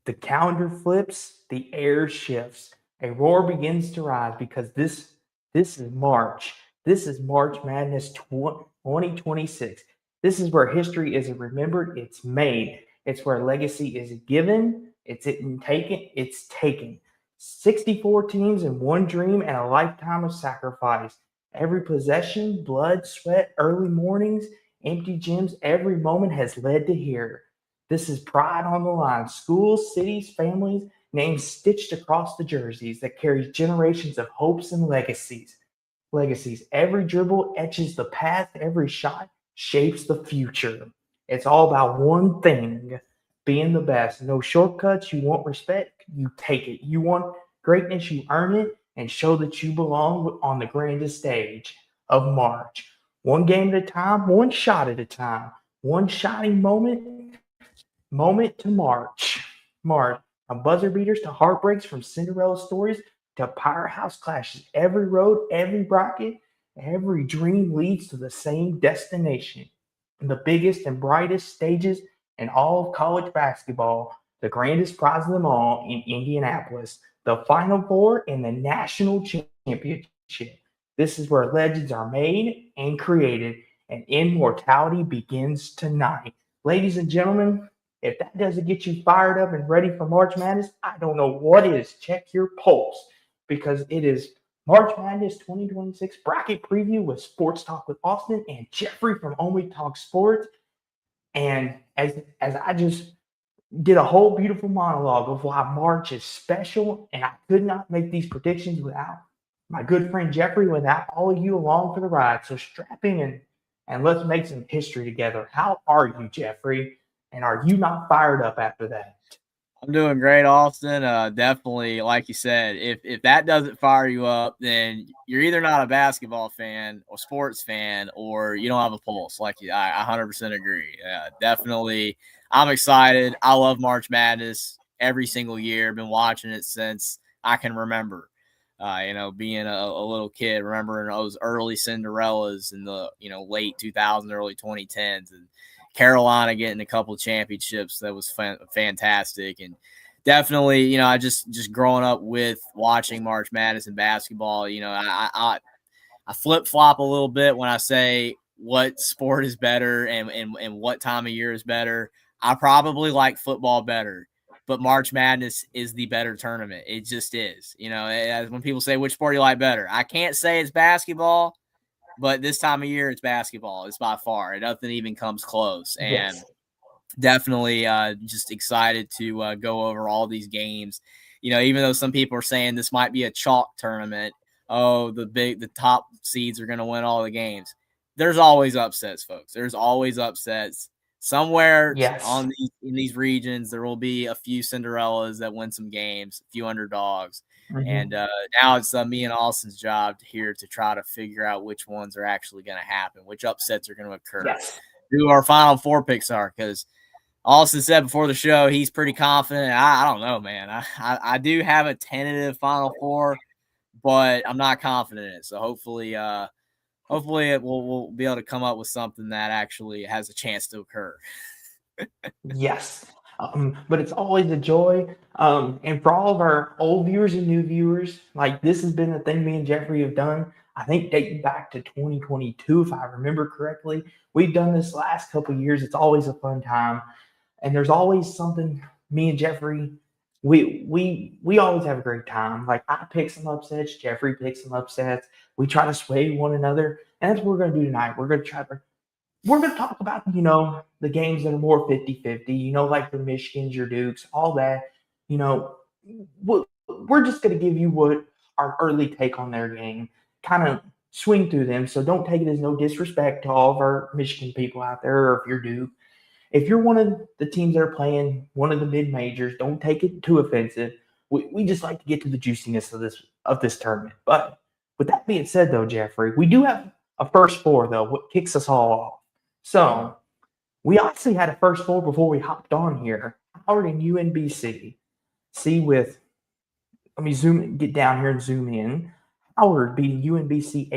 The calendar flips, the air shifts, a roar begins to rise because this is March. This is March Madness 2026. This is where history isn't remembered, it's made. It's where legacy is given, it's taken, it's taken. 64 teams in one dream and a lifetime of sacrifice. Every possession, blood, sweat, early mornings, empty gyms, every moment has led to here. This is pride on the line. Schools, cities, families, names stitched across the jerseys that carries generations of hopes and legacies. Legacies. Every dribble etches the past, every shot shapes the future. It's all about one thing, being the best. No shortcuts. You want respect, you take it. You want greatness, you earn it, and show that you belong on the grandest stage of March. One game at a time, one shot at a time, one shining moment to March. March. From buzzer beaters to heartbreaks, from Cinderella stories to powerhouse clashes. Every road, every bracket, every dream leads to the same destination. The biggest and brightest stages in all of college basketball, the grandest prize of them all in Indianapolis, the Final Four and the national championship. This is where legends are made and created, and immortality begins tonight. Ladies and gentlemen, if that doesn't get you fired up and ready for March Madness, I don't know what is. Check your pulse because it is March Madness 2026 bracket preview with Sports Talk with Austin and Jeffrey from Only Talk Sports. And as I just did a whole beautiful monologue of why March is special, and I could not make these predictions without my good friend Jeffrey, without all of you along for the ride. So strap in and let's make some history together. How are you, Jeffrey? And are you not fired up after that? I'm doing great, Austin. Definitely, like you said, if that doesn't fire you up, then you're either not a basketball fan or sports fan, or you don't have a pulse. I 100% agree. Definitely, I'm excited. I love March Madness every single year. Been watching it since I can remember. Being a little kid, remembering those early Cinderellas in the late 2000s, early 2010s, and Carolina getting a couple of championships. That was fantastic. And definitely, I just growing up with watching March Madness and basketball, I flip flop a little bit when I say what sport is better and what time of year is better. I probably like football better, but March Madness is the better tournament. It just is. When people say which sport you like better, I can't say it's basketball, but this time of year, it's basketball. It's by far. Nothing even comes close. And Yes. definitely just excited to go over all these games. Even though some people are saying this might be a chalk tournament, the top seeds are going to win all the games. There's always upsets, folks. There's always upsets. Somewhere Yes. in these regions, there will be a few Cinderellas that win some games, a few underdogs. And Mm-hmm. now it's me and Austin's job here to try to figure out which ones are actually going to happen, which upsets are going to occur, Yes. who our Final Four picks are. Because Austin said before the show he's pretty confident. I don't know, man. I do have a tentative Final Four, but I'm not confident in it. So hopefully we'll be able to come up with something that actually has a chance to occur. Yes. But it's always a joy. And for all of our old viewers and new viewers, like this has been the thing me and Jeffrey have done. I think dating back to 2022, if I remember correctly. We've done this last couple of years. It's always a fun time. And there's always something me and Jeffrey, we always have a great time. Like I pick some upsets, Jeffrey picks some upsets. We try to sway one another. And that's what we're gonna do tonight. We're going to talk about, the games that are more 50-50, like the Michigans, your Dukes, all that. You know, we're just going to give you what our early take on their game, kind of swing through them. So don't take it as no disrespect to all of our Michigan people out there, or if you're Duke. If you're one of the teams that are playing one of the mid majors, don't take it too offensive. We just like to get to the juiciness of this tournament. But with that being said, though, Jeffrey, we do have a first four though. What kicks us all off? So we actually had a first four before we hopped on here. Howard and UNBC. See with let me get down here and zoom in. Howard beating UNBC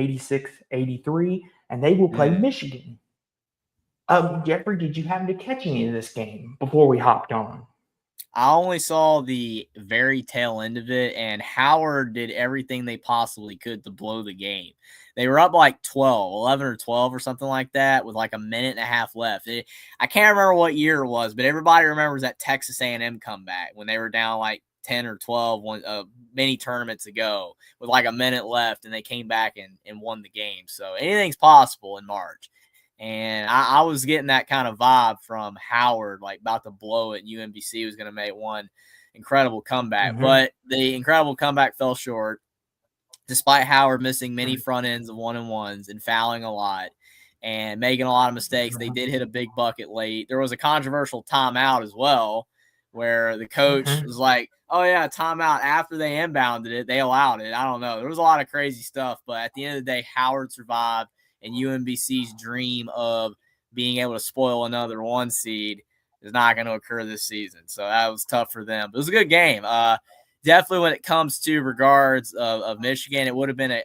86-83, and they will play Michigan. Jeffrey, did you happen to catch any of this game before we hopped on? I only saw the very tail end of it, and Howard did everything they possibly could to blow the game. They were up like 11 or 12 or something like that with like a minute and a half left. I can't remember what year it was, but everybody remembers that Texas A&M comeback when they were down like 10 or 12 many tournaments ago with like a minute left, and they came back and won the game. So anything's possible in March. And I was getting that kind of vibe from Howard, like about to blow it. UMBC was going to make one incredible comeback, but the incredible comeback fell short, despite Howard missing many front ends of 1-on-1s and fouling a lot and making a lot of mistakes. They did hit a big bucket late. There was a controversial timeout as well, where the coach was like, "Oh yeah, timeout." After they inbounded it, they allowed it. I don't know. There was a lot of crazy stuff, but at the end of the day, Howard survived. And UMBC's dream of being able to spoil another 1 seed is not going to occur this season. So that was tough for them. But it was a good game. Definitely when it comes to regards of Michigan, it would have been a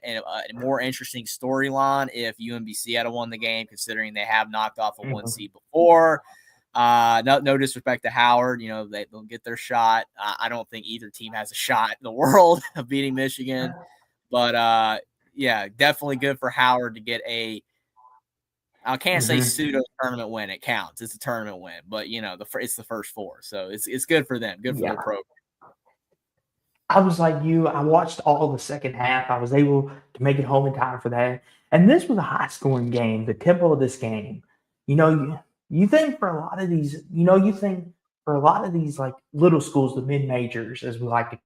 more interesting storyline if UMBC had won the game, considering they have knocked off a 1 seed before. No disrespect to Howard. They'll get their shot. I don't think either team has a shot in the world of beating Michigan. But yeah, definitely good for Howard to get I can't say pseudo tournament win. It counts. It's a tournament win, but it's the first 4. So it's good for them. Good for their program. I was like you. I watched all the second half. I was able to make it home in time for that. And this was a high scoring game. The tempo of this game, you think for a lot of these, like little schools, the mid majors, as we like to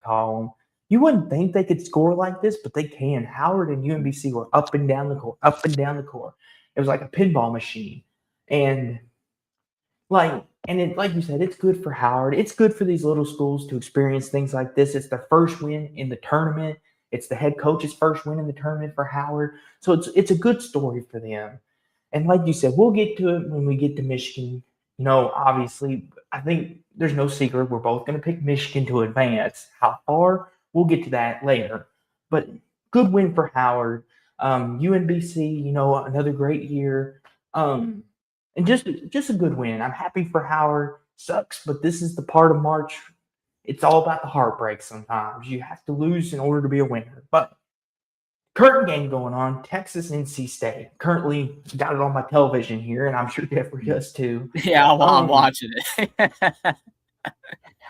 call them, you wouldn't think they could score like this, but they can. Howard and UMBC were up and down the court, up and down the court. It was like a pinball machine. And like you said, it's good for Howard. It's good for these little schools to experience things like this. It's their first win in the tournament. It's the head coach's first win in the tournament for Howard. So it's a good story for them. And like you said, we'll get to it when we get to Michigan. Obviously, I think there's no secret. We're both going to pick Michigan to advance. How far? We'll get to that later. But good win for Howard. UNBC, another great year. And just a good win. I'm happy for Howard. Sucks, but this is the part of March. It's all about the heartbreak sometimes. You have to lose in order to be a winner. But current game going on, Texas NC State. Currently got it on my television here, and I'm sure Jeffrey does too. Yeah, I'm watching it.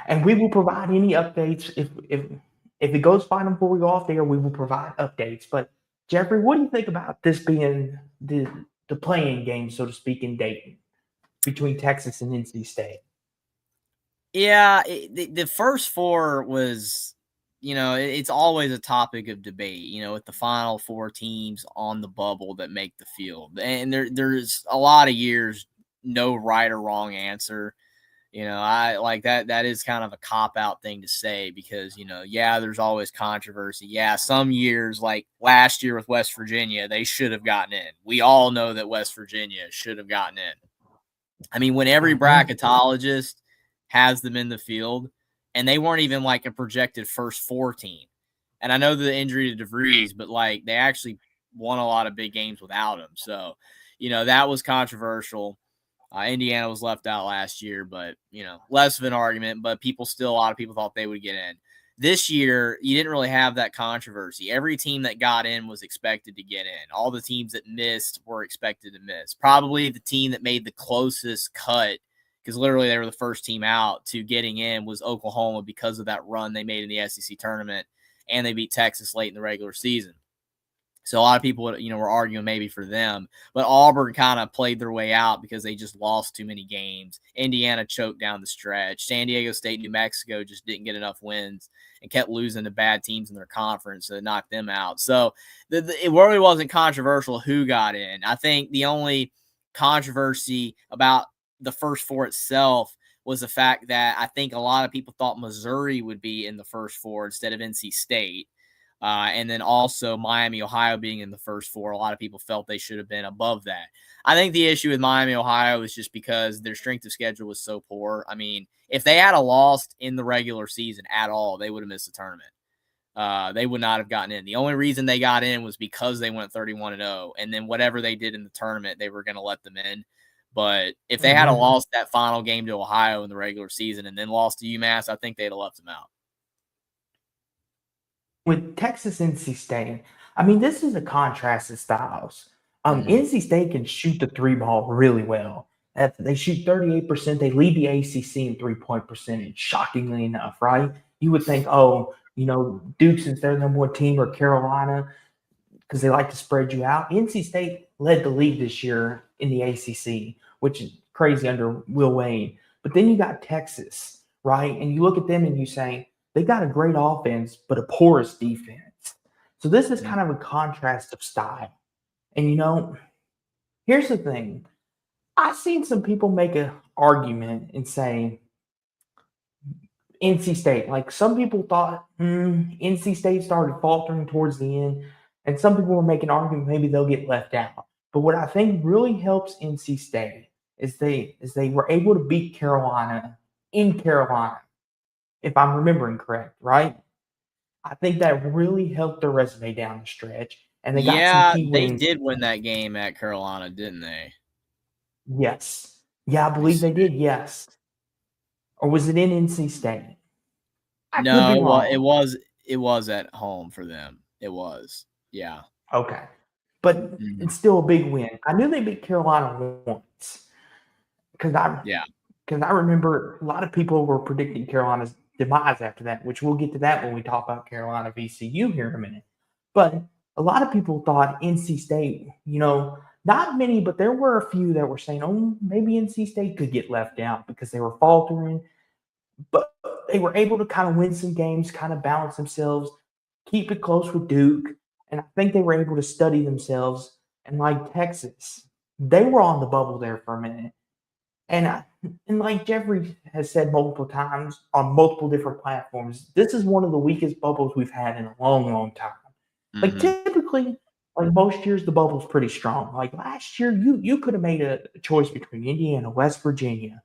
And we will provide any updates. If it goes final before we go off there, we will provide updates. But Jeffrey, what do you think about this being the playing game, so to speak, in Dayton between Texas and NC State? Yeah, the first 4 was, it's always a topic of debate, with the final 4 teams on the bubble that make the field. And there's a lot of years, no right or wrong answer. I like that is kind of a cop-out thing to say because, there's always controversy. Yeah, some years, like last year with West Virginia, they should have gotten in. We all know that West Virginia should have gotten in. I mean, when every bracketologist has them in the field, and they weren't even like a projected first 4 team. And I know the injury to DeVries, but like they actually won a lot of big games without him. So, that was controversial. Indiana was left out last year, but, less of an argument, but a lot of people thought they would get in. This year, you didn't really have that controversy. Every team that got in was expected to get in. All the teams that missed were expected to miss. Probably the team that made the closest cut, because literally they were the first team out to getting in, was Oklahoma because of that run they made in the SEC tournament, and they beat Texas late in the regular season. So a lot of people, were arguing maybe for them, but Auburn kind of played their way out because they just lost too many games. Indiana choked down the stretch. San Diego State, New Mexico just didn't get enough wins and kept losing to bad teams in their conference, so it knocked them out. So it really wasn't controversial who got in. I think the only controversy about the first 4 itself was the fact that I think a lot of people thought Missouri would be in the first 4 instead of NC State. And then also Miami, Ohio being in the first 4. A lot of people felt they should have been above that. I think the issue with Miami, Ohio is just because their strength of schedule was so poor. I mean, if they had lost in the regular season at all, they would have missed the tournament. They would not have gotten in. The only reason they got in was because they went 31-0. And then whatever they did in the tournament, they were going to let them in. But if they had lost that final game to Ohio in the regular season and then lost to UMass, I think they'd have left them out. With Texas NC State, I mean, this is a contrast of styles. NC State can shoot the three ball really well. They shoot 38%. They lead the ACC in 3-point percentage, shockingly enough, right? You would think, oh, Duke, since they're the number one team, or Carolina, because they like to spread you out. NC State led the league this year in the ACC, which is crazy under Will Wade. But then you got Texas, right? And you look at them and you say, they got a great offense, but a porous defense. So this is kind of a contrast of style. And, here's the thing. I've seen some people make an argument and say NC State. Like, some people thought NC State started faltering towards the end, and some people were making an argument maybe they'll get left out. But what I think really helps NC State is they were able to beat Carolina in Carolina, if I'm remembering correct, right? I think that really helped their resume down the stretch. And they got some key wins. They did win that game at Carolina, didn't they? Yes. Yeah, I believe they did, yes. Or was it in NC State? No, it was at home for them. It was. Yeah. Okay. But it's still a big win. I knew they beat Carolina once. Because I remember a lot of people were predicting Carolina's demise after that, which we'll get to that when we talk about Carolina VCU here in a minute. But a lot of people thought NC State, not many, but there were a few that were saying, oh, maybe NC State could get left out because they were faltering. But they were able to kind of win some games, kind of balance themselves, keep it close with Duke. And I think they were able to study themselves. And like Texas, they were on the bubble there for a minute. And like Jeffrey has said multiple times on multiple different platforms, this is one of the weakest bubbles we've had in a long, long time. Like typically, like most years, the bubble's pretty strong. Like last year, you could have made a choice between Indiana, West Virginia,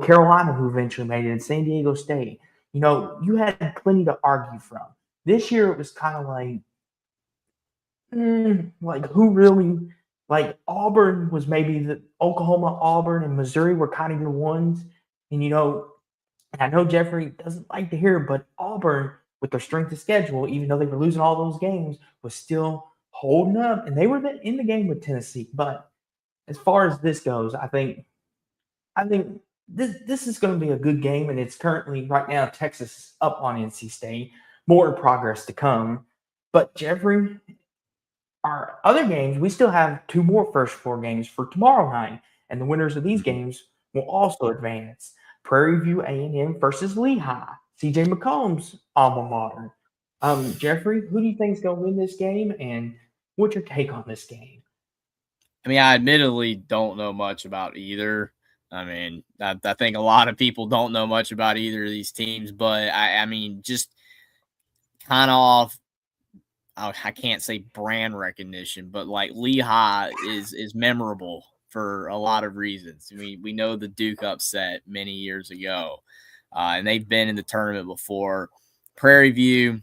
Carolina, who eventually made it, and San Diego State. You had plenty to argue from. This year, it was kind of like who really, like Auburn was maybe the Oklahoma, Auburn, and Missouri were kind of your ones. And, I know Jeffrey doesn't like to hear it, but Auburn, with their strength of schedule, even though they were losing all those games, was still holding up. And they were in the game with Tennessee. But as far as this goes, I think this is going to be a good game. And it's currently, right now, Texas is up on NC State. More progress to come. But Jeffrey, our other games, we still have two more first four games for tomorrow night. And the winners of these games will also advance. Prairie View A&M versus Lehigh, CJ McCollum's alma mater. Jeffrey, who do you think is going to win this game, and what's your take on this game? I mean, I admittedly don't know much about either. I mean, I think a lot of people don't know much about either of these teams, but I mean, just kind of off, I can't say brand recognition, but like Lehigh is memorable for a lot of reasons. I mean, we know the Duke upset many years ago, and they've been in the tournament before. Prairie View,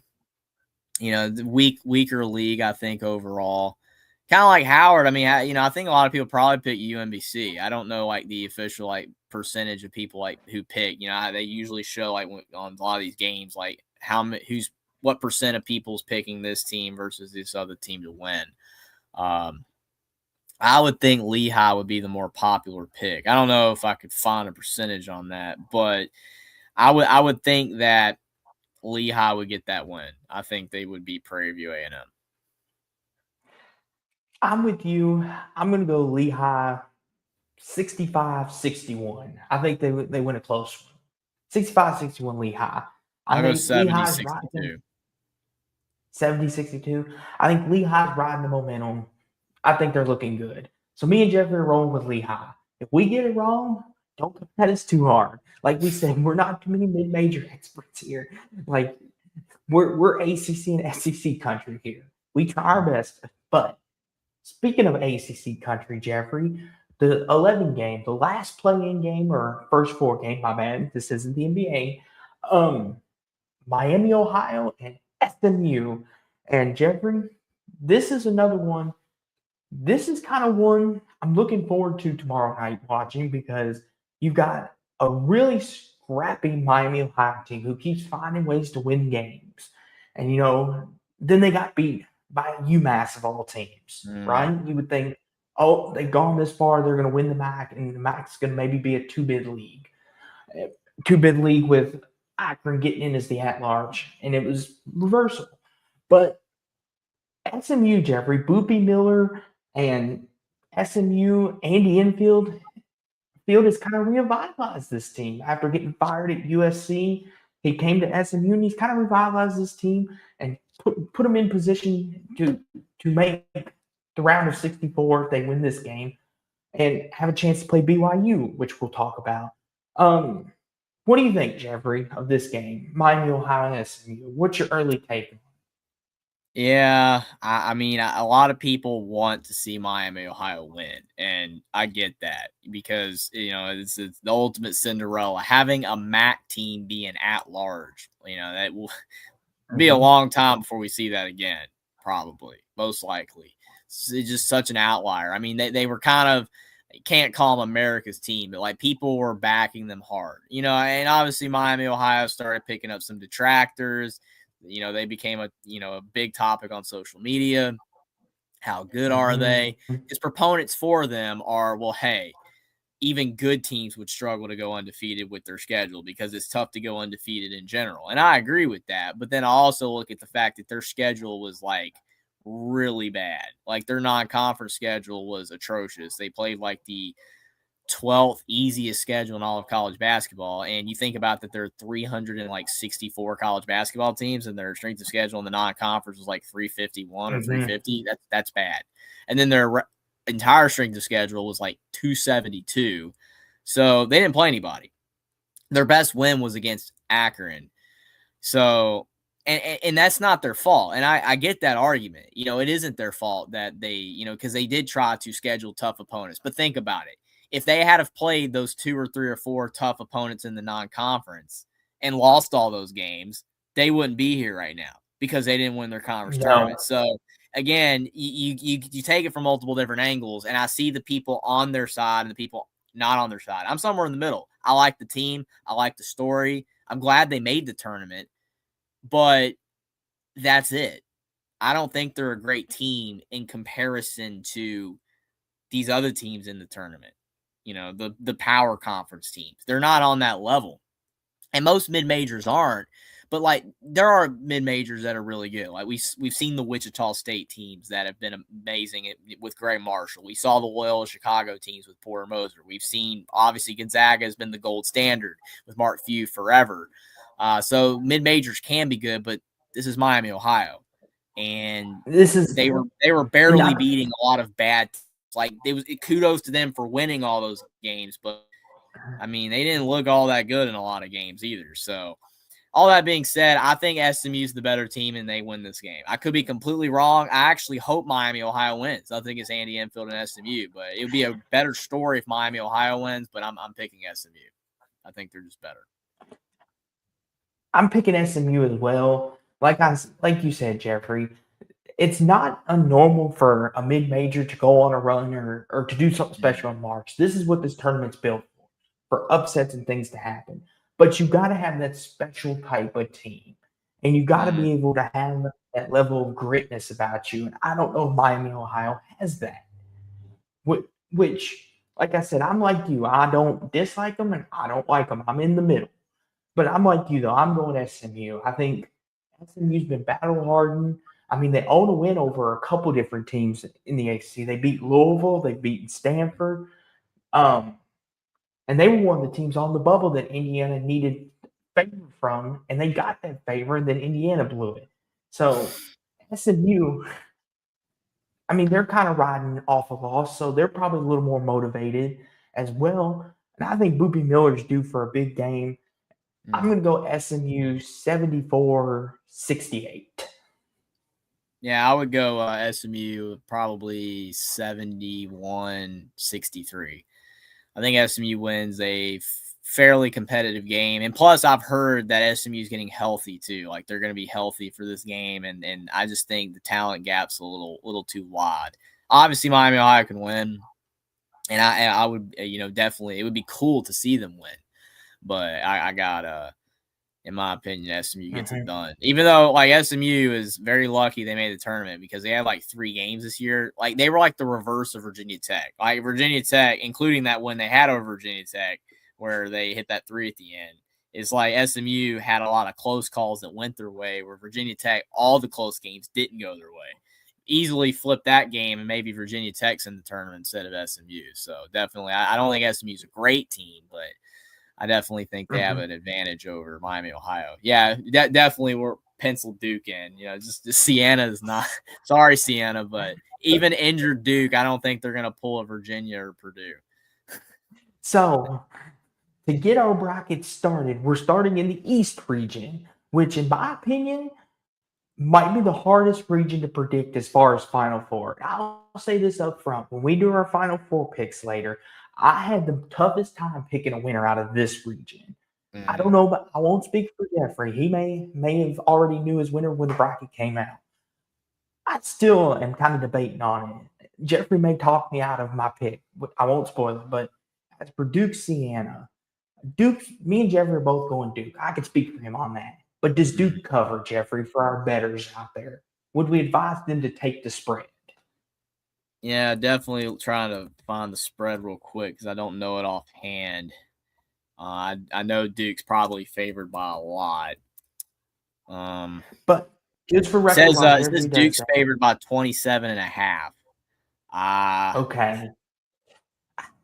the weaker league, I think, overall. Kind of like Howard. I mean, I think a lot of people probably pick UMBC. I don't know like the official percentage of people who pick. They usually show on a lot of these games like what percent of people's picking this team versus this other team to win. I would think Lehigh would be the more popular pick. I don't know if I could find a percentage on that, but I would think that Lehigh would get that win. I think they would beat Prairie View A&M. I'm with you. I'm going to go Lehigh 65-61. I think they win a close one. 65-61 Lehigh. I'll go 70-62. 70-62. I think Lehigh's riding the momentum. I think they're looking good. So me and Jeffrey are rolling with Lehigh. If we get it wrong, don't come at us too hard. Like we said, we're not too many mid-major experts here. Like we're ACC and SEC country here. We try our best. But speaking of ACC country, Jeffrey, the 11 game, the last play-in game or first four game, my bad, this isn't the NBA, Miami, Ohio, and SMU. And Jeffrey, this is another one. This is kind of one I'm looking forward to tomorrow night watching because you've got a really scrappy Miami Ohio team who keeps finding ways to win games. And, then they got beat by UMass of all teams, Mm. right? You would think, oh, they've gone this far, they're going to win the MAC, and the MAC's going to maybe be a two-bid league. Two-bid league with Akron getting in as the at-large, and it was reversible. But SMU, Jeffrey, Boopy Miller, and SMU, Andy Enfield, Field has kind of revitalized this team after getting fired at USC. He came to SMU and he's kind of revitalized this team and put them in position to make the round of 64 if they win this game and have a chance to play BYU, which we'll talk about. What do you think, Jeffrey, of this game, Miami, Ohio, and SMU? What's your early take? Yeah, I mean, a lot of people want to see Miami, Ohio win, and I get that because it's the ultimate Cinderella. Having a MAC team be an at-large, that will be a long time before we see that again. Probably, most likely, it's just such an outlier. I mean, they were kind of. You can't call them America's team, but like people were backing them hard, and obviously Miami, Ohio started picking up some detractors. They became a big topic on social media. How good are they? His proponents for them are, well, hey, even good teams would struggle to go undefeated with their schedule because it's tough to go undefeated in general. And I agree with that. But then I also look at the fact that their schedule was like really bad. Like their non-conference schedule was atrocious. They played like the 12th easiest schedule in all of college basketball. And you think about that there are 364 college basketball teams and their strength of schedule in the non-conference was like 351 or 350. That's bad. And then their entire strength of schedule was like 272. So they didn't play anybody. Their best win was against Akron. So, and that's not their fault. And I get that argument. It isn't their fault that they, because they did try to schedule tough opponents. But think about it. If they had have played those 2 or 3 or 4 tough opponents in the non-conference and lost all those games, they wouldn't be here right now because they didn't win their conference tournament. So again, you take it from multiple different angles, and I see the people on their side and the people not on their side. I'm somewhere in the middle. I like the team. I like the story. I'm glad they made the tournament, but that's it. I don't think they're a great team in comparison to these other teams in the tournament. The power conference teams. They're not on that level. And most mid-majors aren't. But, like, there are mid-majors that are really good. Like, we've seen the Wichita State teams that have been amazing with Gray Marshall. We saw the Loyola Chicago teams with Porter Moser. We've seen, obviously, Gonzaga has been the gold standard with Mark Few forever. So mid-majors can be good, but this is Miami, Ohio. And they were barely beating a lot of bad teams. Like, kudos to them for winning all those games, but I mean, they didn't look all that good in a lot of games either. So, all that being said, I think SMU's the better team and they win this game. I could be completely wrong. I actually hope Miami, Ohio wins. I think it's Andy Enfield and SMU, but it would be a better story if Miami, Ohio wins, but I'm picking SMU. I think they're just better. I'm picking SMU as well. Like you said, Jeffrey, it's not normal for a mid-major to go on a run or to do something special in March. This is what this tournament's built for upsets and things to happen. But you got to have that special type of team, and you got to be able to have that level of gritness about you. And I don't know if Miami, Ohio has that. Which, like I said, I'm like you. I don't dislike them and I don't like them. I'm in the middle. But I'm like you, though. I'm going SMU. I think SMU's been battle hardened. I mean, they own a win over a couple different teams in the ACC. They beat Louisville. They beat Stanford. And they were one of the teams on the bubble that Indiana needed favor from, and they got that favor, and then Indiana blew it. So SMU, I mean, they're kind of riding off a loss, so they're probably a little more motivated as well. And I think Boopy Miller's due for a big game. I'm going to go SMU 74-68. Yeah, I would go SMU probably 71-63. I think SMU wins a fairly competitive game. And plus, I've heard that SMU is getting healthy too. Like they're going to be healthy for this game. And I just think the talent gap's a little too wide. Obviously, Miami Ohio can win, and I would definitely it would be cool to see them win. But I got in my opinion, SMU gets it done. Even though like SMU is very lucky they made the tournament because they had like 3 games this year. Like they were like the reverse of Virginia Tech. Like Virginia Tech, including that win they had over Virginia Tech, where they hit that 3 at the end. It's like SMU had a lot of close calls that went their way, where Virginia Tech, all the close games didn't go their way. Easily flip that game, and maybe Virginia Tech's in the tournament instead of SMU. So definitely, I don't think SMU is a great team, but I definitely think they have an advantage over Miami, Ohio. Yeah, definitely we're pencil Duke in. Just Siena is not – sorry, Siena, but even injured Duke, I don't think they're going to pull a Virginia or Purdue. So to get our bracket started, we're starting in the East region, which in my opinion might be the hardest region to predict as far as Final Four. I'll say this up front. When we do our Final Four picks later, I had the toughest time picking a winner out of this region. I don't know, but I won't speak for Jeffrey. He may have already knew his winner when the bracket came out. I still am kind of debating on it. Jeffrey may talk me out of my pick. I won't spoil it, but as for Duke Siena, me and Jeffrey are both going Duke. I could speak for him on that. But does Duke cover, Jeffrey, for our bettors out there? Would we advise them to take the spread? Yeah, definitely trying to find the spread real quick because I don't know it offhand. I know Duke's probably favored by a lot. But just for record, it says Duke's favored by 27.5. Okay.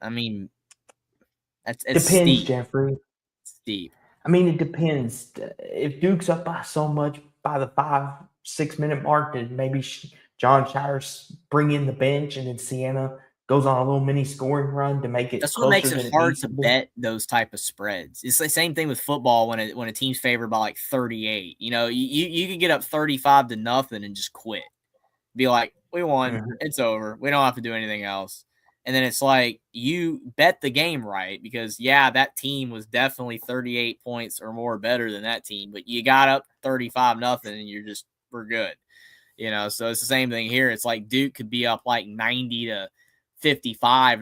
I mean, it's depends, steep. Jeffrey. Steep. I mean, it depends. If Duke's up by so much by the 5-6 minute mark, then maybe John Shire's bring in the bench, and then Siena goes on a little mini scoring run to make it. That's what makes it hard to bet those type of spreads. It's the same thing with football when a team's favored by like 38. You can get up 35-0 and just quit. Be like, we won. It's over. We don't have to do anything else. And then it's like you bet the game right because, yeah, that team was definitely 38 points or more better than that team, but you got up 35-0 and we're good. So it's the same thing here. It's like Duke could be up like 90-55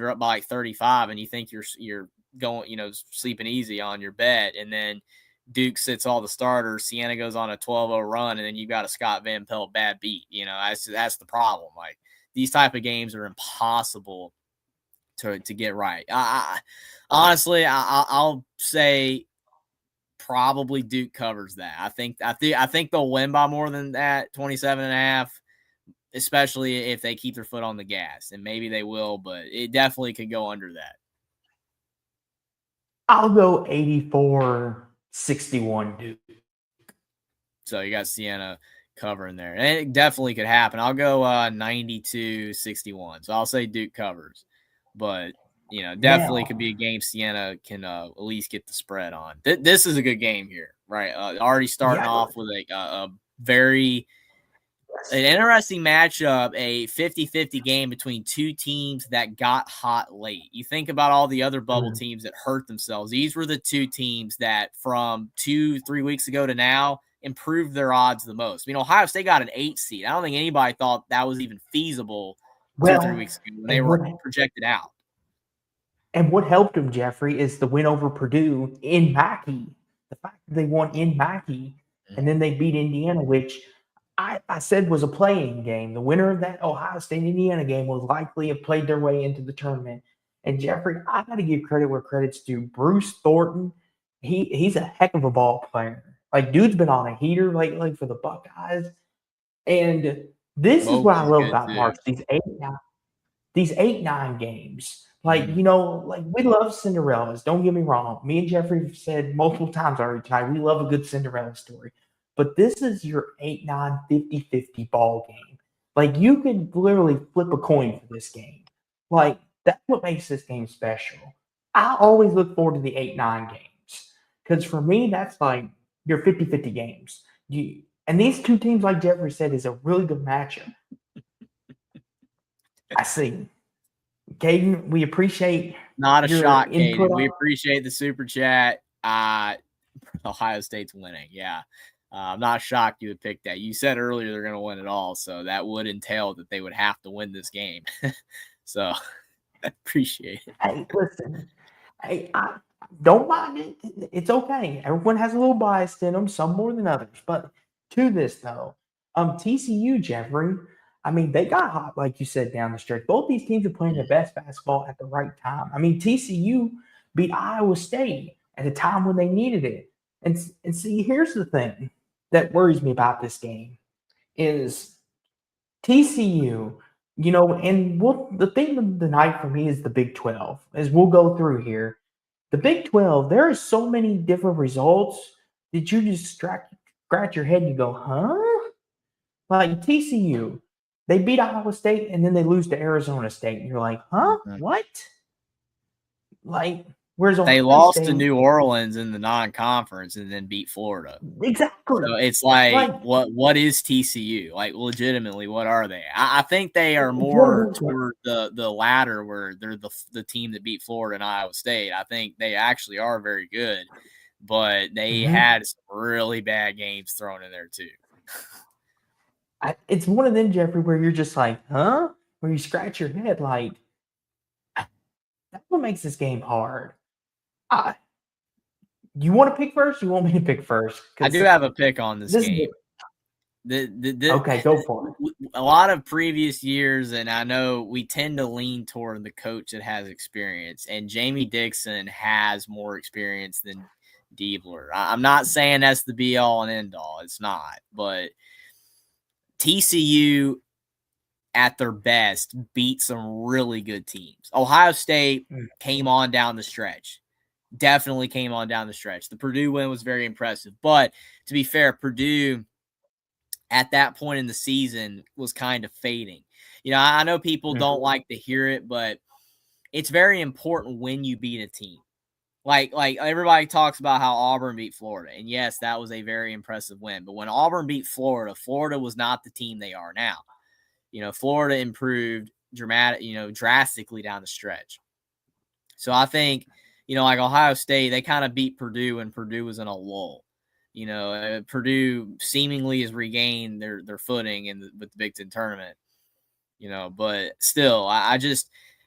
or up by like 35, and you think you're going, sleeping easy on your bet, and then Duke sits all the starters. Siena goes on a 12-0 run, and then you got a Scott Van Pelt bad beat. That's the problem. Like these type of games are impossible to get right. Honestly, I'll say probably Duke covers that. I think they'll win by more than that, 27.5, especially if they keep their foot on the gas, and maybe they will, but it definitely could go under that. I'll go 84-61 Duke. So you got Siena covering there, and it definitely could happen. I'll go 92-61. So I'll say Duke covers, but definitely could be a game Siena can at least get the spread on. This is a good game here, right? Already starting off with a very an interesting matchup, a 50-50 game between two teams that got hot late. You think about all the other bubble teams that hurt themselves. These were the two teams that from 2-3 weeks ago to now improved their odds the most. Ohio State got an 8 seed. I don't think anybody thought that was even feasible 2-3 weeks ago when they were projected out. And what helped them, Jeffrey, is the win over Purdue in Mackey. The fact that they won in Mackey, and then they beat Indiana, which I said was a playing game. The winner of that Ohio State-Indiana game will likely have played their way into the tournament. And Jeffrey, I got to give credit where credit's due. Bruce Thornton, he's a heck of a ball player. Like, dude's been on a heater lately for the Buckeyes. And this is what I love about March. These 8-9 games. Like, we love Cinderellas. Don't get me wrong. Me and Jeffrey have said multiple times already tonight, we love a good Cinderella story. But this is your 8-9, 50-50 ball game. Like, you could literally flip a coin for this game. Like, that's what makes this game special. I always look forward to the 8-9 games. Because for me, that's like your 50-50 games. And these two teams, like Jeffrey said, is a really good matchup. I see. Caden, we appreciate not a shot, Caden. We appreciate the super chat. Ohio State's winning. Yeah. I'm not shocked you would pick that. You said earlier they're going to win it all, so that would entail that they would have to win this game. So I appreciate it. Hey, listen, hey, I don't mind it. It's okay. Everyone has a little bias in them, some more than others. But to this though, TCU, Jeffrey, I mean, they got hot, like you said, down the stretch. Both these teams are playing their best basketball at the right time. I mean, TCU beat Iowa State at a time when they needed it. And see, here's the thing that worries me about this game is TCU, and the thing of the night for me is the Big 12, as we'll go through here. The Big 12, there are so many different results that you just scratch your head and you go, huh? Like TCU, they beat Iowa State and then they lose to Arizona State. And you're like, huh? What? Like, where's They Ohio lost to State? New Orleans in the non-conference and then beat Florida. Exactly. So it's like what is TCU? Like, legitimately, what are they? I think they are more toward the latter, where they're the team that beat Florida and Iowa State. I think they actually are very good, but they had some really bad games thrown in there too. It's one of them, Jeffrey, where you're just like, huh? Where you scratch your head like, that's what makes this game hard. You want to pick first? You want me to pick first? I do have a pick on this game. Okay, go for it. A lot of previous years, and I know we tend to lean toward the coach that has experience, and Jamie Dixon has more experience than Diebler. I'm not saying that's the be-all and end-all. It's not. But TCU, at their best, beat some really good teams. Ohio State came on down the stretch. Definitely came on down the stretch. The Purdue win was very impressive. But to be fair, Purdue at that point in the season was kind of fading. I know people don't like to hear it, but it's very important when you beat a team. Like everybody talks about how Auburn beat Florida. And yes, that was a very impressive win. But when Auburn beat Florida, Florida was not the team they are now. Florida improved drastically down the stretch. So I think, like Ohio State, they kind of beat Purdue and Purdue was in a lull. Purdue seemingly has regained their footing with the Big Ten tournament, but still,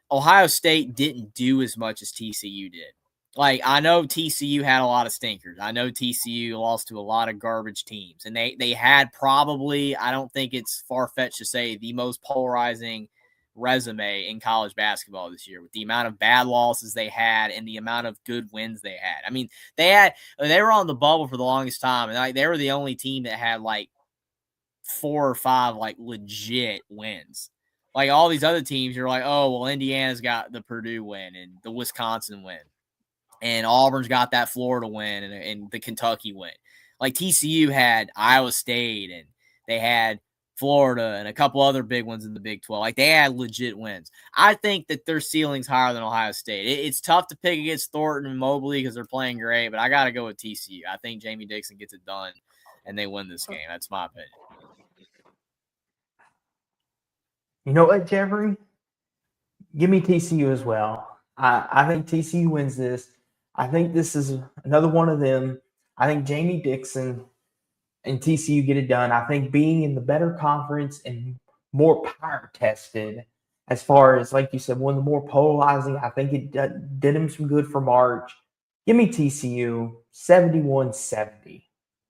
Ohio State didn't do as much as TCU did. Like, I know TCU had a lot of stinkers. I know TCU lost to a lot of garbage teams, and they had probably, I don't think it's far-fetched to say, the most polarizing resume in college basketball this year, with the amount of bad losses they had and the amount of good wins they had. I mean, they were on the bubble for the longest time, and they were the only team that had like 4 or 5 like legit wins. Like all these other teams, you're like, oh well, Indiana's got the Purdue win and the Wisconsin win, and Auburn's got that Florida win and the Kentucky win. Like TCU had Iowa State and they had Florida and a couple other big ones in the Big 12. Like, they had legit wins. I think that their ceiling's higher than Ohio State. It's tough to pick against Thornton and Mobley because they're playing great, but I got to go with TCU. I think Jamie Dixon gets it done and they win this game. That's my opinion. You know what, Jeffrey? Give me TCU as well. I think TCU wins this. I think this is another one of them. I think Jamie Dixon and TCU get it done. I think being in the better conference and more power tested, as far as, like you said, one of the more polarizing, I think it did him some good for March. Give me TCU 71-70.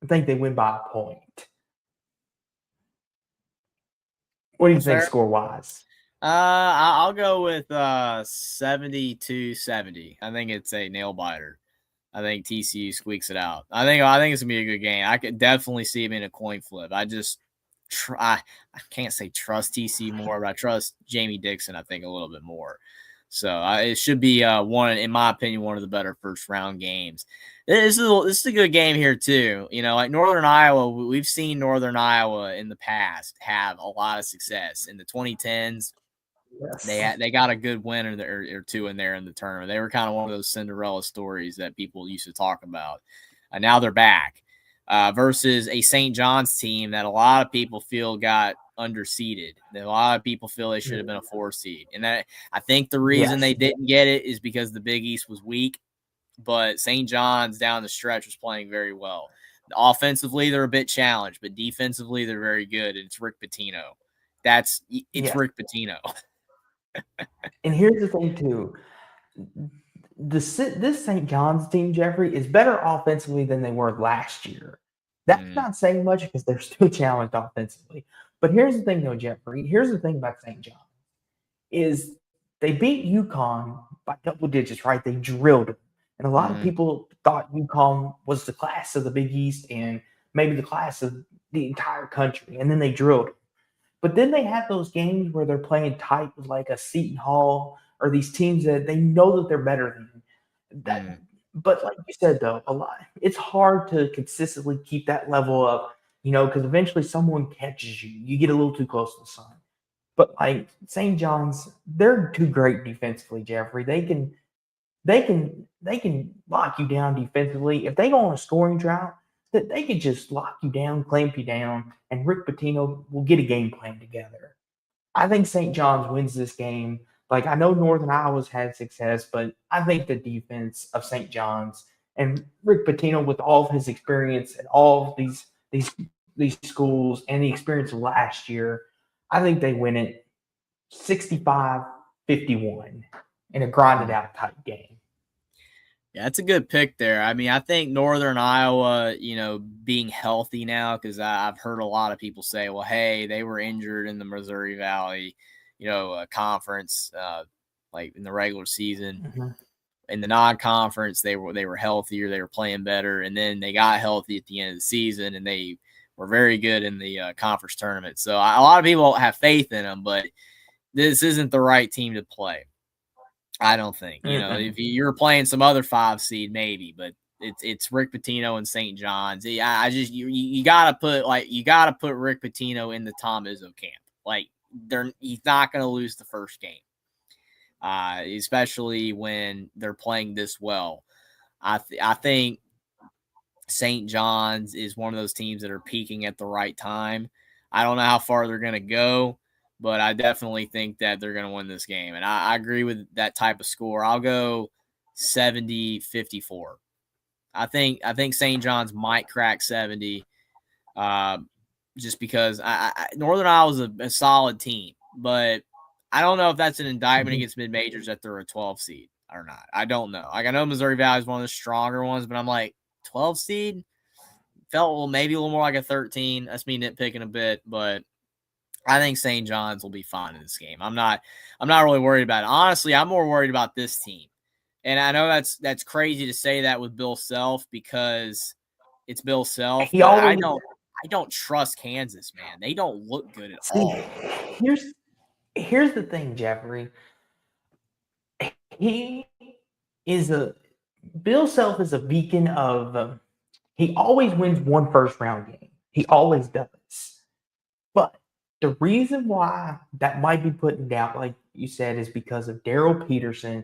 I think they win by a point. What do you think score-wise? I'll go with 72-70. I think it's a nail biter. I think TCU squeaks it out. I think it's gonna be a good game. I could definitely see it being a coin flip. I can't say trust TCU more, but I trust Jamie Dixon, I think, a little bit more. So it should be one, in my opinion, one of the better first round games. This is a good game here too. Like Northern Iowa, we've seen Northern Iowa in the past have a lot of success in the 2010s. Yes. They got a good win or two in there in the tournament. They were kind of one of those Cinderella stories that people used to talk about. Now they're back versus a St. John's team that a lot of people feel got underseeded. A lot of people feel they should have been a 4 seed. And I think the reason they didn't get it is because the Big East was weak, but St. John's down the stretch was playing very well. Offensively, they're a bit challenged, but defensively, they're very good. And it's Rick Pitino. It's Yes. Rick Pitino. And here's the thing too. This St. John's team, Jeffrey, is better offensively than they were last year. That's not saying much because they're still challenged offensively. But here's the thing, though, Jeffrey. Here's the thing about St. John is they beat UConn by double digits, right? They drilled them. And a lot of people thought UConn was the class of the Big East and maybe the class of the entire country. And then they drilled them. But then they have those games where they're playing tight with like a Seton Hall or these teams that they know that they're better than. That, But like you said, though, it's hard to consistently keep that level up, because eventually someone catches you. You get a little too close to the sun. But like St. John's, they're too great defensively, Jeffrey. They can lock you down defensively. If they go on a scoring drought, that they could just lock you down, clamp you down, and Rick Pitino will get a game plan together. I think St. John's wins this game. Like, I know Northern Iowa's had success, but I think the defense of St. John's and Rick Pitino, with all of his experience at all of these schools and the experience of last year, I think they win it 65-51 in a grinded out type game. Yeah, that's a good pick there. I mean, I think Northern Iowa, being healthy now, because I've heard a lot of people say, well, hey, they were injured in the Missouri Valley, conference, like in the regular season. In the non-conference, they were healthier, they were playing better, and then they got healthy at the end of the season, and they were very good in the conference tournament. So a lot of people have faith in them, but this isn't the right team to play. I don't think. If you're playing some other 5 seed, maybe, but it's Rick Pitino and St. John's. I just you gotta put Rick Pitino in the Tom Izzo camp. Like, he's not gonna lose the first game, especially when they're playing this well. I think St. John's is one of those teams that are peaking at the right time. I don't know how far they're gonna go, but I definitely think that they're going to win this game. And I agree with that type of score. I'll go 70-54. I think St. John's might crack 70 just because Northern Iowa is a solid team. But I don't know if that's an indictment against mid-majors that they're a 12 seed or not. I don't know. Like, I know Missouri Valley is one of the stronger ones, but I'm like, 12 seed? Felt maybe a little more like a 13. That's me nitpicking a bit, but I think St. John's will be fine in this game. I'm not really worried about it. Honestly, I'm more worried about this team. And I know that's crazy to say that with Bill Self because it's Bill Self. I don't trust Kansas, man. They don't look good at all. Here's the thing, Jeffrey. Bill Self is a beacon of he always wins one first round game. He always does. But the reason why that might be put in doubt, like you said, is because of Daryl Peterson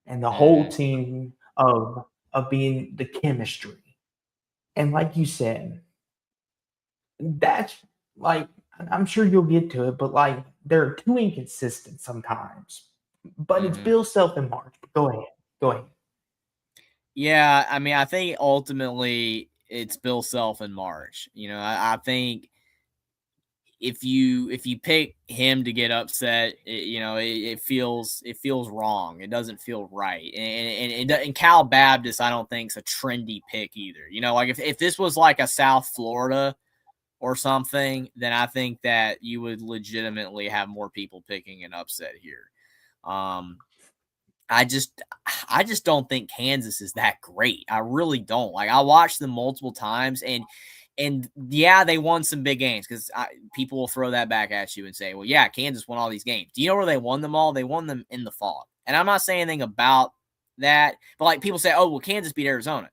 and the whole team of being the chemistry. And like you said, that's like, I'm sure you'll get to it, but like they're too inconsistent sometimes. But it's Bill Self in March. Go ahead. Yeah, I mean, I think ultimately it's Bill Self in March. I think if you pick him to get upset, it feels wrong. It doesn't feel right. And Cal Baptist, I don't think is a trendy pick either. Like if this was like a South Florida or something, then I think that you would legitimately have more people picking an upset here. I just don't think Kansas is that great. I really don't. Like, I watched them multiple times, and yeah, they won some big games because people will throw that back at you and say, well, yeah, Kansas won all these games. Do you know where they won them all? They won them in the fall. And I'm not saying anything about that, but like people say, oh, well, Kansas beat Arizona.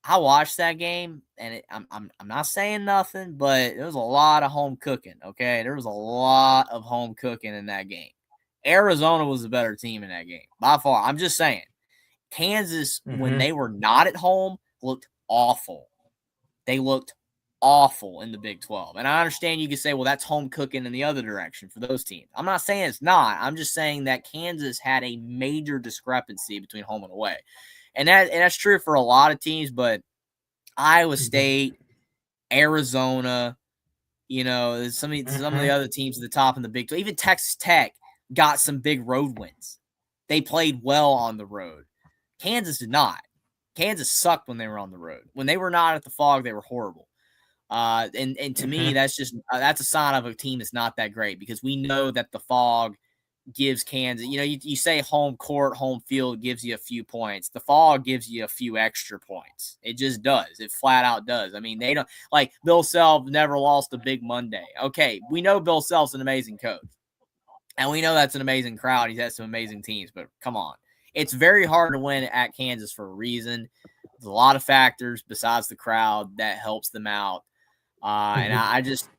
I watched that game, and I'm not saying nothing, but there was a lot of home cooking, okay? There was a lot of home cooking in that game. Arizona was a better team in that game, by far. I'm just saying. Kansas, when they were not at home, looked awful. They looked awful in the Big 12. And I understand you could say, well, that's home cooking in the other direction for those teams. I'm not saying it's not. I'm just saying that Kansas had a major discrepancy between home and away. And that's true for a lot of teams, but Iowa State, Arizona, some of the other teams at the top in the Big 12, even Texas Tech got some big road wins. They played well on the road. Kansas did not. Kansas sucked when they were on the road. When they were not at the Phog, they were horrible. And to me, that's just that's a sign of a team that's not that great, because we know that the Phog gives Kansas, you say home court, home field gives you a few points. The Phog gives you a few extra points. It just does. It flat out does. I mean, they don't, like, Bill Self never lost a Big Monday. Okay, we know Bill Self's an amazing coach, and we know that's an amazing crowd. He's had some amazing teams, but come on. It's very hard to win at Kansas for a reason. There's a lot of factors besides the crowd that helps them out. And I just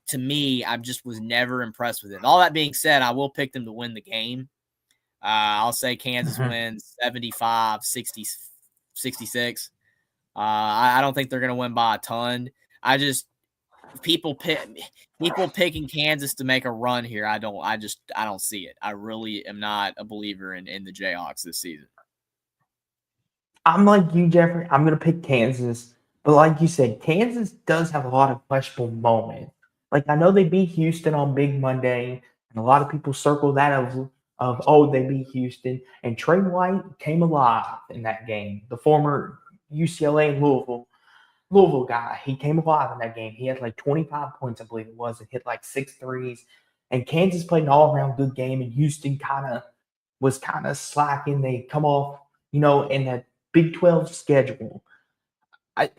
was never impressed with it. All that being said, I will pick them to win the game. I'll say Kansas wins 75, 60, 66. I don't think they're going to win by a ton. People picking Kansas to make a run here. I don't see it. I really am not a believer in the Jayhawks this season. I'm like you, Jeffrey. I'm going to pick Kansas. But like you said, Kansas does have a lot of questionable moments. Like, I know they beat Houston on Big Monday, and a lot of people circle that of they beat Houston. And Trey White came alive in that game. The former UCLA and Louisville guy, he came alive in that game. He had like 25 points, I believe it was, and hit like 6 threes. And Kansas played an all-around good game, and Houston was slacking. They come off, in that Big 12 schedule. I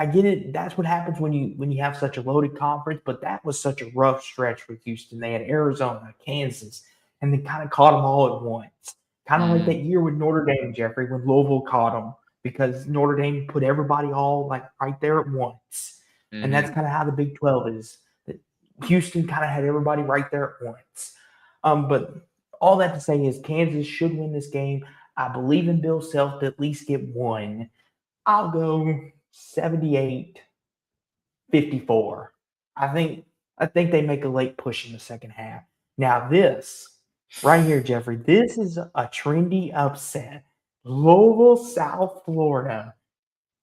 get it. That's what happens when you have such a loaded conference, but that was such a rough stretch for Houston. They had Arizona, Kansas, and they kind of caught them all at once. Kind of like that year with Notre Dame, Jeffrey, when Louisville caught them, because Notre Dame put everybody all like right there at once. And that's kind of how the Big 12 is. Houston kind of had everybody right there at once. But all that to say is Kansas should win this game. I believe in Bill Self to at least get one. I'll go 78-54. I think they make a late push in the second half. Now this right here, Jeffrey, this is a trendy upset. Louisville, South Florida.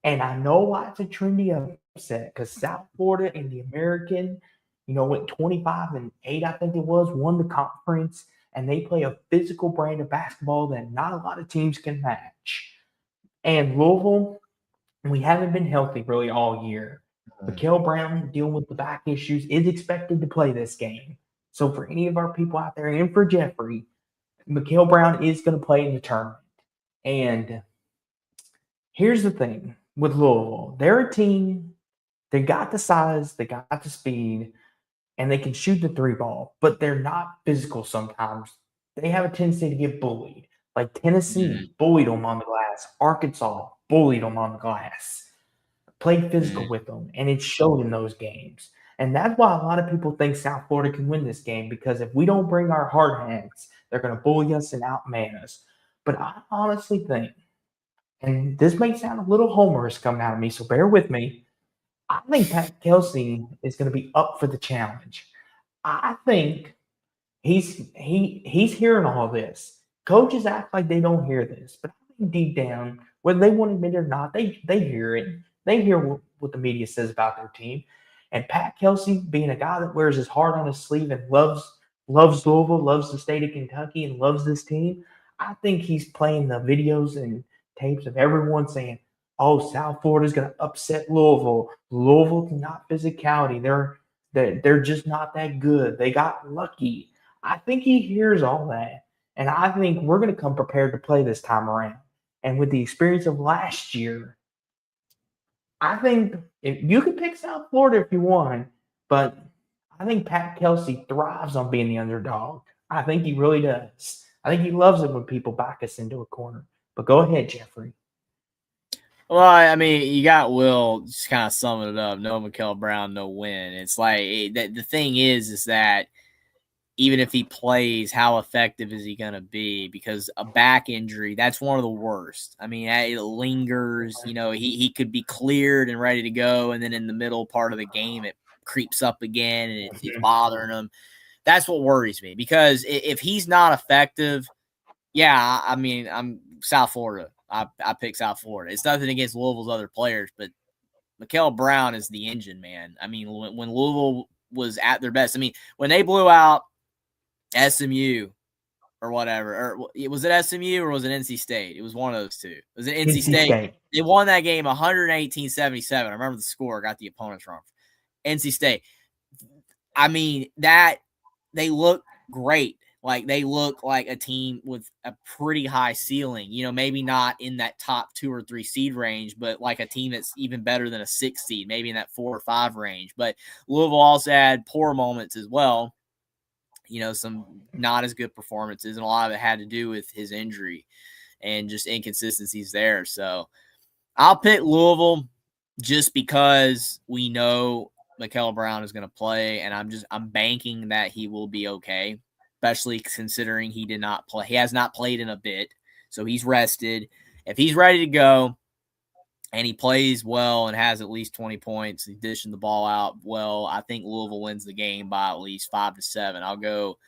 And I know why it's a trendy upset, because South Florida in the American, went 25-8, I think it was, won the conference, and they play a physical brand of basketball that not a lot of teams can match. And Louisville, we haven't been healthy really all year. Mikael Brown, dealing with the back issues, is expected to play this game. So for any of our people out there, and for Jeffrey, Mikael Brown is going to play in the tournament. And here's the thing with Louisville. They're a team, they got the size, they got the speed, and they can shoot the three ball, but they're not physical sometimes. They have a tendency to get bullied. Like Tennessee bullied them on the glass. Arkansas bullied them on the glass. Played physical with them, and it showed in those games. And that's why a lot of people think South Florida can win this game, because if we don't bring our hard hands, they're going to bully us and outman us. But I honestly think, and this may sound a little homerish coming out of me, so bear with me, I think Pat Kelsey is going to be up for the challenge. I think he's hearing all this. Coaches act like they don't hear this, but I think deep down, whether they want to admit it or not, they hear it. They hear what the media says about their team. And Pat Kelsey, being a guy that wears his heart on his sleeve and loves Louisville, loves the state of Kentucky, and loves this team, I think he's playing the videos and tapes of everyone saying, oh, South Florida's going to upset Louisville. Louisville cannot physicality. They're just not that good. They got lucky. I think he hears all that. And I think we're going to come prepared to play this time around. And with the experience of last year, I think if you can pick South Florida if you want, but I think Pat Kelsey thrives on being the underdog. I think he really does. I think he loves it when people back us into a corner. But go ahead, Jeffrey. Well, I mean, you got Will just kind of summing it up. No Mikael Brown, no win. It's like the thing is that even if he plays, how effective is he going to be? Because a back injury, that's one of the worst. I mean, it lingers. He could be cleared and ready to go, and then in the middle part of the game, it creeps up again, and it's bothering him. That's what worries me, because if he's not effective, yeah, I mean, I'm South Florida. I pick South Florida. It's nothing against Louisville's other players, but Mikael Brown is the engine, man. I mean, when Louisville was at their best, I mean, when they blew out SMU or whatever, or was it SMU or was it NC State? It was one of those two. It was an NC State. They won that game 118-77. I remember the score. Got the opponents wrong. NC State. I mean, that they look great. Like, they look like a team with a pretty high ceiling. You know, maybe not in that top 2 or 3 seed range, but like a team that's even better than a 6 seed, maybe in that 4 or 5 range. But Louisville also had poor moments as well. You know, some not as good performances, and a lot of it had to do with his injury and just inconsistencies there. So I'll pick Louisville just because we know Mikael Brown is going to play, and I'm banking that he will be okay, especially considering he did not play. He has not played in a bit, so he's rested. If he's ready to go and he plays well and has at least 20 points, he's dishing the ball out well, I think Louisville wins the game by at least 5-7. I'll go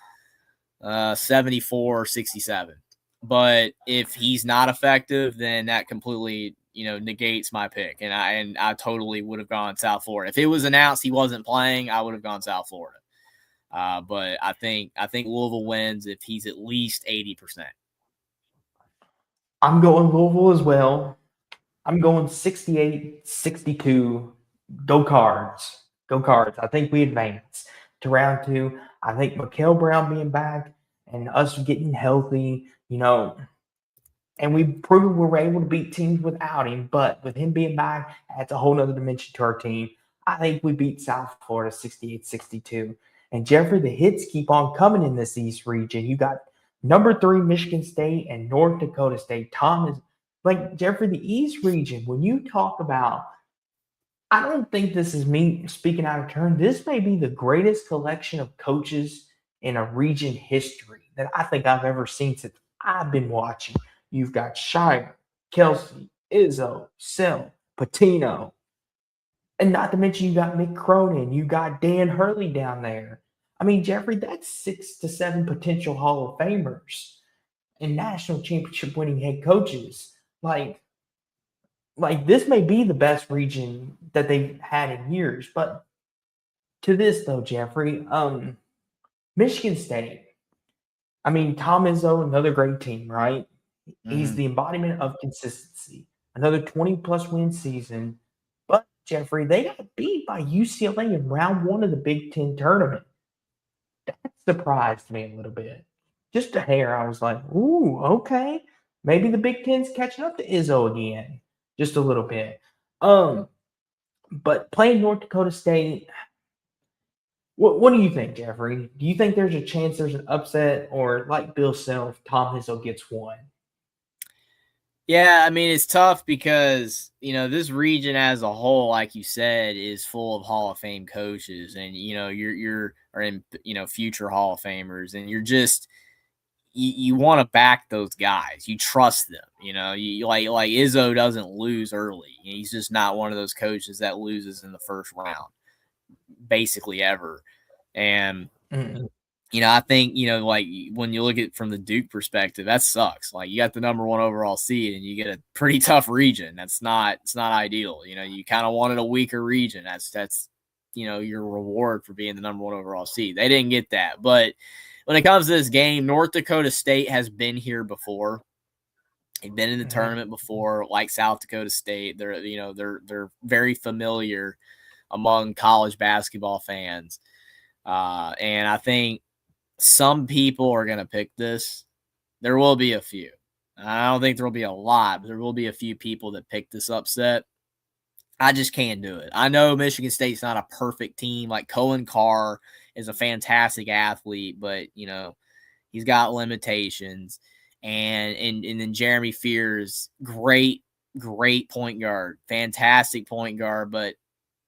74-67. But if he's not effective, then that completely, you know, negates my pick. And I totally would have gone South Florida. If it was announced he wasn't playing, I would have gone South Florida. But I think Louisville wins if he's at least 80%. I'm going Louisville as well. I'm going 68-62. Go Cards. Go Cards. I think we advance to round 2. I think Mikael Brown being back and us getting healthy, you know, and we proved we were able to beat teams without him, but with him being back, adds a whole nother dimension to our team. I think we beat South Florida 68-62. And Jeffrey, the hits keep on coming in this East region. You got number 3 Michigan State and North Dakota State. Tom is like, Jeffrey, the East region, when you talk about, I don't think this is me speaking out of turn. This may be the greatest collection of coaches in a region history that I think I've ever seen since I've been watching. You've got Shire, Kelsey, Izzo, Sell, Patino, and not to mention you got Mick Cronin, you got Dan Hurley down there. I mean, Jeffrey, that's 6 to 7 potential Hall of Famers and national championship winning head coaches. Like this may be the best region that they've had in years. But to this though, Jeffrey, Michigan State. I mean, Tom Izzo, another great team, right? He's the embodiment of consistency. Another 20-plus win season. But, Jeffrey, they got beat by UCLA in round 1 of the Big Ten tournament. That surprised me a little bit. Just a hair. I was like, ooh, okay. Maybe the Big Ten's catching up to Izzo again. Just a little bit. But playing North Dakota State, what do you think, Jeffrey? Do you think there's a chance there's an upset, or like Bill Self, Tom Izzo gets one? Yeah, I mean, it's tough because, you know, this region as a whole, like you said, is full of Hall of Fame coaches, and, you know, you're in, you know, future Hall of Famers, and you're just, you want to back those guys. You trust them, you know, you like Izzo doesn't lose early. He's just not one of those coaches that loses in the first round, basically ever. And, you know, I think, you know, like when you look at it from the Duke perspective, that sucks. Like, you got the number 1 overall seed and you get a pretty tough region. It's not ideal. You know, you kind of wanted a weaker region. That's, you know, your reward for being the number 1 overall seed. They didn't get that. But when it comes to this game, North Dakota State has been here before. They've been in the tournament before, like South Dakota State. They're, you know, they're very familiar among college basketball fans. And I think some people are going to pick this. There will be a few. I don't think there will be a lot, but there will be a few people that pick this upset. I just can't do it. I know Michigan State's not a perfect team. Like, Cohen Carr is a fantastic athlete, but, you know, he's got limitations. And then Jeremy Fears, great point guard, fantastic point guard, but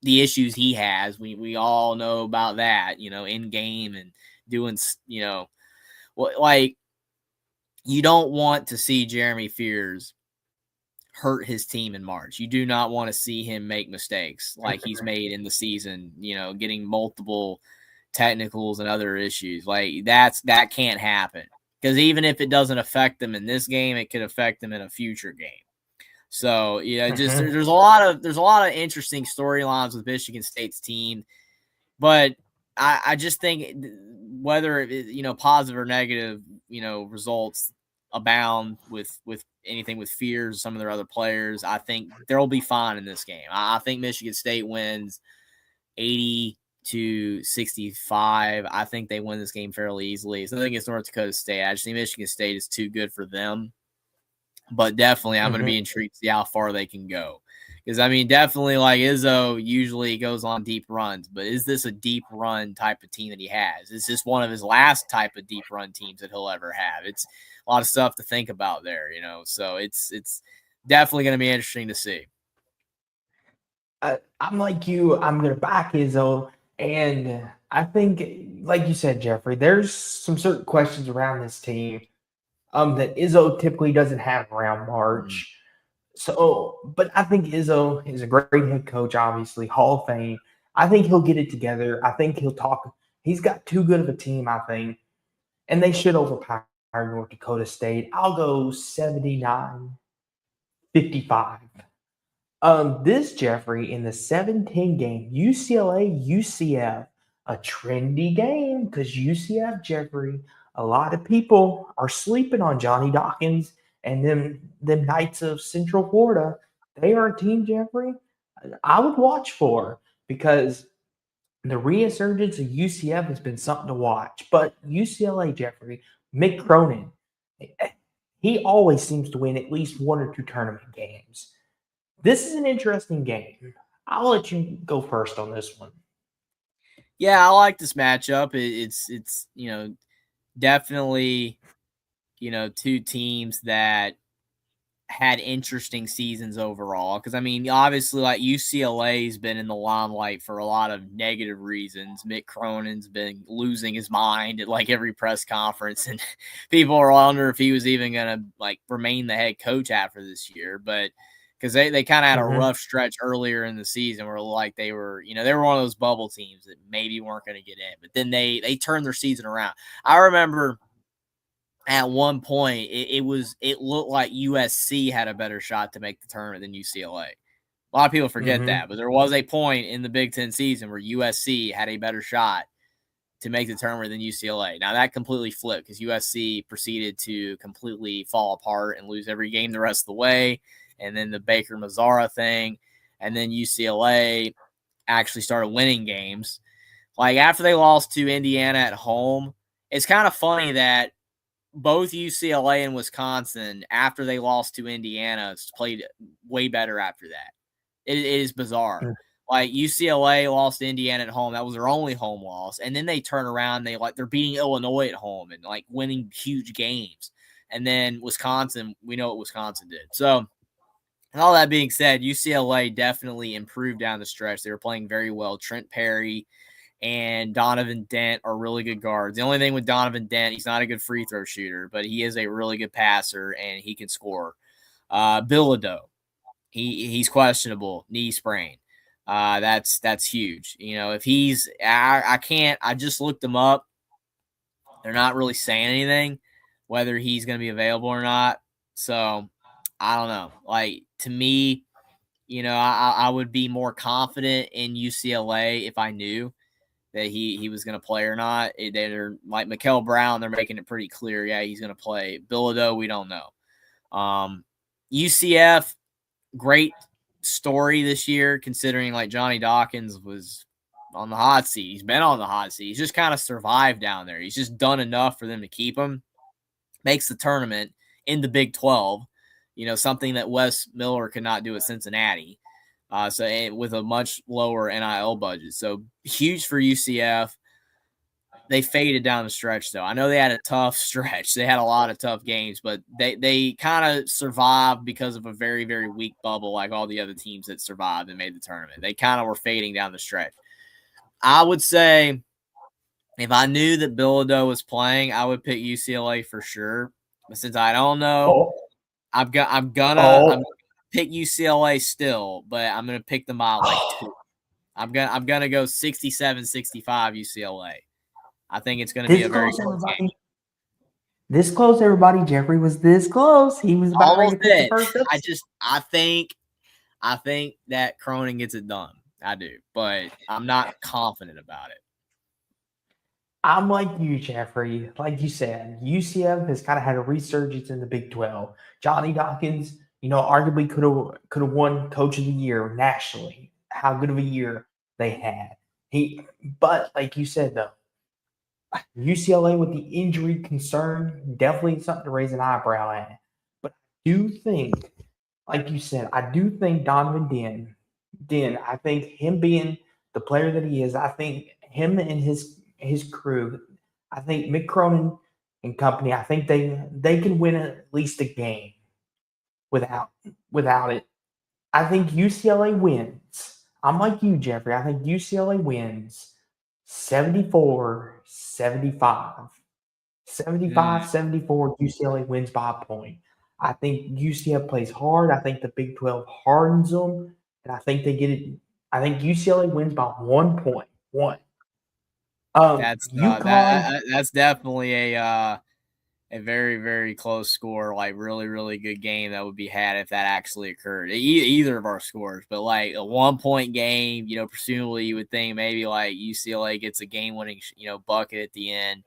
the issues he has, we all know about that, you know, in game and doing, you know, like, you don't want to see Jeremy Fears hurt his team in March. You do not want to see him make mistakes like he's made in the season, you know, getting multiple technicals and other issues. Like, that can't happen, because even if it doesn't affect them in this game, it could affect them in a future game. So yeah, just Mhm. there's a lot of interesting storylines with Michigan State's team, but I just think whether positive or negative, results abound with anything with fears, some of their other players. I think they'll be fine in this game. I think Michigan State wins 80-65. I think they win this game fairly easily. It's nothing against North Dakota State. I just think Michigan State is too good for them. But definitely, I'm going to Mhm. be intrigued to see how far they can go. Because, I mean, definitely, like Izzo usually goes on deep runs, but is this a deep run type of team that he has? Is this one of his last type of deep run teams that he'll ever have? It's a lot of stuff to think about there, So it's definitely going to be interesting to see. I'm like you. I'm gonna back Izzo, and I think, like you said, Jeffrey, there's some certain questions around this team that Izzo typically doesn't have around Mm-hmm. March. So, but I think Izzo is a great head coach, obviously, Hall of Fame. I think he'll get it together. I think he'll talk. He's got too good of a team, I think, and they should overpower North Dakota State. I'll go 79-55. This Jeffrey in the 7-10 game, UCLA UCF, a trendy game because UCF Jeffrey, a lot of people are sleeping on Johnny Dawkins and them Knights of Central Florida. They are a team, Jeffrey, I would watch for because the resurgence of UCF has been something to watch. But UCLA Jeffrey, Mick Cronin, he always seems to win at least one or two tournament games. This is an interesting game. I'll let you go first on this one. Yeah, I like this matchup. It's definitely two teams that had interesting seasons overall. Because I mean, obviously, like UCLA's been in the limelight for a lot of negative reasons. Mick Cronin's been losing his mind at like every press conference, and people are wondering if he was even gonna like remain the head coach after this year. But because they kind of had a Mm-hmm. rough stretch earlier in the season where like they were one of those bubble teams that maybe weren't going to get in, but then they turned their season around. I remember at one point it looked like USC had a better shot to make the tournament than UCLA. A lot of people forget Mm-hmm. that, but there was a point in the Big Ten season where USC had a better shot to make the tournament than UCLA. Now that completely flipped because USC proceeded to completely fall apart and lose every game the rest of the way, and then the Baker Mazzara thing, and then UCLA actually started winning games. Like after they lost to Indiana at home, it's kind of funny that both UCLA and Wisconsin, after they lost to Indiana, played way better after that. It is bizarre. Like UCLA lost to Indiana at home. That was their only home loss. And then they turn around, they're beating Illinois at home and like winning huge games. And then Wisconsin, we know what Wisconsin did. So, and all that being said, UCLA definitely improved down the stretch. They were playing very well. Trent Perry and Donovan Dent are really good guards. The only thing with Donovan Dent, he's not a good free throw shooter, but he is a really good passer and he can score. Bilodeau, he's questionable, knee sprain. That's huge. If he's, I just looked him up. They're not really saying anything whether he's going to be available or not. So I don't know. Like to me, I would be more confident in UCLA if I knew that he was going to play or not. They're like Mikal Brown, they're making it pretty clear. Yeah, he's going to play. Bilodeau, we don't know. UCF, great story this year, considering like Johnny Dawkins was on the hot seat. He's been on the hot seat. He's just kind of survived down there. He's just done enough for them to keep him. Makes the tournament in the Big 12, something that Wes Miller could not do at Cincinnati. So with a much lower NIL budget. So huge for UCF. They faded down the stretch, though. I know they had a tough stretch. They had a lot of tough games, but they kind of survived because of a very, very weak bubble like all the other teams that survived and made the tournament. They kind of were fading down the stretch. I would say if I knew that Bilodeau was playing, I would pick UCLA for sure. But since I don't know, Oh, I'm gonna oh, pick UCLA still, but I'm gonna pick them by like 2. I'm gonna go 67-65 UCLA. I think it's gonna be this a very goes close game. everybody. This close, everybody. Jeffrey was this close. He was about ready Almost to pick the did. first upset. I think that Cronin gets it done. I do, but I'm not confident about it. I'm like you, Jeffrey. Like you said, UCF has kind of had a resurgence in the Big 12. Johnny Dawkins, arguably could have won Coach of the Year nationally. How good of a year they had. But like you said though, UCLA with the injury concern, definitely something to raise an eyebrow at. But I do think, like you said, I do think Donovan Den, I think him being the player that he is, I think him and his crew, I think Mick Cronin and company, I think they can win at least a game without it. I think UCLA wins. I'm like you, Jeffrey. I think UCLA wins 74-75. 75-74, UCLA wins by a point. I think UCF plays hard. I think the Big 12 hardens them, and I think they get it. I think UCLA wins by 1 point. One. UConn. That's definitely a very, very close score, like really, really good game that would be had if that actually occurred. Either of our scores, but like a 1 point game, presumably you would think maybe like UCLA gets a game winning, bucket at the end.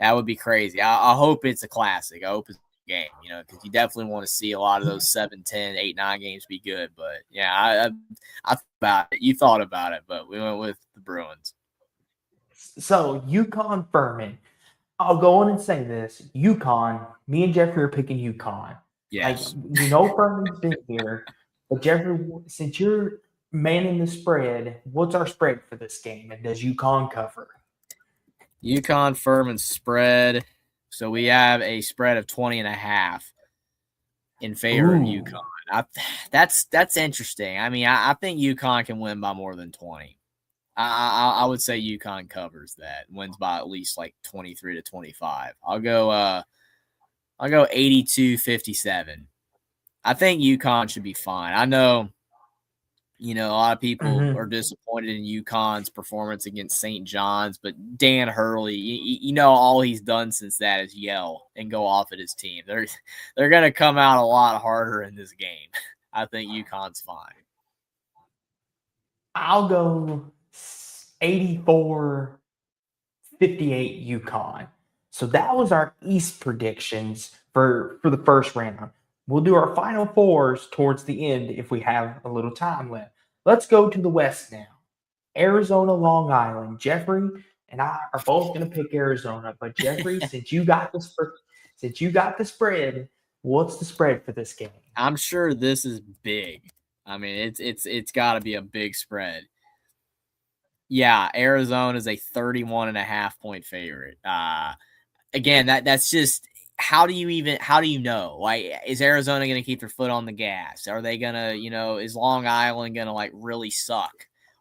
That would be crazy. I hope it's a classic. I hope it's a game, because you definitely want to see a lot of those 7, 10, 8, 9 games be good. But yeah, I thought about it. You thought about it, but we went with the Bruins. So UConn Furman. I'll go on and say this: UConn. Me and Jeffrey are picking UConn. Yes. Furman's been here, but Jeffrey, since you're manning the spread, what's our spread for this game? And does UConn cover? UConn Furman spread. So we have a spread of 20.5 in favor of UConn. That's interesting. I mean, I think UConn can win by more than 20. I would say UConn covers that, wins by at least like 23-25. I'll go 82-57. I think UConn should be fine. I know, a lot of people are disappointed in UConn's performance against St. John's, but Dan Hurley, all he's done since that is yell and go off at his team. They're going to come out a lot harder in this game. I think UConn's fine. I'll go 84-58 UConn. So that was our East predictions for the first round. We'll do our final fours towards the end if we have a little time left. Let's go to the West now. Arizona, Long Island. Jeffrey and I are both going to pick Arizona, but Jeffrey, since you got the spread, what's the spread for this game? I'm sure this is big. I mean, it's got to be a big spread. Yeah, Arizona is a 31.5 point favorite. Again, that's just how do you know? Like, is Arizona going to keep their foot on the gas? Are they going to, is Long Island going to like really suck?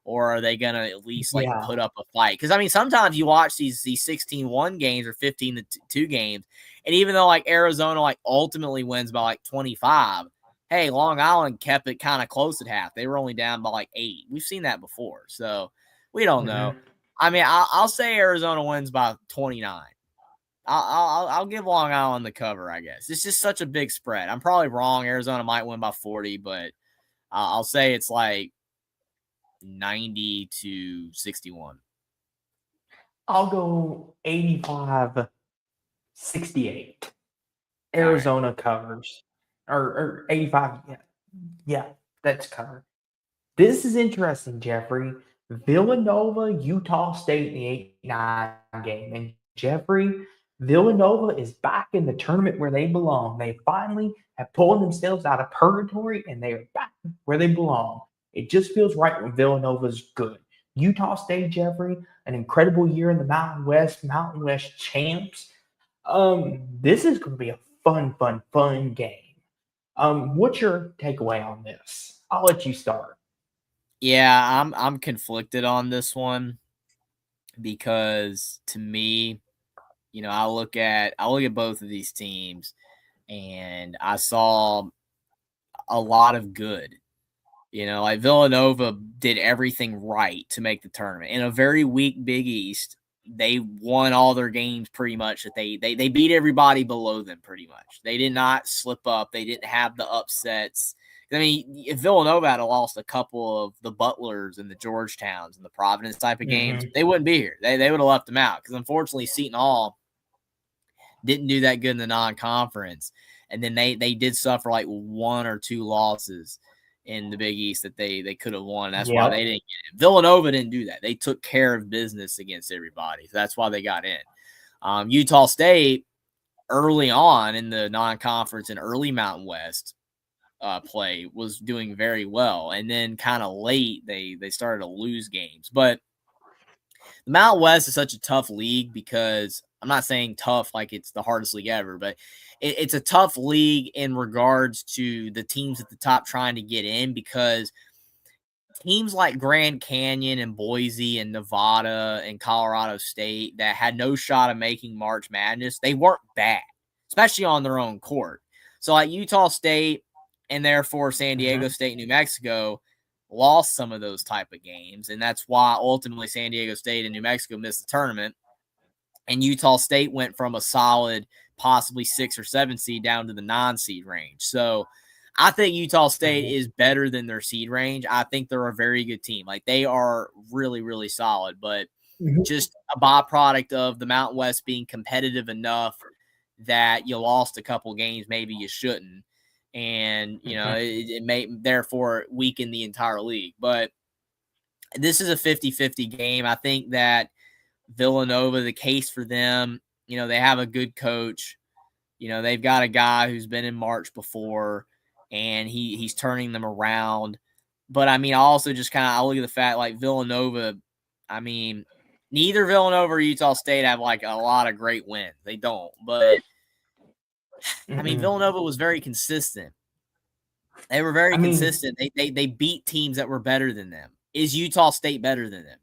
Or are they going to at least like put up a fight? Because I mean, sometimes you watch these 16-1 games or 15-2 games, and even though like Arizona like ultimately wins by like 25, hey, Long Island kept it kind of close at half. They were only down by like 8. We've seen that before, so we don't know. I mean, I'll say Arizona wins by 29. I'll give Long Island the cover, I guess. It's just such a big spread. I'm probably wrong. Arizona might win by 40, but I'll say it's like 90-61. I'll go 85-68. Arizona covers. Or 85. Yeah, that's covered. This is interesting, Jeffrey. Villanova, Utah State in the 8-9 game. And Jeffrey, Villanova is back in the tournament where they belong. They finally have pulled themselves out of purgatory and they are back where they belong. It just feels right when Villanova's good. Utah State, Jeffrey, an incredible year in the Mountain West champs. This is going to be a fun game. What's your takeaway on this? I'll let you start. Yeah, I'm conflicted on this one because to me, I look at both of these teams and I saw a lot of good. Like Villanova did everything right to make the tournament in a very weak Big East. they won all their games pretty much. That they beat everybody below them pretty much. They did not slip up. They didn't have the upsets. I mean, if Villanova had lost a couple of the Butlers and the Georgetowns and the Providence type of games, they wouldn't be here. They would have left them out because unfortunately Seton Hall didn't do that good in the non-conference, and then they did suffer like 1 or 2 losses in the Big East that they could have won. That's why they didn't get it. Villanova didn't do that. They took care of business against everybody. So that's why they got in. Utah State early on in the non-conference and early Mountain West play was doing very well, and then kind of late they started to lose games. But the Mountain West is such a tough league because I'm not saying tough like it's the hardest league ever, but it's a tough league in regards to the teams at the top trying to get in, because teams like Grand Canyon and Boise and Nevada and Colorado State that had no shot of making March Madness, they weren't bad, especially on their own court. So like Utah State and therefore San Diego State, New Mexico lost some of those type of games. And that's why ultimately San Diego State and New Mexico missed the tournament. And Utah State went from a solid, possibly 6 or 7 seed down to the 9 seed range. So I think Utah State is better than their seed range. I think they're a very good team. Like they are really, really solid, but just a byproduct of the Mountain West being competitive enough that you lost a couple games maybe you shouldn't. And, you know, it may therefore weaken the entire league. But this is a 50-50 game. I think that Villanova, the case for them, you know, they have a good coach. You know, they've got a guy who's been in March before, and he's turning them around. But, I mean, I also just I look at the fact, like, Villanova, I mean, neither Villanova or Utah State have, like, a lot of great wins. They don't. But, I mean, Villanova was very consistent. They were very consistent. They beat teams that were better than them. Is Utah State better than them?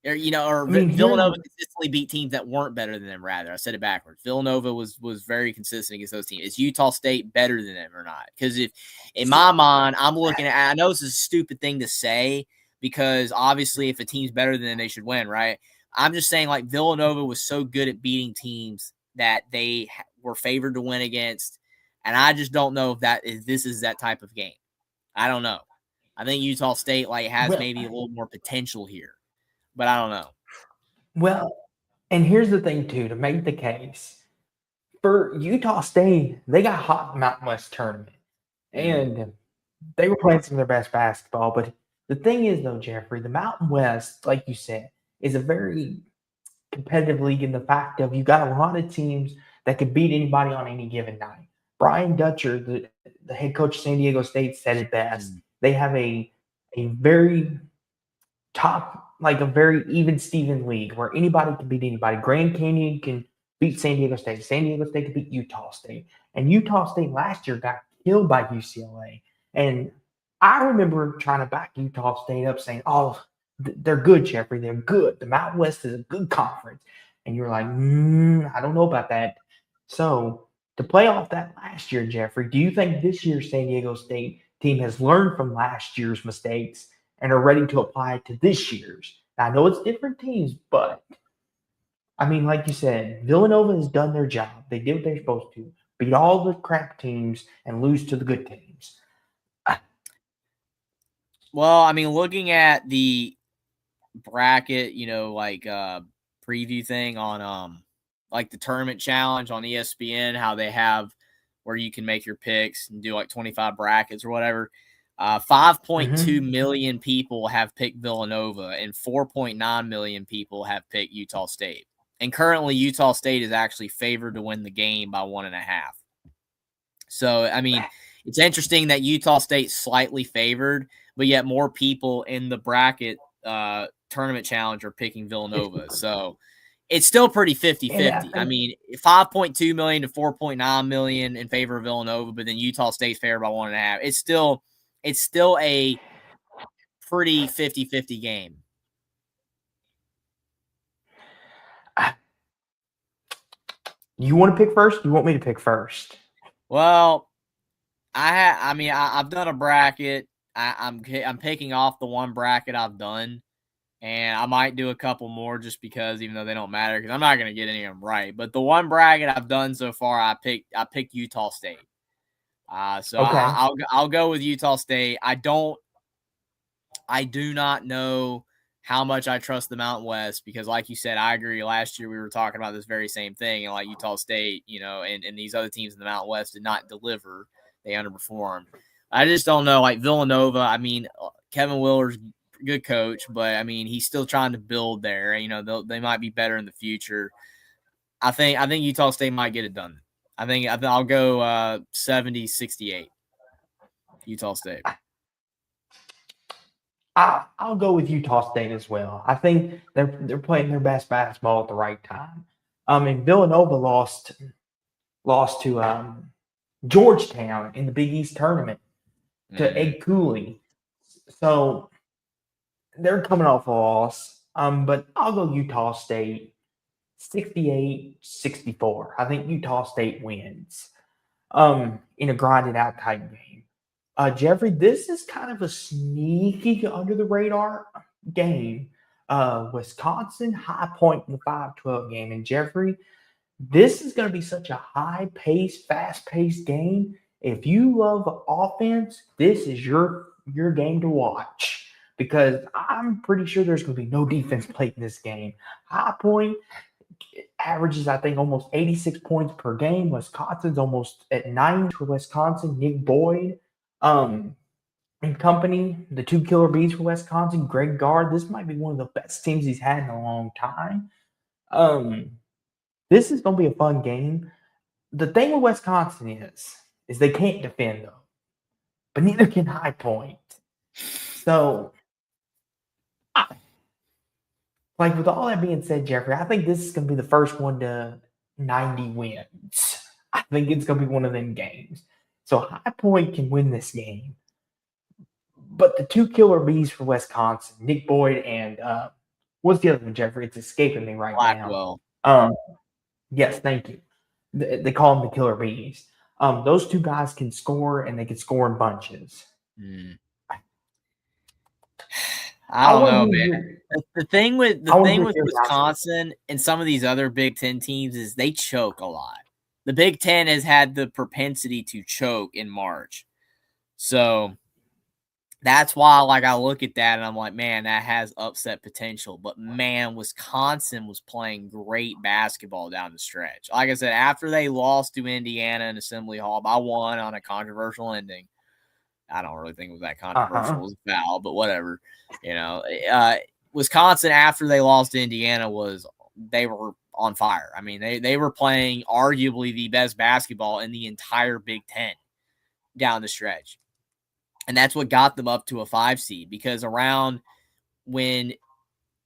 Villanova consistently beat teams that weren't better than them, rather. I said it backwards. Villanova was very consistent against those teams. Is Utah State better than them or not? Because if, in my mind, I'm looking at – I know this is a stupid thing to say because, obviously, if a team's better than them, they should win, right? I'm just saying, like, Villanova was so good at beating teams that they were favored to win against, and I just don't know if this is that type of game. I don't know. I think Utah State, like, has maybe a little more potential here. But I don't know. Well, and here's the thing, too, to make the case. For Utah State, they got hot in the Mountain West tournament. And they were playing some of their best basketball. But the thing is, though, Jeffrey, the Mountain West, like you said, is a very competitive league in the fact of you got a lot of teams that could beat anybody on any given night. Brian Dutcher, the head coach of San Diego State, said it best. They have a very top – like a very even-Steven league where anybody can beat anybody. Grand Canyon can beat San Diego State. San Diego State can beat Utah State. And Utah State last year got killed by UCLA. And I remember trying to back Utah State up saying, oh, they're good, Jeffrey. They're good. The Mountain West is a good conference. And you're like, I don't know about that. So to play off that last year, Jeffrey, do you think this year's San Diego State team has learned from last year's mistakes and are ready to apply it to this year's? Now, I know it's different teams, but I mean, like you said, Villanova has done their job. They did what they're supposed to, beat all the crap teams and lose to the good teams. Well, I mean, looking at the bracket, preview thing on like the tournament challenge on ESPN, how they have where you can make your picks and do like 25 brackets or whatever. 5.2 million people have picked Villanova and 4.9 million people have picked Utah State. And currently Utah State is actually favored to win the game by 1.5. So, I mean, it's interesting that Utah State's slightly favored, but yet more people in the bracket tournament challenge are picking Villanova. So it's still pretty 50-50. I mean, 5.2 million to 4.9 million in favor of Villanova, but then Utah State's favored by 1.5. It's still a pretty 50-50 game. You want to pick first? You want me to pick first? Well, I've done a bracket. I'm picking off the one bracket I've done. and I might do a couple more just because, even though they don't matter, because I'm not going to get any of them right. But the one bracket I've done so far, I picked Utah State. So Okay. I'll go with Utah State. I do not know how much I trust the Mountain West because, like you said, I agree. Last year we were talking about this very same thing, and like Utah State, and these other teams in the Mountain West did not deliver; they underperformed. I just don't know. Like Villanova, I mean, Kevin Willer's a good coach, but I mean he's still trying to build there. They might be better in the future. I think Utah State might get it done. I think I'll go 70-68. Utah State. I'll go with Utah State as well. I think they're playing their best basketball at the right time. And Villanova lost to Georgetown in the Big East tournament to Ed Cooley, so they're coming off a loss. But I'll go Utah State 68-64. I think Utah State wins in a grinded out type game. Jeffrey, this is kind of a sneaky under the radar game. Wisconsin High Point in the 5-12 game. And Jeffrey, this is going to be such a high paced, fast paced game. If you love offense, this is your game to watch because I'm pretty sure there's going to be no defense played in this game. High Point averages, I think, almost 86 points per game. Wisconsin's almost at 9 for Wisconsin. Nick Boyd and company, the two killer bees for Wisconsin, Greg Gard. This might be one of the best teams he's had in a long time. This is going to be a fun game. The thing with Wisconsin is they can't defend though, but neither can High Point. So, like with all that being said, Jeffrey, I think this is going to be the first one to 90 wins. I think it's going to be one of them games. So High Point can win this game. But the two killer bees for Wisconsin, Nick Boyd and what's the other one, Jeffrey? It's escaping me right Blackwell. now. Yes, thank you. They call them the killer bees. Those two guys can score, and they can score in bunches. I don't know, man. The thing with Wisconsin and some of these other Big Ten teams is they choke a lot. The Big Ten has had the propensity to choke in March. So that's why, like, I look at that and I'm like, man, that has upset potential. But, man, Wisconsin was playing great basketball down the stretch. Like I said, after they lost to Indiana in Assembly Hall by 1 on a controversial ending, I don't really think it was that controversial. It was a foul, but whatever. Wisconsin, after they lost to Indiana, they were on fire. I mean, they were playing arguably the best basketball in the entire Big Ten down the stretch. And that's what got them up to a 5 seed because around when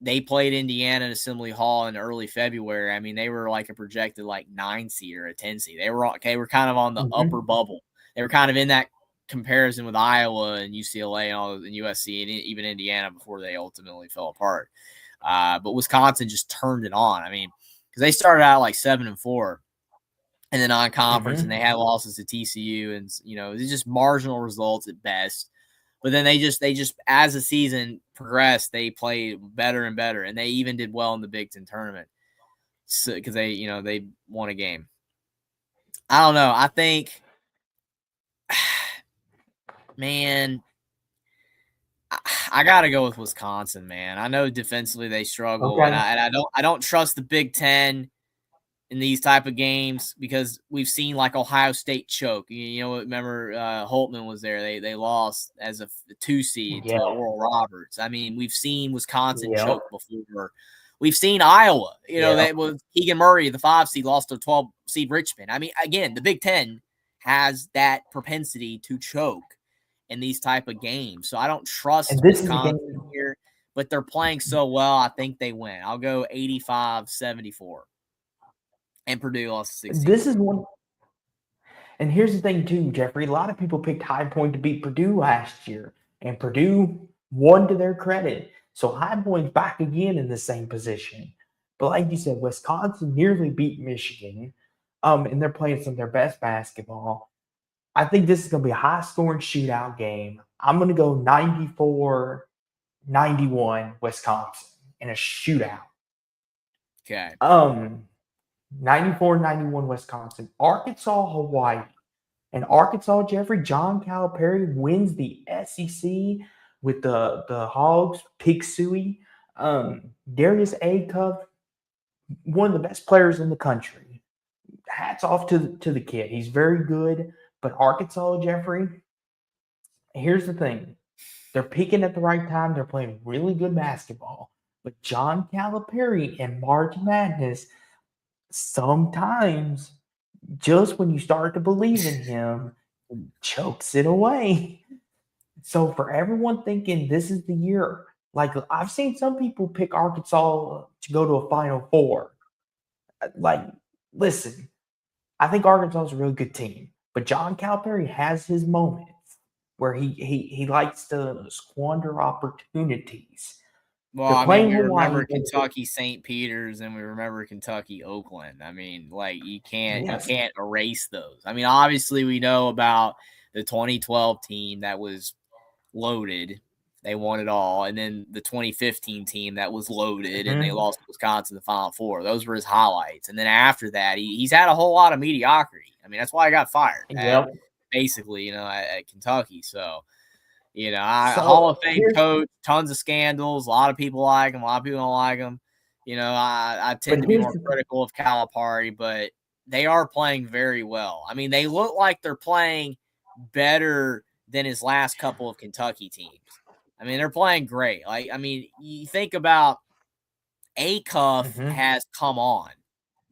they played Indiana in Assembly Hall in early February, I mean, they were like a projected like 9 seed or a 10 seed. They were kind of on the upper bubble. They were kind of in that comparison with Iowa and UCLA and all and USC and even Indiana before they ultimately fell apart. But Wisconsin just turned it on. I mean, because they started out like 7-4 in the non-conference and they had losses to TCU and it's just marginal results at best. But then they just as the season progressed, they played better and better, and they even did well in the Big Ten tournament because they won a game. I don't know. I think. Man, I gotta go with Wisconsin, man. I know defensively they struggle, and I don't trust the Big Ten in these type of games because we've seen like Ohio State choke. Remember Holtman was there. They lost as a 2 seed to Oral Roberts. I mean, we've seen Wisconsin choke before. We've seen Iowa. That was Keegan Murray, the 5 seed, lost to 12 seed Richmond. I mean, again, the Big Ten has that propensity to choke in these type of games. So I don't trust Wisconsin here, but they're playing so well, I think they win. I'll go 85-74. And Purdue lost 16. This is one. And here's the thing too, Jeffrey. A lot of people picked High Point to beat Purdue last year, and Purdue won to their credit. So High Point's back again in the same position. But like you said, Wisconsin nearly beat Michigan, and they're playing some of their best basketball. I think this is going to be a high-scoring shootout game. I'm going to go 94-87. 91 Wisconsin in a shootout. Okay. 94-91 Wisconsin. Arkansas, Hawaii. And Arkansas, Jeffrey, John Calipari wins the SEC with the Hogs, Pig Suey. Darius Acuff, one of the best players in the country. Hats off to the kid. He's very good. But Arkansas, Jeffrey, here's the thing. They're peaking at the right time. They're playing really good basketball. But John Calipari in March Madness, sometimes just when you start to believe in him, chokes it away. So for everyone thinking this is the year, like I've seen some people pick Arkansas to go to a Final Four. Like, listen, I think Arkansas is a really good team, but John Calipari has his moments where he likes to squander opportunities. Well, I mean, we remember Kentucky St. Peter's and we remember Kentucky Oakland. I mean, like you can't erase those. I mean, obviously we know about the 2012 team that was loaded. They won it all. And then the 2015 team that was loaded and they lost to Wisconsin in the Final Four. Those were his highlights. And then after that, he's had a whole lot of mediocrity. I mean, that's why I got fired. Basically, at Kentucky. So, Hall of Fame coach, tons of scandals. A lot of people like him. A lot of people don't like him. I tend to be more critical of Calipari, but they are playing very well. I mean, they look like they're playing better than his last couple of Kentucky teams. I mean, they're playing great. Like, I mean, you think about Acuff has come on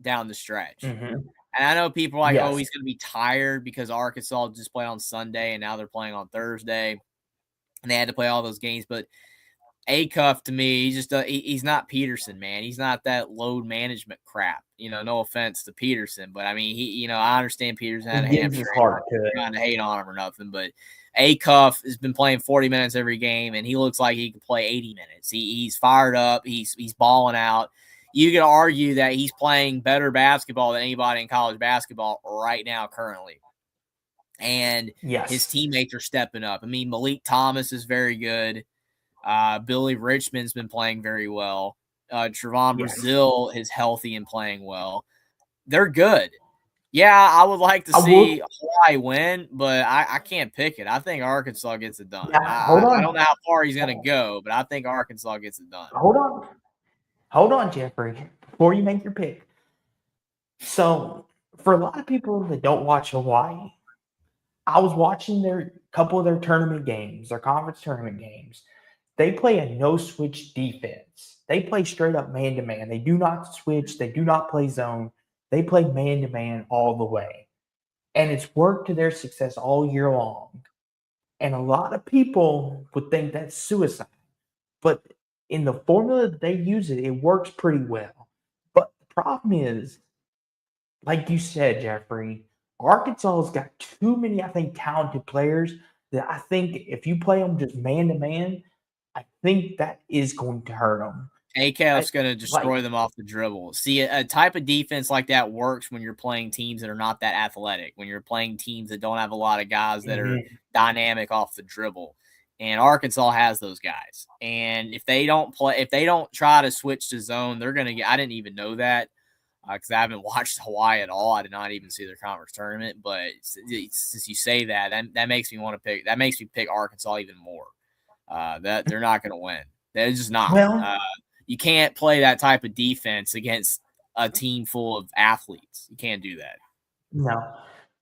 down the stretch. And I know people are like, oh, he's going to be tired because Arkansas just played on Sunday and now they're playing on Thursday. And they had to play all those games. But Acuff, to me, he's not Peterson, man. He's not that load management crap. No offense to Peterson. But, I mean, I understand Peterson had a hamstring. I'm trying to hate on him or nothing. But Acuff has been playing 40 minutes every game, and he looks like he can play 80 minutes. He's fired up. He's balling out. You could argue that he's playing better basketball than anybody in college basketball right now currently. And his teammates are stepping up. I mean, Malik Thomas is very good. Billy Richmond's been playing very well. Trevon Brazile is healthy and playing well. They're good. Yeah, I would like to see Hawaii win, but I can't pick it. I think Arkansas gets it done. I don't know how far he's going to go, but I think Arkansas gets it done. Hold on, Jeffrey, before you make your pick. So, for a lot of people that don't watch Hawaii, I was watching a couple of their tournament games, their conference tournament games. They play a no-switch defense. They play straight up man-to-man. They do not switch. They do not play zone. They play man-to-man all the way. And it's worked to their success all year long. And a lot of people would think that's suicide. But in the formula that they use it works pretty well. But the problem is, like you said, Jeffrey, Arkansas has got too many, I think, talented players that I think if you play them just man-to-man, I think that is going to hurt them. Acuff's going to destroy them off the dribble. See, a type of defense like that works when you're playing teams that are not that athletic, when you're playing teams that don't have a lot of guys that are dynamic off the dribble. And Arkansas has those guys. And if they don't try to switch to zone, they're going to get – I didn't even know that because I haven't watched Hawaii at all. I did not even see their conference tournament. But since you say that makes me want to pick – that makes me pick Arkansas even more. That they're not going to win. They're just not. Well, you can't play that type of defense against a team full of athletes. You can't do that. No.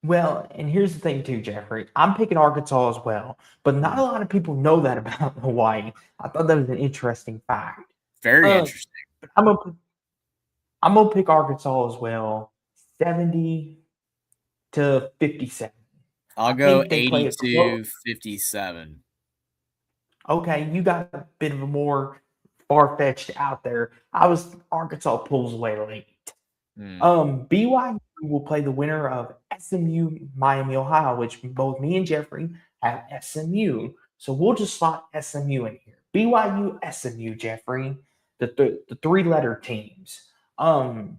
Well, and here's the thing too, Jeffrey. I'm picking Arkansas as well, but not a lot of people know that about Hawaii. I thought that was an interesting fact. Very interesting. I'm gonna pick Arkansas as well. 70-57. I'll go 82-57. Okay, you got a bit of a more far-fetched out there. Arkansas pulls away late. BYU will play the winner of SMU Miami, Ohio, which both me and Jeffrey have SMU. So we'll just slot SMU in here. BYU, SMU, Jeffrey, the three-letter teams. No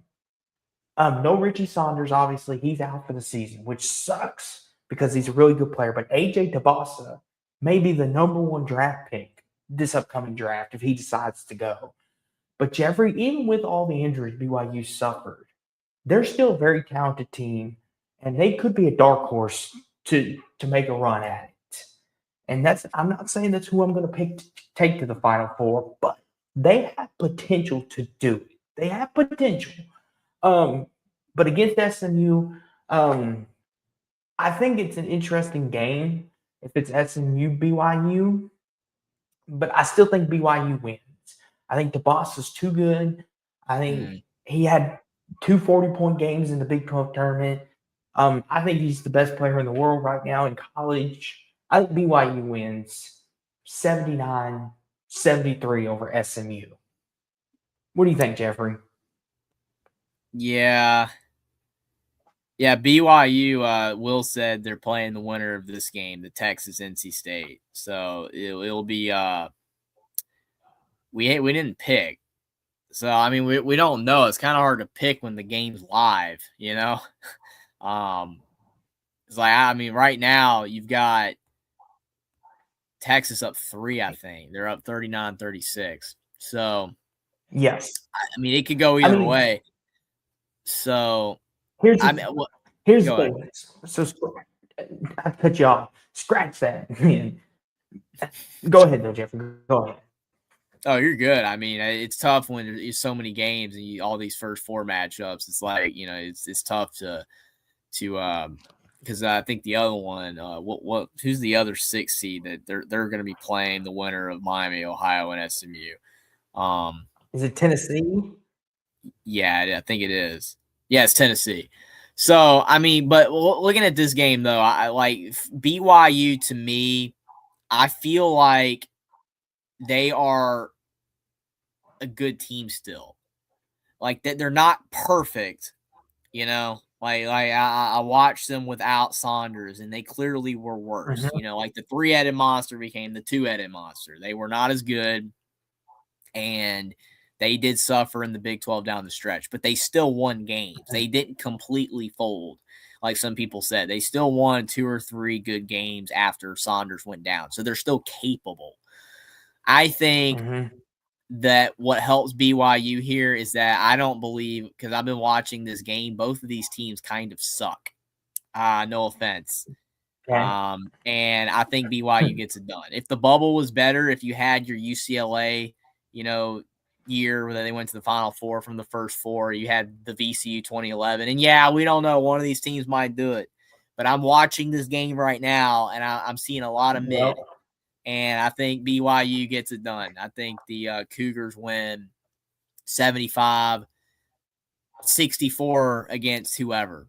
Richie Saunders, obviously. He's out for the season, which sucks because he's a really good player. But AJ Tabasa may be the number one draft pick this upcoming draft if he decides to go. But Jeffrey, even with all the injuries BYU suffered, they're still a very talented team, and they could be a dark horse to make a run at it. And I'm not saying that's who I'm going to pick to take to the Final Four, but they have potential to do it. They have potential. But against SMU, I think it's an interesting game if it's SMU BYU, but I still think BYU wins. I think the boss is too good. I think he had 2 40-point games in the Big 12 tournament. I think he's the best player in the world right now in college. I think BYU wins 79-73 over SMU. What do you think, Jeffrey? Yeah. Yeah, BYU, Will said they're playing the winner of this game, the Texas-NC State. So it'll be we didn't pick. So, I mean, we don't know. It's kind of hard to pick when the game's live, you know? It's like, I mean, right now you've got Texas up 3, I think. They're up 39-36. So, yes. I mean, it could go either way. So, here's the thing. So, I cut you off. Scratch that. Go ahead, though, Jeffrey. Go ahead. Oh, you're good. I mean, it's tough when there's so many games and all these first 4 matchups. It's like, you know, it's tough to because I think the other one, who's the other 6 seed that they're going to be playing the winner of Miami, Ohio, and SMU. Is it Tennessee? Yeah, I think it is. Yeah, it's Tennessee. So, I mean, but looking at this game, though, I like BYU to me, I feel like they are a good team still. Like, that they're not perfect, you know? Like I watched them without Saunders, and they clearly were worse. Mm-hmm. You know, like the 3-headed monster became the 2-headed monster. They were not as good, and they did suffer in the Big 12 down the stretch, but they still won games. They didn't completely fold, like some people said. They still won 2 or 3 good games after Saunders went down, so they're still capable. I think that what helps BYU here is that I don't believe, because I've been watching this game, both of these teams kind of suck. No offense. Okay. And I think BYU gets it done. If the bubble was better, if you had your UCLA, you know, year where they went to the Final Four from the first 4, you had the VCU 2011. And yeah, we don't know. One of these teams might do it. But I'm watching this game right now, and I'm seeing a lot of mid. And I think BYU gets it done. I think the Cougars win 75-64 against whoever.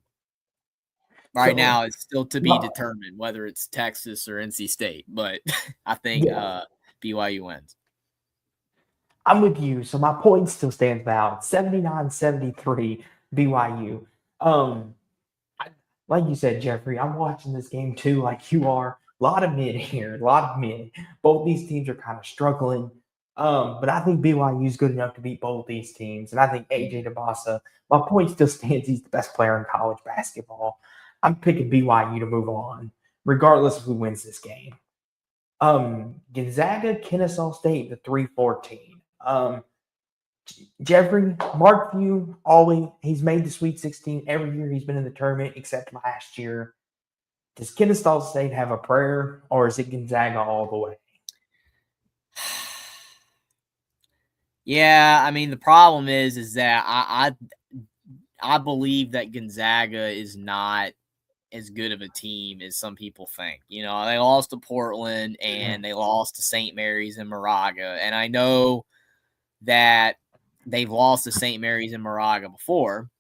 Right now, it's still to be determined whether it's Texas or NC State. But I think BYU wins. I'm with you. So my point still stands valid. 79-73 BYU. Like you said, Jeffrey, I'm watching this game too, like you are. A lot of mid here, a lot of mid. Both these teams are kind of struggling. But I think BYU is good enough to beat both these teams. And I think AJ DeBosa, my point still stands. He's the best player in college basketball. I'm picking BYU to move on, regardless of who wins this game. Gonzaga, Kennesaw State, the 3-14. Jeffrey, Mark Few, he's made the Sweet 16 every year he's been in the tournament except last year. Does Kennesaw State have a prayer, or is it Gonzaga all the way? Yeah, I mean, the problem is that I believe that Gonzaga is not as good of a team as some people think. You know, they lost to Portland and they lost to St. Mary's and Moraga. And I know that they've lost to St. Mary's and Moraga before,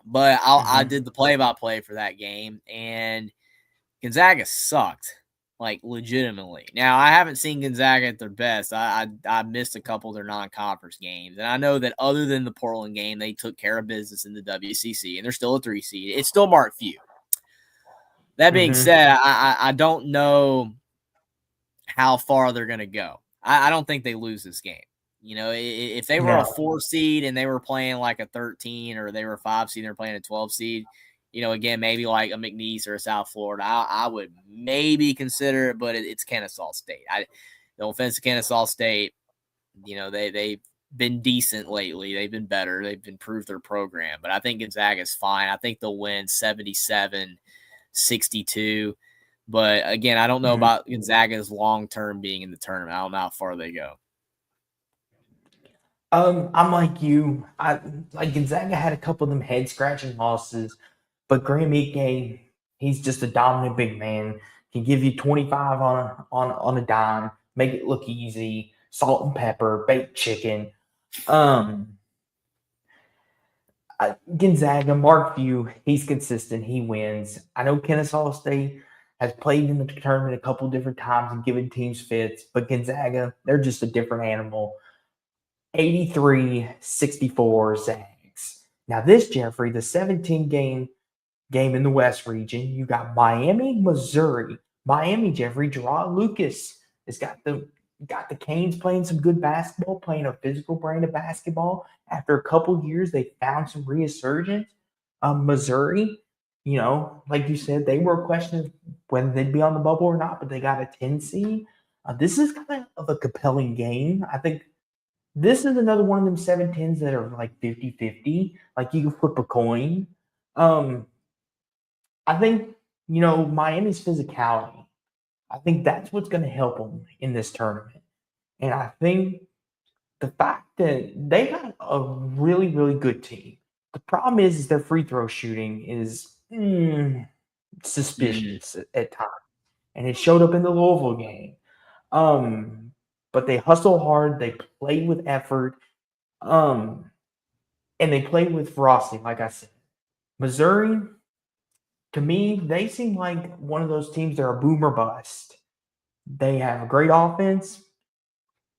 but I did the play-by-play for that game, and Gonzaga sucked, like legitimately. Now, I haven't seen Gonzaga at their best. I missed a couple of their non-conference games, and I know that other than the Portland game, they took care of business in the WCC, and they're still a 3 seed. It's still Mark Few. That being said, I don't know how far they're going to go. I don't think they lose this game. You know, if they were a 4 seed and they were playing like a 13, or they were a 5 seed and they're playing a 12 seed, you know, again, maybe like a McNeese or a South Florida, I would maybe consider it, but it's Kennesaw State. The offense of Kennesaw State, they've been decent lately. They've been better. They've improved their program. But I think Gonzaga's fine. I think they'll win 77-62. But again, I don't know about Gonzaga's long-term being in the tournament. I don't know how far they go. I'm like you. Gonzaga had a couple of them head-scratching losses, but Graham Ike, he's just a dominant big man. Can give you 25 on a dime, make it look easy, salt and pepper, baked chicken. Gonzaga, Mark Few, he's consistent. He wins. I know Kennesaw State has played in the tournament a couple different times and given teams fits, but Gonzaga, they're just a different animal. 83-64 Zags. Now this, Jeffrey, the 17-game in the West region, you got Miami, Missouri. Miami, Jeffrey, Gerard Lucas has got the Canes playing some good basketball, playing a physical brand of basketball. After a couple years, they found some resurgence. Missouri, like you said, they were a question of whether they'd be on the bubble or not, but they got a 10 seed. This is kind of a compelling game. I think this is another one of them 7-10s that are like 50-50. Like you can flip a coin. I think, Miami's physicality, I think that's what's going to help them in this tournament. And I think the fact that they got a really, really good team. The problem is their free throw shooting is suspicious at times. And it showed up in the Louisville game. But they hustle hard. They play with effort. And they play with ferocity, like I said. Missouri, to me, they seem like one of those teams that are boom or bust. They have a great offense,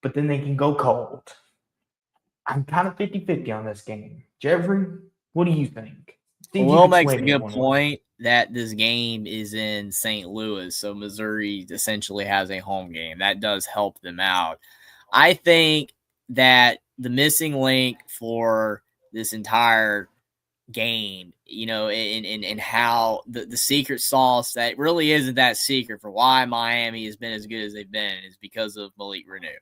but then they can go cold. I'm kind of 50-50 on this game. Jeffrey, what do you think? Will makes a good point that this game is in St. Louis, so Missouri essentially has a home game. That does help them out. I think that the missing link for this entire game, and how the secret sauce that really isn't that secret for why Miami has been as good as they've been is because of Malik Reneau.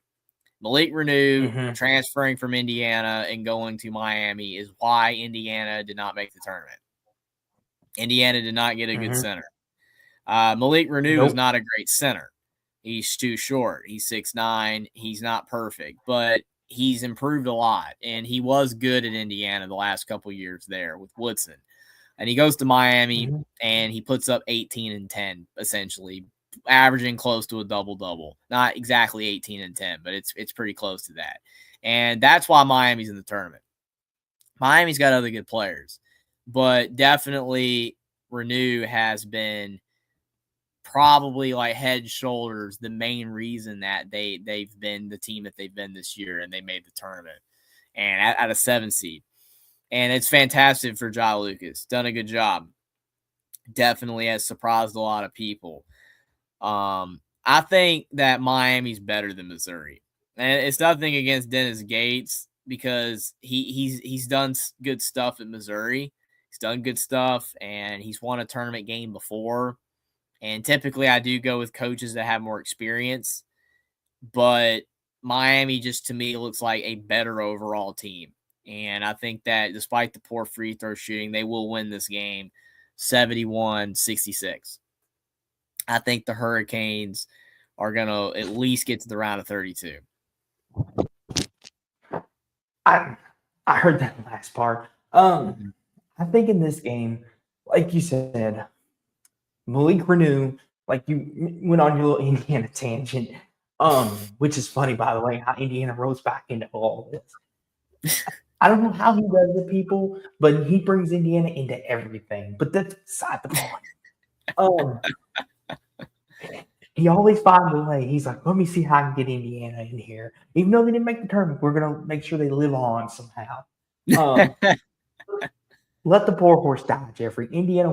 Malik Reneau transferring from Indiana and going to Miami is why Indiana did not make the tournament. Indiana did not get a good center. Malik Reneau is not a great center. He's too short. He's 6'9". He's not perfect, but he's improved a lot, and he was good at Indiana the last couple years there with Woodson. And he goes to Miami, and he puts up 18 and 10, essentially, averaging close to a double-double. Not exactly 18 and 10, but it's pretty close to that. And that's why Miami's in the tournament. Miami's got other good players, but definitely Reneau has been probably like head and shoulders the main reason that they've been the team that they've been this year, and they made the tournament and at a 7 seed. And it's fantastic for Ja Lucas. Done a good job. Definitely has surprised a lot of people. I think that Miami's better than Missouri. And it's nothing against Dennis Gates because he's done good stuff at Missouri. He's done good stuff, and he's won a tournament game before. And typically I do go with coaches that have more experience. But Miami just, to me, looks like a better overall team. And I think that despite the poor free throw shooting, they will win this game 71-66. I think the Hurricanes are going to at least get to the round of 32. I heard that last part. I think in this game, like you said, Malik Reneau, like you went on your little Indiana tangent, which is funny, by the way, how Indiana rose back into all this. I don't know how he does it, people, but he brings Indiana into everything. But that's beside the point. He always finds a way. He's like, let me see how I can get Indiana in here. Even though they didn't make the tournament, we're going to make sure they live on somehow. Let the poor horse die, Jeffrey. Indiana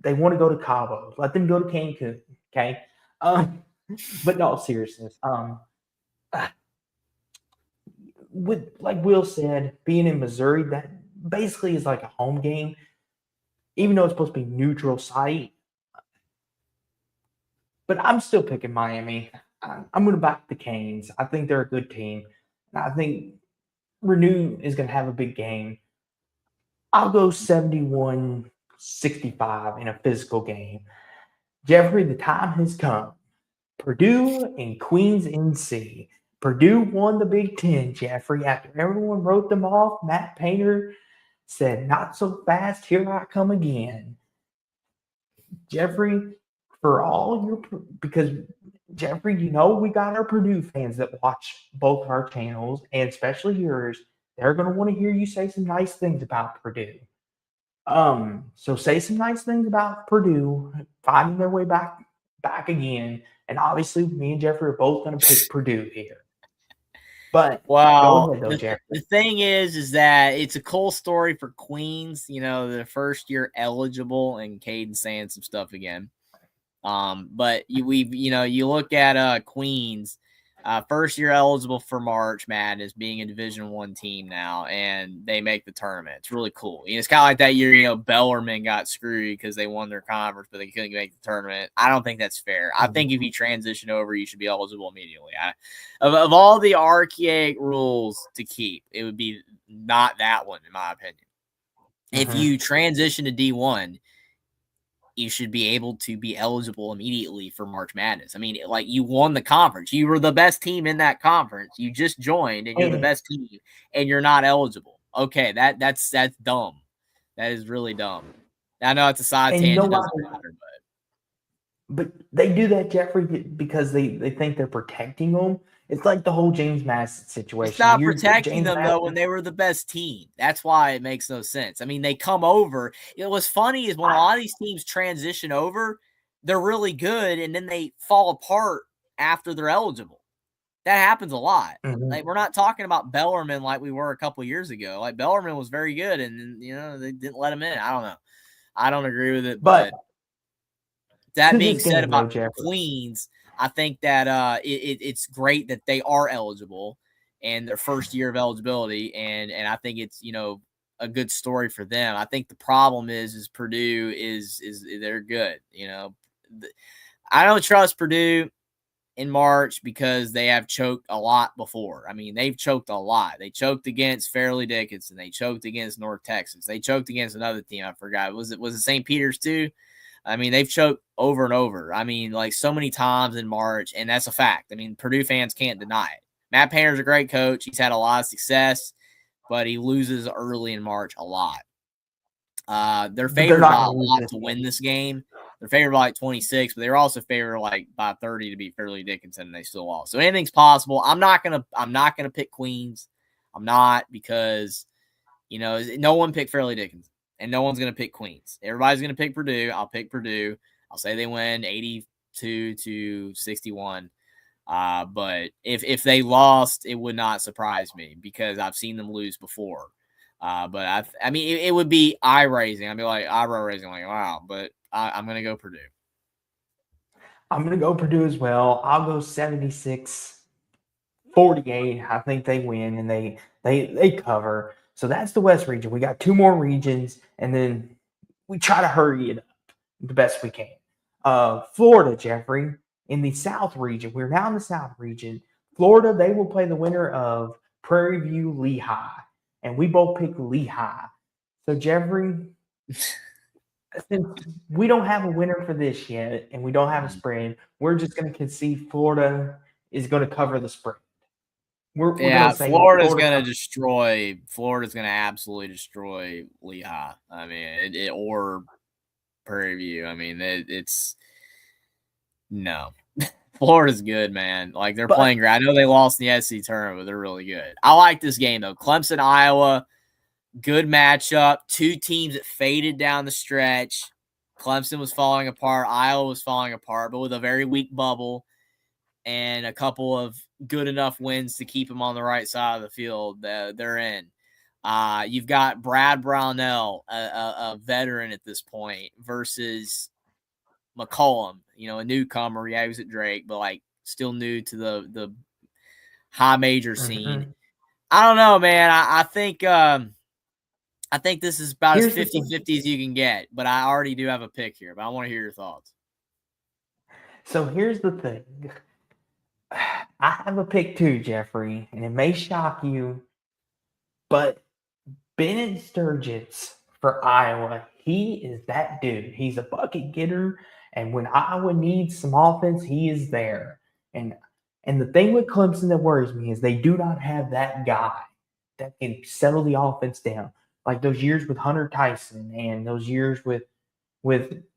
they want to go to Cabo. Let them go to Cancun, okay? But no, seriousness. With, like Will said, being in Missouri, that basically is like a home game, even though it's supposed to be neutral site. But I'm still picking Miami. I'm going to back the Canes. I think they're a good team. I think Renew is going to have a big game. I'll go 71-65 in a physical game. Jeffrey, the time has come. Purdue and Queens NC. Purdue won the Big Ten, Jeffrey. After everyone wrote them off, Matt Painter said, "Not so fast, here I come again." Jeffrey, for all your, because Jeffrey, we got our Purdue fans that watch both our channels, and especially yours. They're going to want to hear you say some nice things about Purdue. So say some nice things about Purdue finding their way back again. And obviously, me and Jeffrey are both going to pick Purdue here. But go ahead, though, Jeffrey. The thing is that it's a cool story for Queens. The first year eligible, and Caden saying some stuff again. But you look at Queens, first year eligible for March Madness, being a Division I team now, and they make the tournament. It's really cool. It's kind of like that year, Bellarmine got screwed because they won their conference, but they couldn't make the tournament. I don't think that's fair. I think if you transition over, you should be eligible immediately. Of all the archaic rules to keep, it would be not that one, in my opinion. If you transition to D1, you should be able to be eligible immediately for March Madness. I mean, like, you won the conference. You were the best team in that conference. You just joined, and you're the best team, and you're not eligible. Okay, that's dumb. That is really dumb. I know it's a side tangent. Doesn't matter, but they do that, Jeffrey, because they think they're protecting them. It's like the whole James Madison situation. It's not protecting them, though, when they were the best team. That's why it makes no sense. I mean, they come over. What's funny is when a lot of these teams transition over, they're really good, and then they fall apart after they're eligible. That happens a lot. Like, we're not talking about Bellarmine like we were a couple years ago. Like, Bellarmine was very good, and they didn't let him in. I don't know. I don't agree with it, but that being said about Queens, I think that it's great that they are eligible and their first year of eligibility, and I think it's a good story for them. I think the problem is Purdue is they're good. I don't trust Purdue in March because they have choked a lot before. I mean, they've choked a lot. They choked against Fairleigh Dickinson. They choked against North Texas. They choked against another team. I forgot. Was it St. Peter's too? I mean, they've choked over and over. I mean, like, so many times in March, and that's a fact. I mean, Purdue fans can't deny it. Matt Painter's a great coach. He's had a lot of success, but he loses early in March a lot. They're favored by a lot to win this game. They're favored by like 26, but they were also favored like by 30 to beat Fairleigh Dickinson, and they still lost. So anything's possible. I'm not gonna pick Queens. I'm not, because no one picked Fairleigh Dickinson. And no one's going to pick Queens. Everybody's going to pick Purdue. I'll pick Purdue. I'll say they win 82-61. But if they lost, it would not surprise me because I've seen them lose before. But I mean, it would be eye-raising. I'd be like, eyebrow-raising, like, wow. But I'm going to go Purdue. I'm going to go Purdue as well. I'll go 76-48. I think they win, and they cover. So that's the West region. We got two more regions, and then we try to hurry it up the best we can. Florida, Jeffrey, in the South region. We're now in the South region. Florida, they will play the winner of Prairie View Lehigh, and we both pick Lehigh. So, Jeffrey, since we don't have a winner for this yet, and we don't have a spread, we're just going to concede Florida is going to cover the spread. Florida's going to absolutely destroy Lehigh. I mean, or Prairie View. I mean, no. Florida's good, man. Like, they're playing great. I know they lost in the SEC tournament, but they're really good. I like this game, though. Clemson, Iowa, good matchup. Two teams that faded down the stretch. Clemson was falling apart. Iowa was falling apart, but with a very weak bubble and a couple of good enough wins to keep them on the right side of the field, they're in. You've got Brad Brownell, a veteran at this point, versus McCollum, a newcomer. Yeah, he was at Drake, but like still new to the high major scene. I don't know, man. I think this is about as 50-50 as you can get, but I already do have a pick here, but I want to hear your thoughts. So here's the thing. I have a pick too, Jeffrey, and it may shock you, but Bennett Sturgis for Iowa, he is that dude. He's a bucket getter, and when Iowa needs some offense, he is there. And and the thing with Clemson that worries me is they do not have that guy that can settle the offense down. Like those years with Hunter Tyson and those years with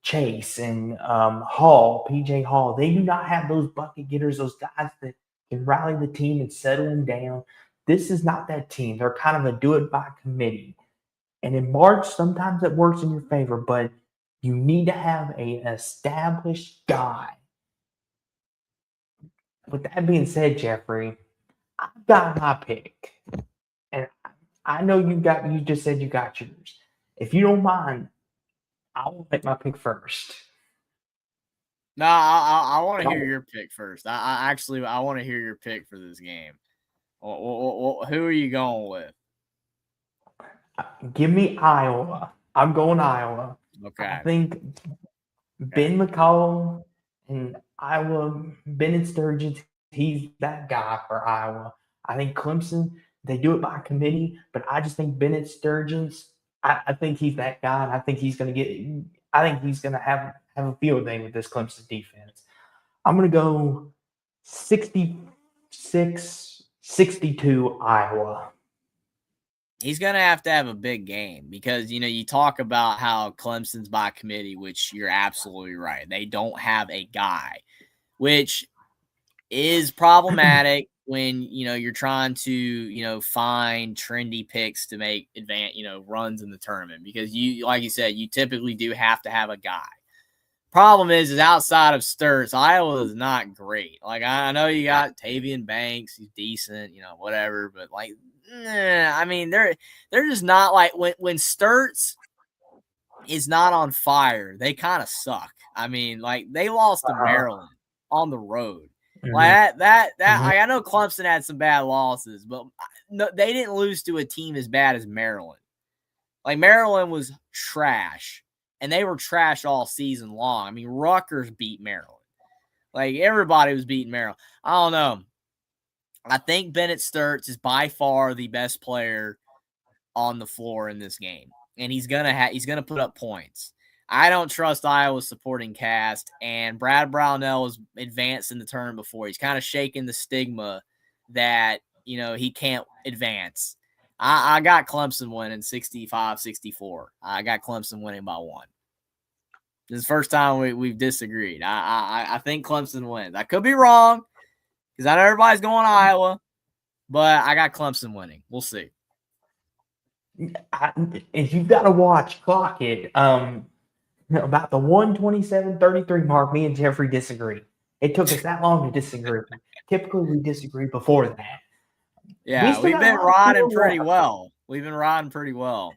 Chase and Hall, PJ Hall. They do not have those bucket getters, those guys that can rally the team and settle them down. This is not that team. They're kind of a do it by committee. And in March, sometimes it works in your favor, but you need to have an established guy. With that being said, Jeffrey, I've got my pick. And I know you just said you got yours. If you don't mind, I will make my pick first. No, I want to hear your pick first. I want to hear your pick for this game. Who are you going with? Give me Iowa. I'm going Iowa. Okay. I think Ben McCall and Iowa, Bennett Sturgis, he's that guy for Iowa. I think Clemson, they do it by committee, but I just think Bennett Sturgis, I think he's that guy, and I think he's going to have a field day with this Clemson defense. I'm going to go 66-62 Iowa. He's going to have a big game because, you talk about how Clemson's by committee, which you're absolutely right. They don't have a guy, which is problematic when, you're trying to, find trendy picks to make runs in the tournament because like you said, you typically do have to have a guy. Problem is outside of Sturts, Iowa is not great. Like, I know you got Tavian Banks, he's decent, whatever, but like, I mean, they're just not like when Sturts is not on fire, they kind of suck. I mean, like they lost to Maryland on the road. Mm-hmm. Like I know Clemson had some bad losses, but no, they didn't lose to a team as bad as Maryland. Like Maryland was trash, and they were trash all season long. I mean, Rutgers beat Maryland. Like everybody was beating Maryland. I don't know. I think Bennett Sturts is by far the best player on the floor in this game, and he's gonna put up points. I don't trust Iowa's supporting cast, and Brad Brownell was advanced in the tournament before. He's kind of shaking the stigma that he can't advance. I got Clemson winning 65-64. I got Clemson winning by 1. This is the first time we've disagreed. I think Clemson wins. I could be wrong because I know everybody's going to Iowa, but I got Clemson winning. We'll see. If you've got to clock it, about the 127-33 mark, me and Jeffrey disagree. It took us that long to disagree. Typically, we disagree before that. Yeah, we've been riding pretty well. We've been riding pretty well.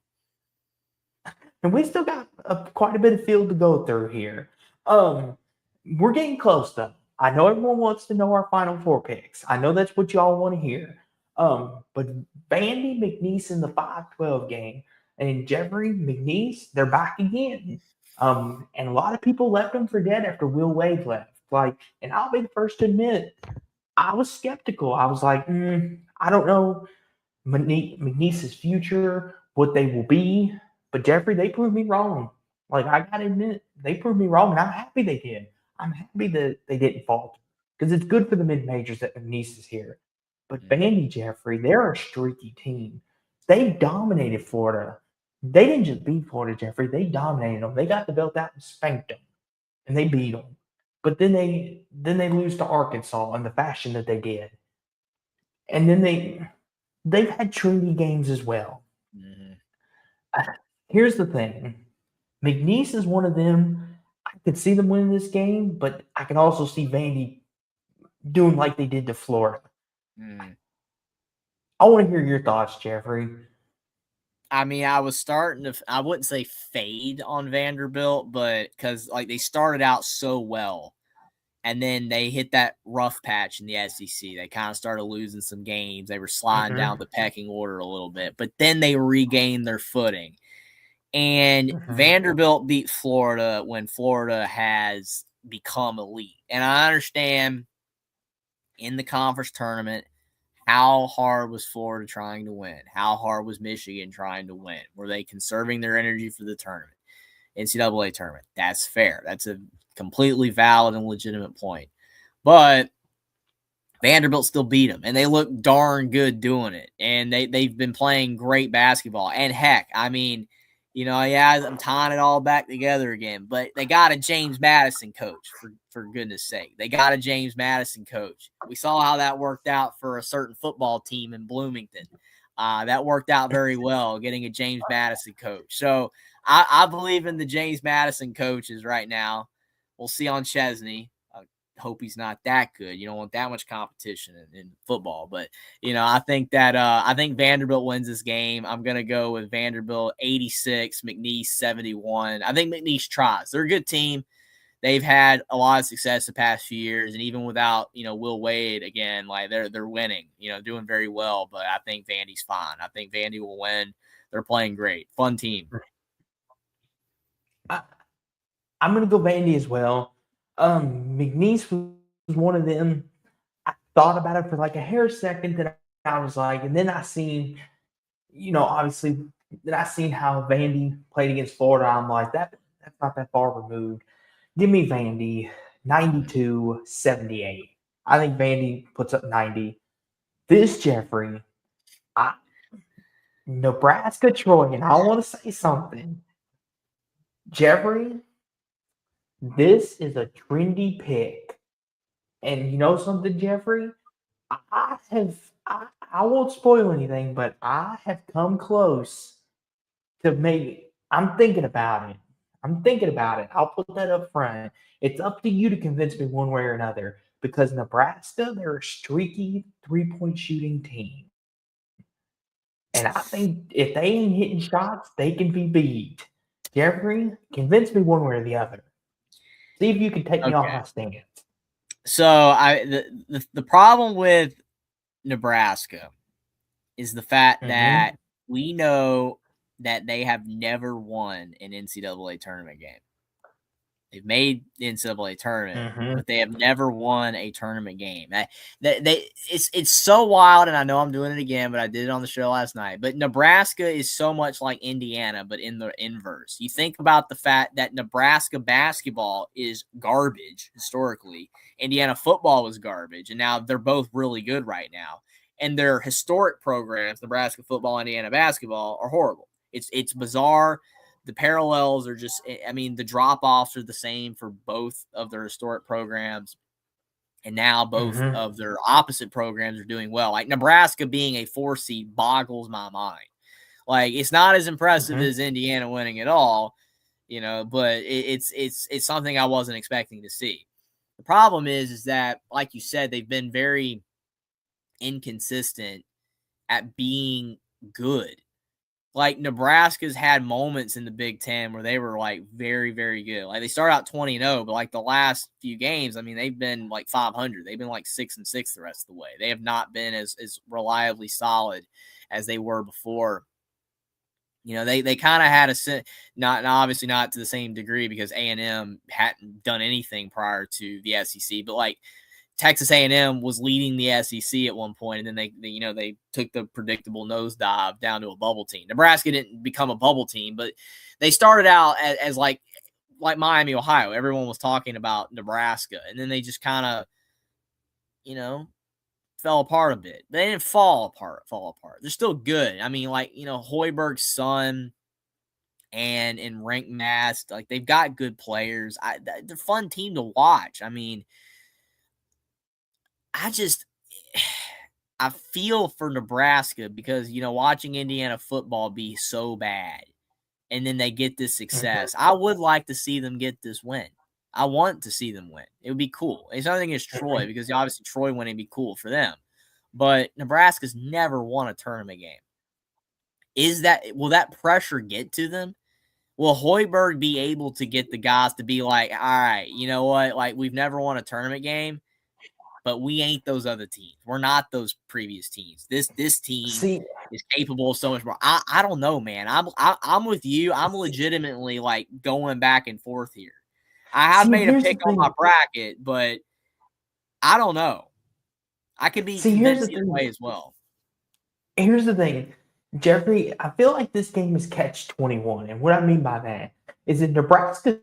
And we still got quite a bit of field to go through here. We're getting close, though. I know everyone wants to know our Final Four picks. I know that's what y'all want to hear. But Vandy McNeese in the 5-12 game and Jeffrey McNeese, they're back again. And a lot of people left them for dead after Will Wade left. And I'll be the first to admit, I was skeptical. I was like, I don't know McNeese's future, what they will be. But Jeffrey, they proved me wrong. Like, I gotta admit, they proved me wrong, and I'm happy they did. I'm happy that they didn't falter because it's good for the mid-majors that McNeese is here. But Vandy, Jeffrey, they're a streaky team. They dominated Florida. They didn't just beat Florida, Jeffrey. They dominated them. They got the belt out and spanked them, and they beat them. But then they lose to Arkansas in the fashion that they did, and then they've had trendy games as well. Mm-hmm. Here's the thing: McNeese is one of them. I could see them winning this game, but I can also see Vandy doing like they did to Florida. I want to hear your thoughts, Jeffrey. I mean, I was starting to, I wouldn't say fade on Vanderbilt, but because like they started out so well and then they hit that rough patch in the SEC. They kind of started losing some games. They were sliding down the pecking order a little bit, but then they regained their footing. And Vanderbilt beat Florida when Florida has become elite. And I understand in the conference tournament, how hard was Florida trying to win? How hard was Michigan trying to win? Were they conserving their energy for the tournament, NCAA tournament? That's fair. That's a completely valid and legitimate point. But Vanderbilt still beat them, and they look darn good doing it. And they've been playing great basketball. And heck, I mean, I'm tying it all back together again. But they got a James Madison coach, for goodness sake. They got a James Madison coach. We saw how that worked out for a certain football team in Bloomington. That worked out very well, getting a James Madison coach. So I believe in the James Madison coaches right now. We'll see on Chesney. Hope he's not that good. You don't want that much competition in football. But, I think that I think Vanderbilt wins this game. I'm going to go with Vanderbilt 86, McNeese 71. I think McNeese tries. They're a good team. They've had a lot of success the past few years. And even without, Will Wade again, like they're winning, doing very well. But I think Vandy's fine. I think Vandy will win. They're playing great. Fun team. I'm going to go Vandy as well. McNeese was one of them. I thought about it for like a hair second, that I was like, and then I seen, obviously, then I seen how Vandy played against Florida. I'm like, that's not that far removed. Give me Vandy 92-78. I think Vandy puts up 90. This Jeffrey, Nebraska Troy, and I want to say something. Jeffrey, this is a trendy pick. And you know something, Jeffrey? I won't spoil anything, but I have come close to maybe. I'm thinking about it. I'll put that up front. It's up to you to convince me one way or another, because Nebraska, they're a streaky 3-point shooting team. And I think if they ain't hitting shots, they can be beat. Jeffrey, convince me one way or the other. See if you can take me off my stance. So the problem with Nebraska is the fact that we know that they have never won an NCAA tournament game. They've made the NCAA tournament, but they have never won a tournament game. It's so wild, and I know I'm doing it again, but I did it on the show last night. But Nebraska is so much like Indiana, but in the inverse. You think about the fact that Nebraska basketball is garbage historically. Indiana football was garbage, and now they're both really good right now. And their historic programs, Nebraska football, Indiana basketball, are horrible. It's bizarre. The parallels are just, the drop-offs are the same for both of their historic programs. And now both of their opposite programs are doing well. Like Nebraska being a 4 seed boggles my mind. Like, it's not as impressive as Indiana winning it all, but it's something I wasn't expecting to see. The problem is that, like you said, they've been very inconsistent at being good. Like, Nebraska's had moments in the Big Ten where they were like very, very good. Like, they started out 20-0, but like the last few games, they've been like 500. They've been like 6-6 the rest of the way. They have not been as reliably solid as they were before. They kind of had not obviously not to the same degree, because A&M hadn't done anything prior to the SEC, but like Texas A&M was leading the SEC at one point, and then they took the predictable nosedive down to a bubble team. Nebraska didn't become a bubble team, but they started out as like Miami, Ohio. Everyone was talking about Nebraska, and then they just kind of, fell apart a bit. They didn't fall apart. They're still good. Hoiberg's son and Rank Mast, like, they've got good players. They're a fun team to watch. I feel for Nebraska, because, watching Indiana football be so bad and then they get this success. I would like to see them get this win. I want to see them win. It would be cool. It's nothing against Troy, because obviously Troy winning would be cool for them. But Nebraska's never won a tournament game. Will that pressure get to them? Will Hoiberg be able to get the guys to be like, all right, you know what? Like, we've never won a tournament game, but we ain't those other teams. We're not those previous teams. This team is capable of so much more. I don't know, man. I'm with you. I'm legitimately like going back and forth here. I have made a pick on my bracket, but I don't know. I could be See, here's the convinced either way thing. as well. Here's the thing, Jeffrey. I feel like this game is catch 21, and what I mean by that is if Nebraska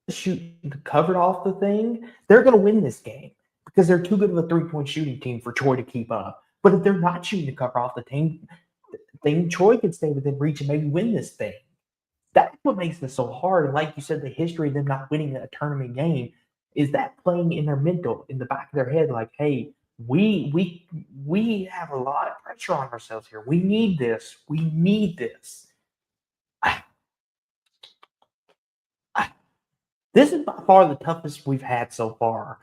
shoot covered off the thing, they're going to win this game because they're too good of a 3-point shooting team for Troy to keep up. But if they're not shooting the cover off the thing, Troy can stay within reach and maybe win this thing. That's what makes this so hard. And like you said, the history of them not winning a tournament game is that playing in their mental, in the back of their head, like, hey, we have a lot of pressure on ourselves here. We need this. We need this. This is by far the toughest we've had so far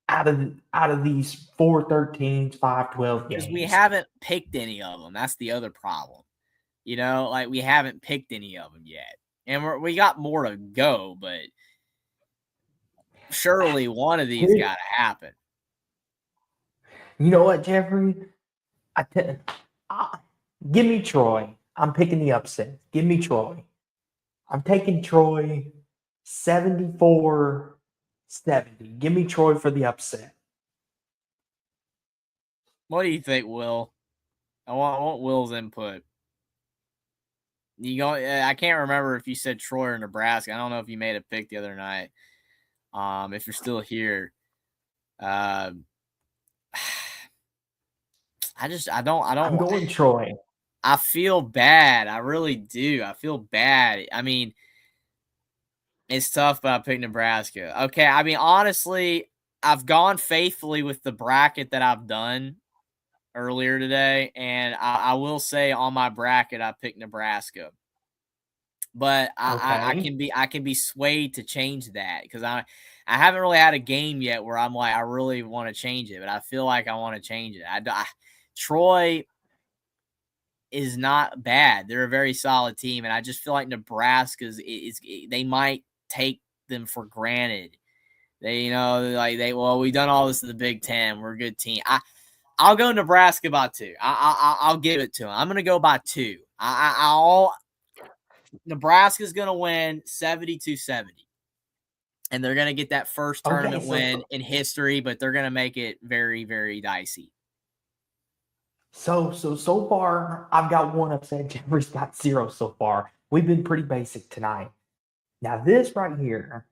out of these 4-13s, 5-12 games. Because we haven't picked any of them. That's the other problem. You know, like we haven't picked any of them yet. And we got more to go, but surely one of these got to happen. You know what, Jeffrey? Give me Troy. I'm picking the upset. Give me Troy. I'm taking Troy 74-70. Give me Troy for the upset. What do you think, Will? I want Will's input. I can't remember if you said Troy or Nebraska. I don't know if you made a pick the other night. If you're still here, I'm going Troy. I feel bad. I really do. I feel bad. I mean, it's tough, but I picked Nebraska. Okay. I mean, honestly, I've gone faithfully with the bracket that I've done earlier today. And I will say on my bracket, I picked Nebraska. But I can be swayed to change that because I haven't really had a game yet where I'm like, I really want to change it, but I feel like I want to change it. Troy is not bad. They're a very solid team, and I just feel like Nebraska's they might take them for granted. We've done all this in the Big Ten. We're a good team. I'll go Nebraska by 2. I'll give it to them. I'm going to go by 2. Nebraska's going to win 72-70. And they're going to get that first tournament win in history, but they're going to make it very, very dicey. So far, I've got 1 upset. Jeffrey's got 0 so far. We've been pretty basic tonight. Now, this right here,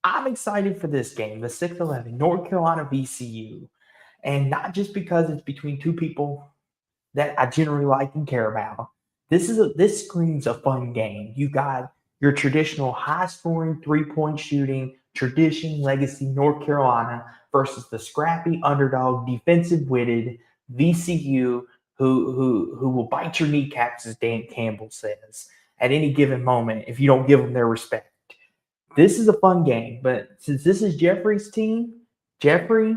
I'm excited for this game, the 6-11, North Carolina VCU. And not just because it's between 2 people that I generally like and care about. This screams a fun game. You got your traditional high-scoring 3-point shooting tradition legacy North Carolina versus the scrappy underdog defensive-witted VCU who will bite your kneecaps, as Dan Campbell says, at any given moment if you don't give them their respect. This is a fun game, but since this is Jeffrey's team, Jeffrey,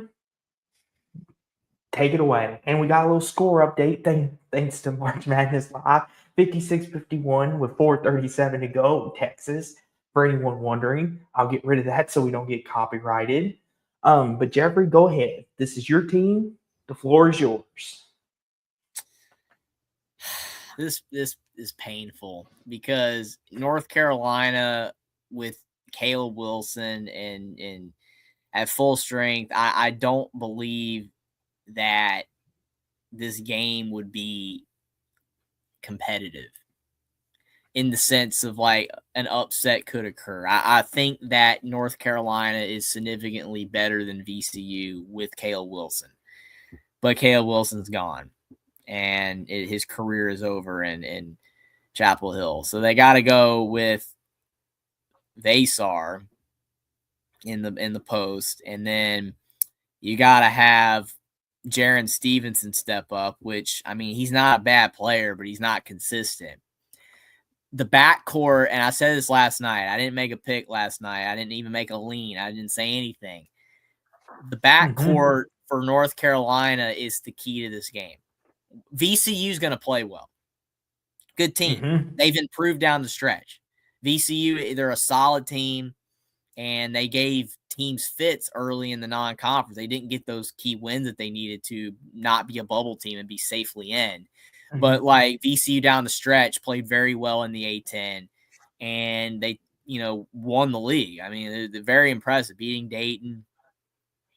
take it away. And we got a little score update thanks to March Madness Live. 56-51 with 4:37 to go in Texas. For anyone wondering, I'll get rid of that so we don't get copyrighted. But Jeffrey, go ahead. This is your team. The floor is yours. This is painful because North Carolina with Caleb Wilson and at full strength, I don't believe that this game would be competitive in the sense of like an upset could occur. I think that North Carolina is significantly better than VCU with Caleb Wilson, but Caleb Wilson's gone and his career is over in Chapel Hill. So they got to go with Vasar in the post. And then you got to have Jaron Stevenson step up, which, I mean, he's not a bad player, but he's not consistent. The backcourt, and I said this last night, I didn't make a pick last night. I didn't even make a lean. I didn't say anything. The backcourt for North Carolina is the key to this game. VCU is going to play well. Good team. They've improved down the stretch. VCU, they're a solid team, and they gave teams fits early in the non-conference. They didn't get those key wins that they needed to not be a bubble team and be safely in. But like VCU down the stretch played very well in the A-10, and they, won the league. I mean, they're very impressive, beating Dayton,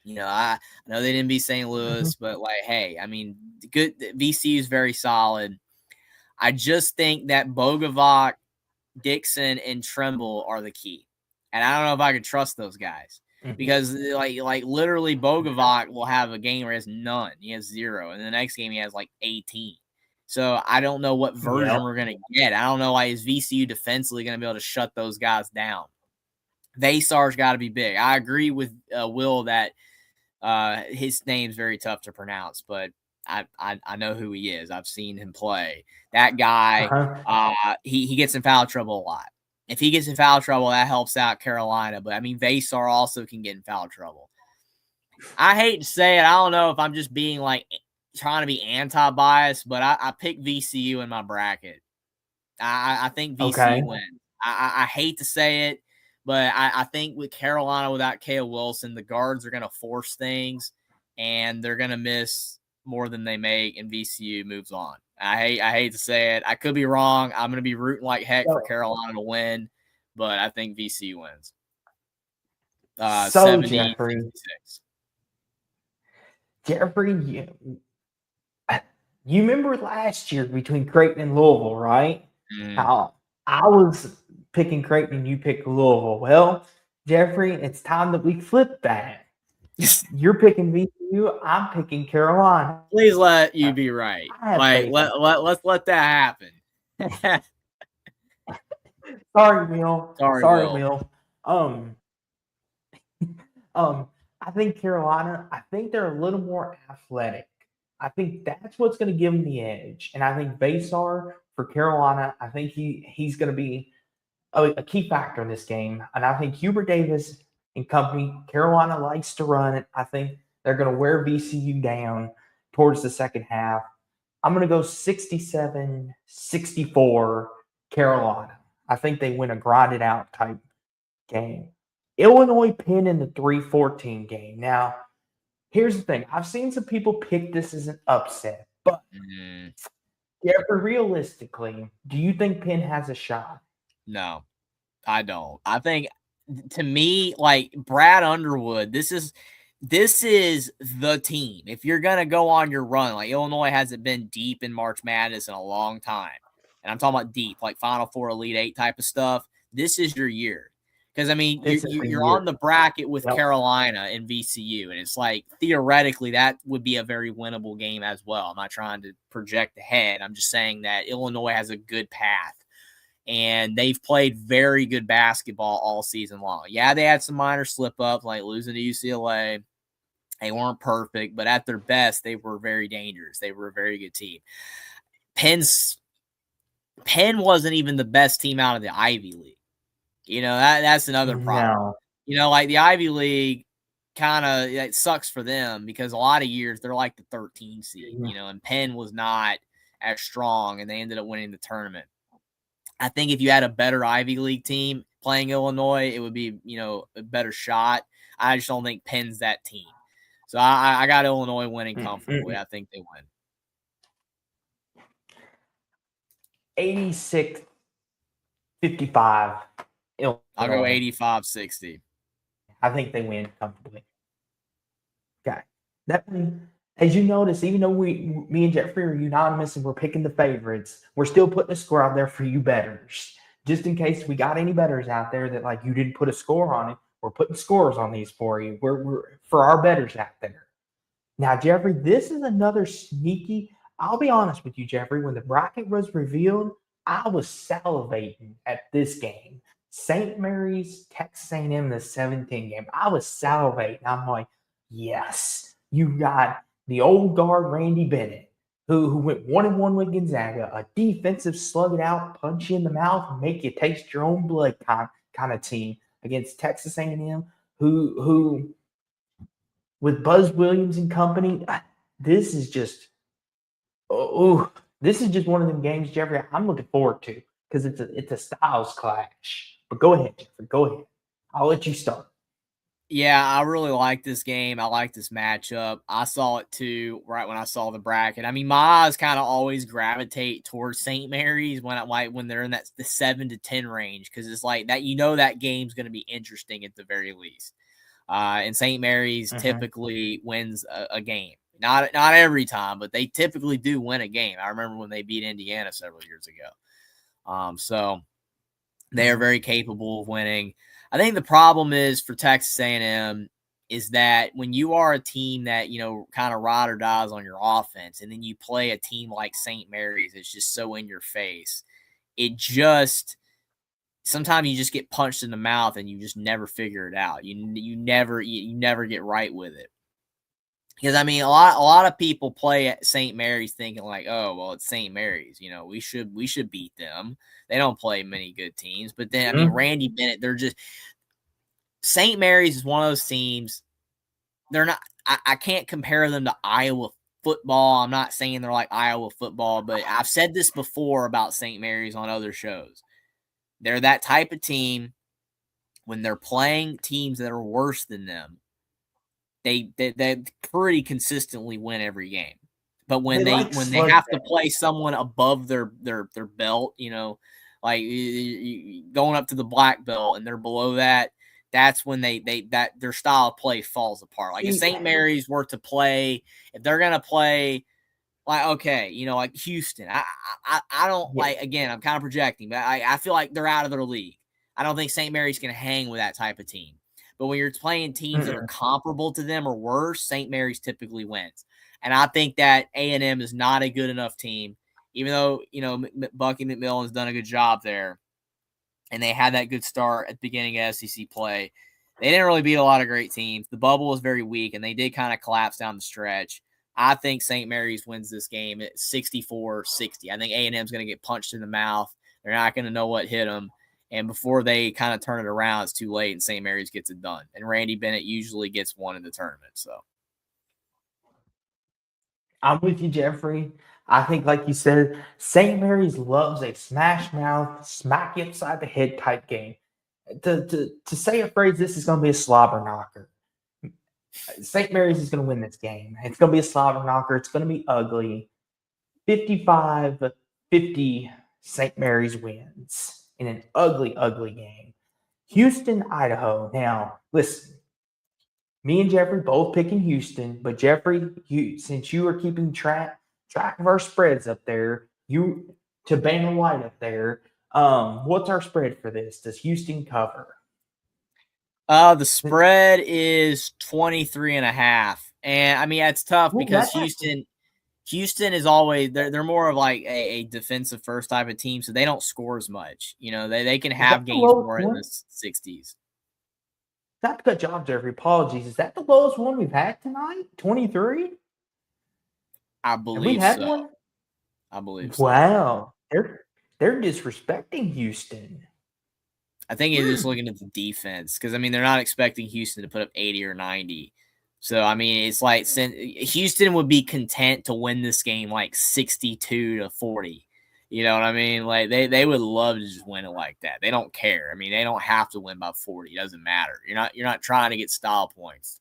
I know they didn't beat St. Louis, but like, hey, I mean, good. VCU is very solid. I just think that Bogovac, Dixon, and Tremble are the key, and I don't know if I can trust those guys because like literally Bogovac will have a game where he has none, he has 0, and the next game he has like 18. So I don't know what version we're gonna get. I don't know why is VCU defensively gonna be able to shut those guys down. Vasar's got to be big. I agree with Will that his name's very tough to pronounce, but I know who he is. I've seen him play. That guy, he gets in foul trouble a lot. If he gets in foul trouble, that helps out Carolina. But I mean, Vasar also can get in foul trouble. I hate to say it. I don't know if I'm just being like trying to be anti-biased, but I picked VCU in my bracket. I think VCU wins. I hate to say it, but I think with Carolina without K.O. Wilson, the guards are going to force things, and they're going to miss more than they make, and VCU moves on. I hate to say it. I could be wrong. I'm going to be rooting like heck for Carolina to win, but I think VCU wins. 70-66. Jeffrey, you remember last year between Creighton and Louisville, right? How I was picking Creighton and you picked Louisville. Well, Jeffrey, it's time that we flip that. You're picking VCU, I'm picking Carolina. Please let you be right. Like let's let that happen. Sorry, Will. Sorry, Will. I think Carolina, I think they're a little more athletic. I think that's what's going to give them the edge. And I think Vasar for Carolina, I think he's going to be a key factor in this game. And I think Hubert Davis and company, Carolina likes to run it. I think they're going to wear VCU down towards the second half. I'm going to go 67-64 Carolina. I think they win a grinded out type game. Illinois Penn in the 3-14 game. Now, here's the thing. I've seen some people pick this as an upset, but Jeffrey, realistically, do you think Penn has a shot? No, I don't. I think, to me, like Brad Underwood, this is the team. If you're going to go on your run, like Illinois hasn't been deep in March Madness in a long time. And I'm talking about deep, like Final Four, Elite Eight type of stuff. This is your year. Because, I mean, you're on the bracket with Carolina and VCU. And it's like, theoretically, that would be a very winnable game as well. I'm not trying to project ahead. I'm just saying that Illinois has a good path. And they've played very good basketball all season long. Yeah, they had some minor slip-ups, like losing to UCLA. They weren't perfect, but at their best, they were very dangerous. They were a very good team. Penn wasn't even the best team out of the Ivy League. That's another problem. No. Like the Ivy League kind of it sucks for them because a lot of years they're like the 13 seed, and Penn was not as strong, and they ended up winning the tournament. I think if you had a better Ivy League team playing Illinois, it would be, a better shot. I just don't think Penn's that team. So I got Illinois winning comfortably. I think they win. 86-55. Illinois. I'll go 85-60. I think they win comfortably. Okay. As you notice, even though me and Jeffrey are unanimous and we're picking the favorites, we're still putting a score out there for you bettors. Just in case we got any bettors out there that like you didn't put a score on it, we're putting scores on these for you. We're for our bettors out there. Now, Jeffrey, this is another sneaky. I'll be honest with you, Jeffrey. When the bracket was revealed, I was salivating at this game. St. Mary's, Texas A&M, the 17 game. I was salivating. I'm like, yes, you got the old guard Randy Bennett, who went 1-1 with Gonzaga, a defensive slug it out, punch you in the mouth, and make you taste your own blood kind of team against Texas A&M, who with Buzz Williams and company, this is just this is just one of them games, Jeffrey, I'm looking forward to because it's a styles clash. But go ahead, Jeffrey. Go ahead. I'll let you start. Yeah, I really like this game. I like this matchup. I saw it too right when I saw the bracket. I mean, my eyes kind of always gravitate towards St. Mary's when they're in the 7 to 10 range because it's like that. That game's going to be interesting at the very least. And St. Mary's typically wins a game. Not every time, but they typically do win a game. I remember when they beat Indiana several years ago. So they are very capable of winning. I think the problem is for Texas A&M is that when you are a team that, kind of ride or dies on your offense, and then you play a team like St. Mary's, it's just so in your face. Sometimes you just get punched in the mouth and you just never figure it out. You never get right with it. Because I mean, a lot of people play at St. Mary's thinking like, oh, well, it's St. Mary's. We should beat them. They don't play many good teams. But then, I mean, Randy Bennett, St. Mary's is one of those teams. They're not. I can't compare them to Iowa football. I'm not saying they're like Iowa football, but I've said this before about St. Mary's on other shows. They're that type of team when they're playing teams that are worse than them. They pretty consistently win every game. But when they have to play someone above their belt, like going up to the black belt and they're below that, that's when their style of play falls apart. Like if St. Mary's were to play, if they're gonna play like, okay, like Houston, I don't like, again, I'm kind of projecting, but I feel like they're out of their league. I don't think St. Mary's can hang with that type of team. But when you're playing teams that are comparable to them or worse, St. Mary's typically wins. And I think that A&M is not a good enough team, even though, Bucky McMillan's done a good job there. And they had that good start at the beginning of SEC play. They didn't really beat a lot of great teams. The bubble was very weak, and they did kind of collapse down the stretch. I think St. Mary's wins this game at 64-60. I think A&M's going to get punched in the mouth. They're not going to know what hit them. And before they kind of turn it around, it's too late, and St. Mary's gets it done. And Randy Bennett usually gets one in the tournament. So I'm with you, Jeffrey. I think, like you said, St. Mary's loves a smash mouth, smack you upside the head type game. To say a phrase, this is going to be a slobber knocker. St. Mary's is going to win this game. It's going to be a slobber knocker. It's going to be ugly. 55-50, St. Mary's wins in an ugly, ugly game. Houston, Idaho. Now, listen, me and Jeffrey both picking Houston, but Jeffrey, since you are keeping track of our spreads up there, you to Banner White up there, what's our spread for this? Does Houston cover? The spread is 23.5. And I mean, it's tough because Houston is always they're more of like a defensive first type of team, so they don't score as much. They can have games more in the 60s. Not to cut you off, Jeffrey. Apologies. Is that the lowest one we've had tonight? 23? I believe so. One? I believe so. Wow. They're disrespecting Houston. I think it's just looking at the defense because, I mean, they're not expecting Houston to put up 80 or 90. So, I mean, it's like Houston would be content to win this game like 62-40. You know what I mean? Like they would love to just win it like that. They don't care. I mean, they don't have to win by 40. It doesn't matter. You're not trying to get style points.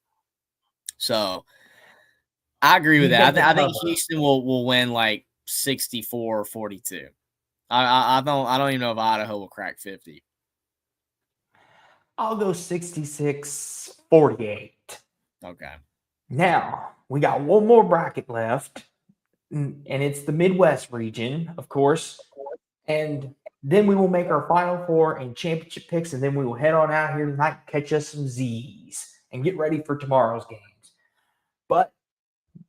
So I agree with that. I think Houston will win like 64-42. I don't even know if Idaho will crack 50. I'll go 66-48. Okay. Now, we got one more bracket left, and it's the Midwest region, of course. And then we will make our Final Four and championship picks, and then we will head on out here tonight, catch us some Z's, and get ready for tomorrow's games. But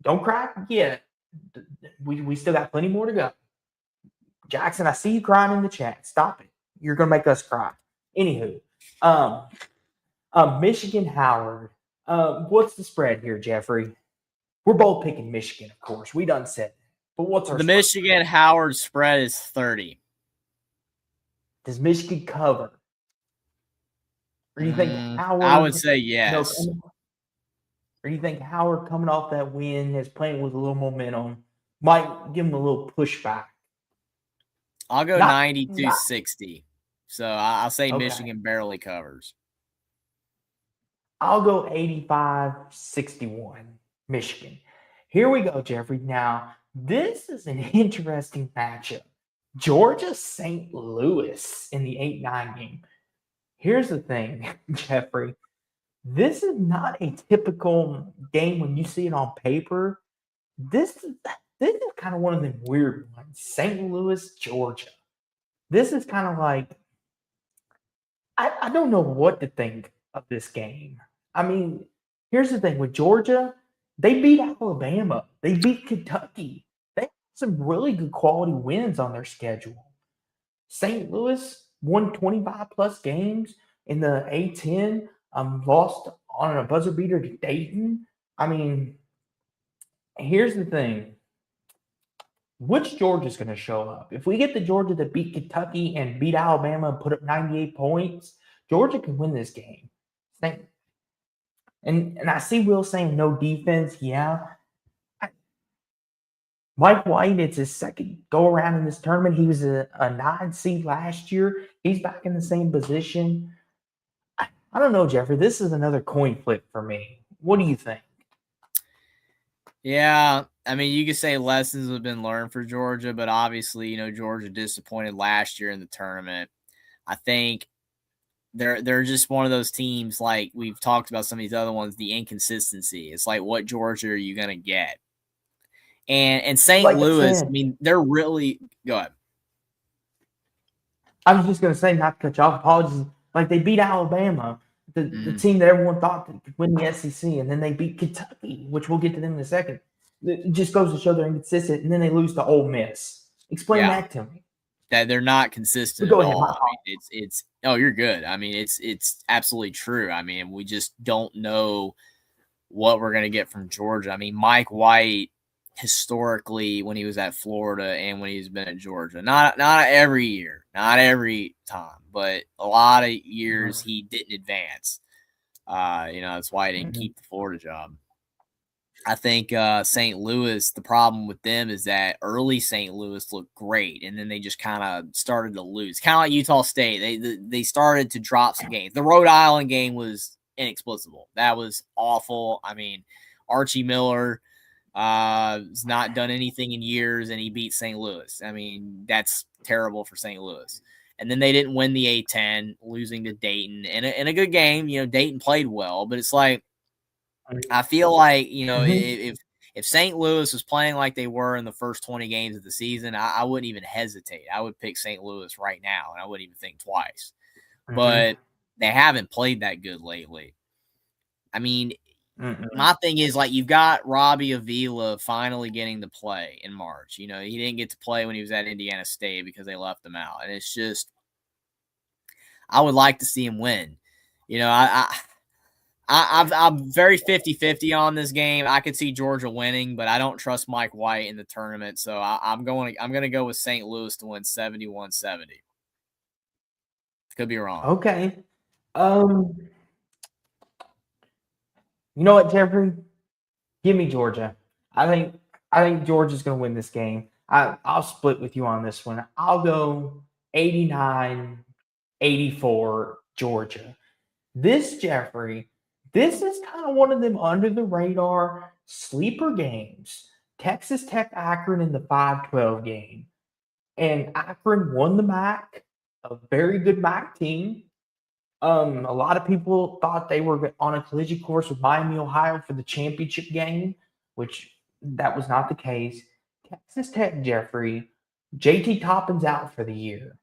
don't crack yet. We still got plenty more to go. Jackson, I see you crying in the chat. Stop it. You're going to make us cry. Anywho, Michigan Howard. What's the spread here, Jeffrey? We're both picking Michigan, of course. We done said that. But what's our spread? The Michigan Howard spread is 30. Does Michigan cover? Or do you think Howard? I would say yes. Or do you think Howard, coming off that win, is playing with a little momentum, might give him a little pushback? I'll go 90-60. So I'll say Michigan barely covers. I'll go 85-61, Michigan. Here we go, Jeffrey. Now, this is an interesting matchup. Georgia St. Louis in the 8-9 game. Here's the thing, Jeffrey. This is not a typical game when you see it on paper. This is kind of one of them weird ones. St. Louis, Georgia. This is kind of like I don't know what to think of this game. I mean, here's the thing with Georgia, they beat Alabama, they beat Kentucky. They have some really good quality wins on their schedule. St. Louis won 25 plus games in the A10, lost on a buzzer beater to Dayton. I mean, here's the thing. Which Georgia's going to show up? If we get the Georgia that beat Kentucky and beat Alabama and put up 98 points, Georgia can win this game. And I see Will saying no defense. Yeah. Mike White, it's his second go around in this tournament. He was a 9 seed last year. He's back in the same position. I don't know, Jeffrey. This is another coin flip for me. What do you think? Yeah, I mean, you could say lessons have been learned for Georgia, but obviously, Georgia disappointed last year in the tournament. I think they're just one of those teams, like we've talked about some of these other ones, the inconsistency. It's like, what Georgia are you going to get? And St. Like I Louis, said, I mean, they're really – go ahead. I was just going to say, not to cut you off, apologies. Like they beat Alabama, the team that everyone thought could win the SEC, and then they beat Kentucky, which we'll get to them in a second. It just goes to show they're inconsistent, and then they lose to Ole Miss. Explain that to me. That they're not consistent at all. I mean, it's oh, you're good. I mean, it's absolutely true. I mean, we just don't know what we're going to get from Georgia. I mean, Mike White historically, when he was at Florida and when he's been at Georgia, not every year, not every time, but a lot of years he didn't advance. That's why he didn't keep the Florida job. I think St. Louis, the problem with them is that early St. Louis looked great, and then they just kind of started to lose. Kind of like Utah State. They started to drop some games. The Rhode Island game was inexplicable. That was awful. I mean, Archie Miller has not done anything in years, and he beat St. Louis. I mean, that's terrible for St. Louis. And then they didn't win the A10, losing to Dayton. In a good game, Dayton played well, but it's like, I feel like, if St. Louis was playing like they were in the first 20 games of the season, I wouldn't even hesitate. I would pick St. Louis right now, and I wouldn't even think twice. But they haven't played that good lately. I mean, my thing is, like, you've got Robbie Avila finally getting to play in March. He didn't get to play when he was at Indiana State because they left him out. And it's just, I would like to see him win. I'm very 50-50 on this game. I could see Georgia winning, but I don't trust Mike White in the tournament. So I'm going to go with St. Louis to win 71-70. Could be wrong. Okay. You know what, Jeffrey? Give me Georgia. I think Georgia's going to win this game. I'll split with you on this one. I'll go 89-84 Georgia. Jeffrey, this is kind of one of them under the radar sleeper games. Texas Tech Akron in the 5-12 game. And Akron won the MAC, a very good MAC team. A lot of people thought they were on a collision course with Miami, Ohio for the championship game, which that was not the case. Texas Tech, Jeffrey, JT Toppin's out for the year.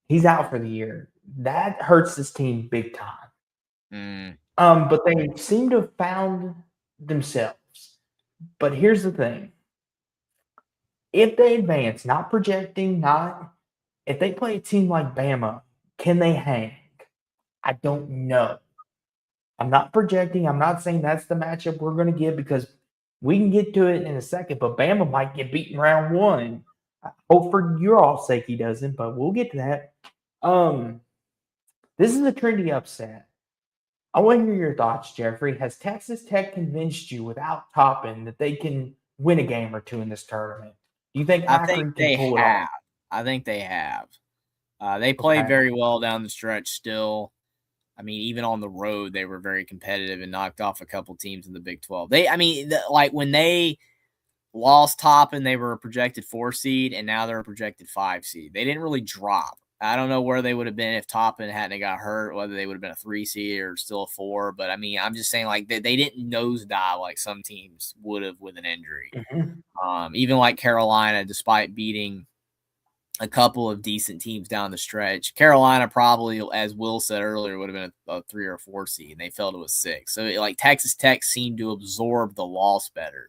He's out for the year. That hurts this team big time. But they seem to have found themselves. But here's the thing. If they advance, not projecting, if they play a team like Bama, can they hang? I don't know. I'm not projecting. I'm not saying that's the matchup we're going to get because we can get to it in a second, but Bama might get beaten round one. I hope for your all sake he doesn't, but we'll get to that. This is a trendy upset. I want to hear your thoughts, Jeffrey. Has Texas Tech convinced you without Toppin that they can win a game or two in this tournament? Do you think Akron can pull it off? I think they have. They played very well down the stretch still. I mean, even on the road, they were very competitive and knocked off a couple teams in the Big 12. When they lost Toppin, they were a projected 4 seed, and now they're a projected 5 seed. They didn't really drop. I don't know where they would have been if Toppin hadn't got hurt, whether they would have been a 3 seed or still a 4. But I mean, I'm just saying, like, they didn't nosedive like some teams would have with an injury. Even like Carolina, despite beating a couple of decent teams down the stretch, Carolina probably, as Will said earlier, would have been a 3 or 4 seed, and they fell to a 6. So like Texas Tech seemed to absorb the loss better.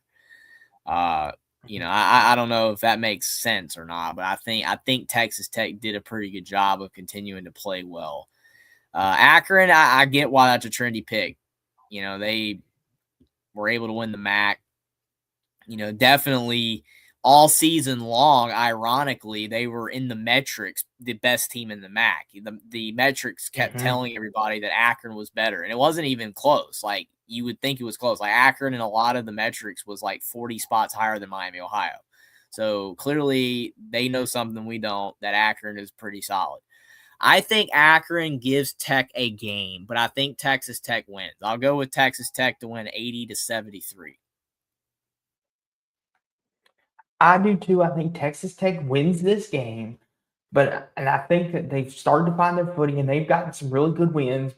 I don't know if that makes sense or not, but I think Texas Tech did a pretty good job of continuing to play well. Akron, I get why that's a trendy pick. They were able to win the MAC. Definitely all season long, ironically, they were in the metrics, the best team in the MAC. The metrics kept telling everybody that Akron was better, and it wasn't even close. Like, you would think it was close. Like, Akron in a lot of the metrics was like 40 spots higher than Miami, Ohio. So clearly they know something we don't, that Akron is pretty solid. I think Akron gives Tech a game, but I think Texas Tech wins. I'll go with Texas Tech to win 80-73. I do too. I think Texas Tech wins this game, and I think that they've started to find their footing and they've gotten some really good wins,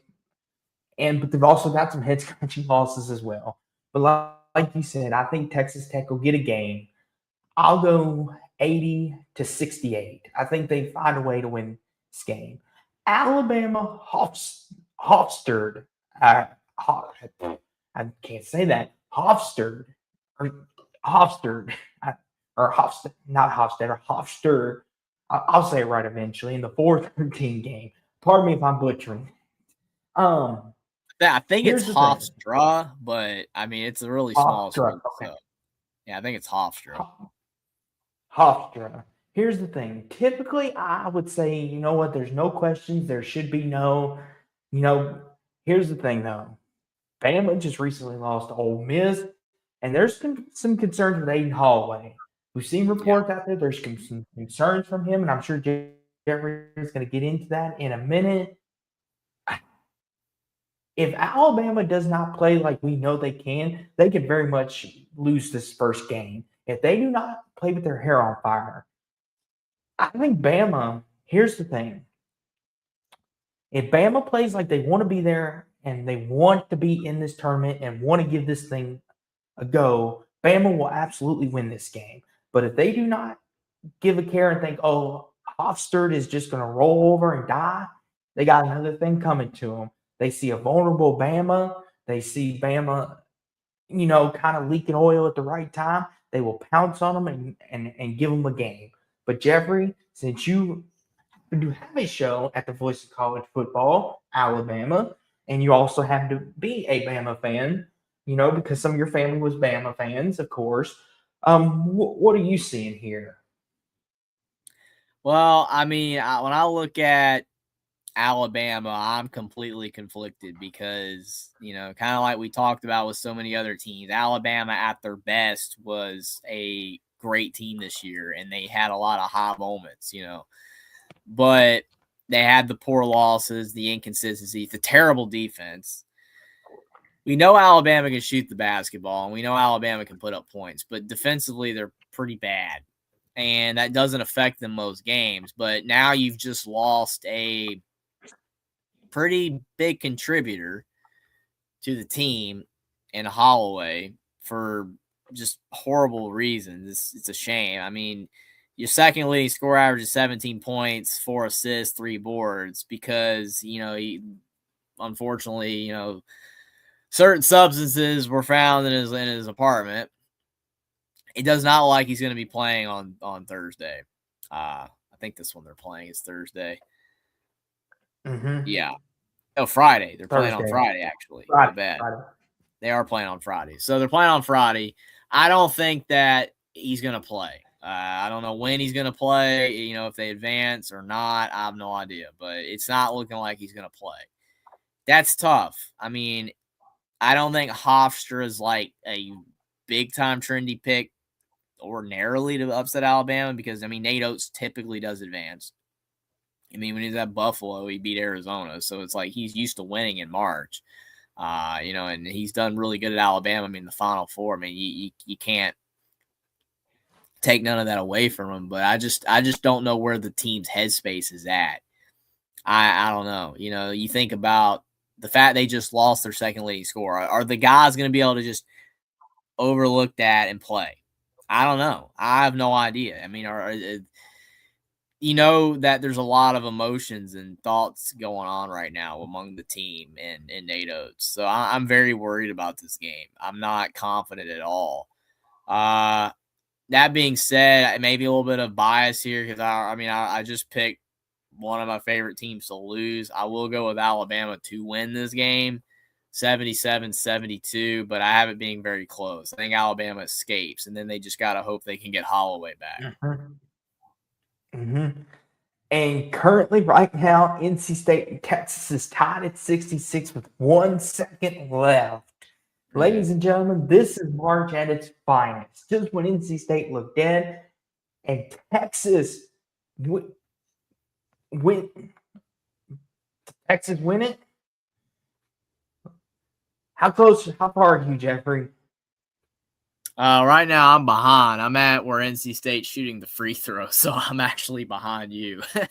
but they've also got some head scratching losses as well. But like you said, I think Texas Tech will get a game. I'll go 80-68. I think they find a way to win this game. Alabama Hofstra. I can't say that. Hofstra or Hofstra or Hofstra, not Hofstra, Hofstra. I'll say it right eventually in the 4-13 game. Pardon me if I'm butchering. I think it's Hofstra, but I mean it's a really small school. Okay. So yeah, I think it's Hofstra. Hofstra. Here's the thing. Typically, I would say, you know what? There's no questions. There should be no, here's the thing, though. Bama just recently lost to Ole Miss, and there's some concerns with Aiden Holloway. We've seen reports out there. There's some concerns from him, and I'm sure Jeffrey is going to get into that in a minute. If Alabama does not play like we know they can very much lose this first game. If they do not play with their hair on fire, I think Bama, here's the thing. If Bama plays like they want to be there and they want to be in this tournament and want to give this thing a go, Bama will absolutely win this game. But if they do not give a care and think, oh, Hofstra is just going to roll over and die, they got another thing coming to them. They see a vulnerable Bama. They see Bama, kind of leaking oil at the right time. They will pounce on them and give them a game. But Jeffrey, since you do have a show at the Voice of College Football, Alabama, and you also happen to be a Bama fan, because some of your family was Bama fans, of course. What are you seeing here? Well, I mean, when I look at Alabama, I'm completely conflicted because, kind of like we talked about with so many other teams, Alabama at their best was a great team this year, and they had a lot of high moments, but they had the poor losses, the inconsistencies, the terrible defense. We know Alabama can shoot the basketball, and we know Alabama can put up points, but defensively they're pretty bad, and that doesn't affect them most games. But now you've just lost a pretty big contributor to the team in Holloway for just horrible reasons. It's a shame. I mean, your second leading score average is 17 points, 4 assists, 3 boards because, unfortunately, certain substances were found in his apartment. It does not look like he's going to be playing on Thursday. I think this one they're playing is Thursday. Mm-hmm. Yeah. Oh, Friday. They're playing on Friday, actually. Not bad. Friday. They are playing on Friday. So they're playing on Friday. I don't think that he's going to play. I don't know when he's going to play, if they advance or not. I have no idea. But it's not looking like he's going to play. That's tough. I mean, I don't think Hofstra is like a big-time trendy pick ordinarily to upset Alabama because, Nate Oates typically does advance. When he's at Buffalo, he beat Arizona. So it's like he's used to winning in March. And he's done really good at Alabama. The Final Four. You can't take none of that away from them. But I just don't know where the team's headspace is at. I don't know. You know, you think about the fact they just lost their second leading scorer. Are the guys going to be able to just overlook that and play? I don't know. I have no idea. I mean, you know that there's a lot of emotions and thoughts going on right now among the team and Nate Oates. So I'm very worried about this game. I'm not confident at all. That being said, maybe a little bit of bias here because I just picked one of my favorite teams to lose. I will go with Alabama to win this game, 77-72, but I have it being very close. I think Alabama escapes, and then they just got to hope they can get Holloway back. And currently, right now, NC State and Texas is tied at 66 with 1 second left. Ladies and gentlemen, this is March at its finest. Just when NC State looked dead and Texas Texas win it? How far are you, Jeffrey? Right now I'm behind. I'm at where NC State's shooting the free throw, so I'm actually behind you. Okay.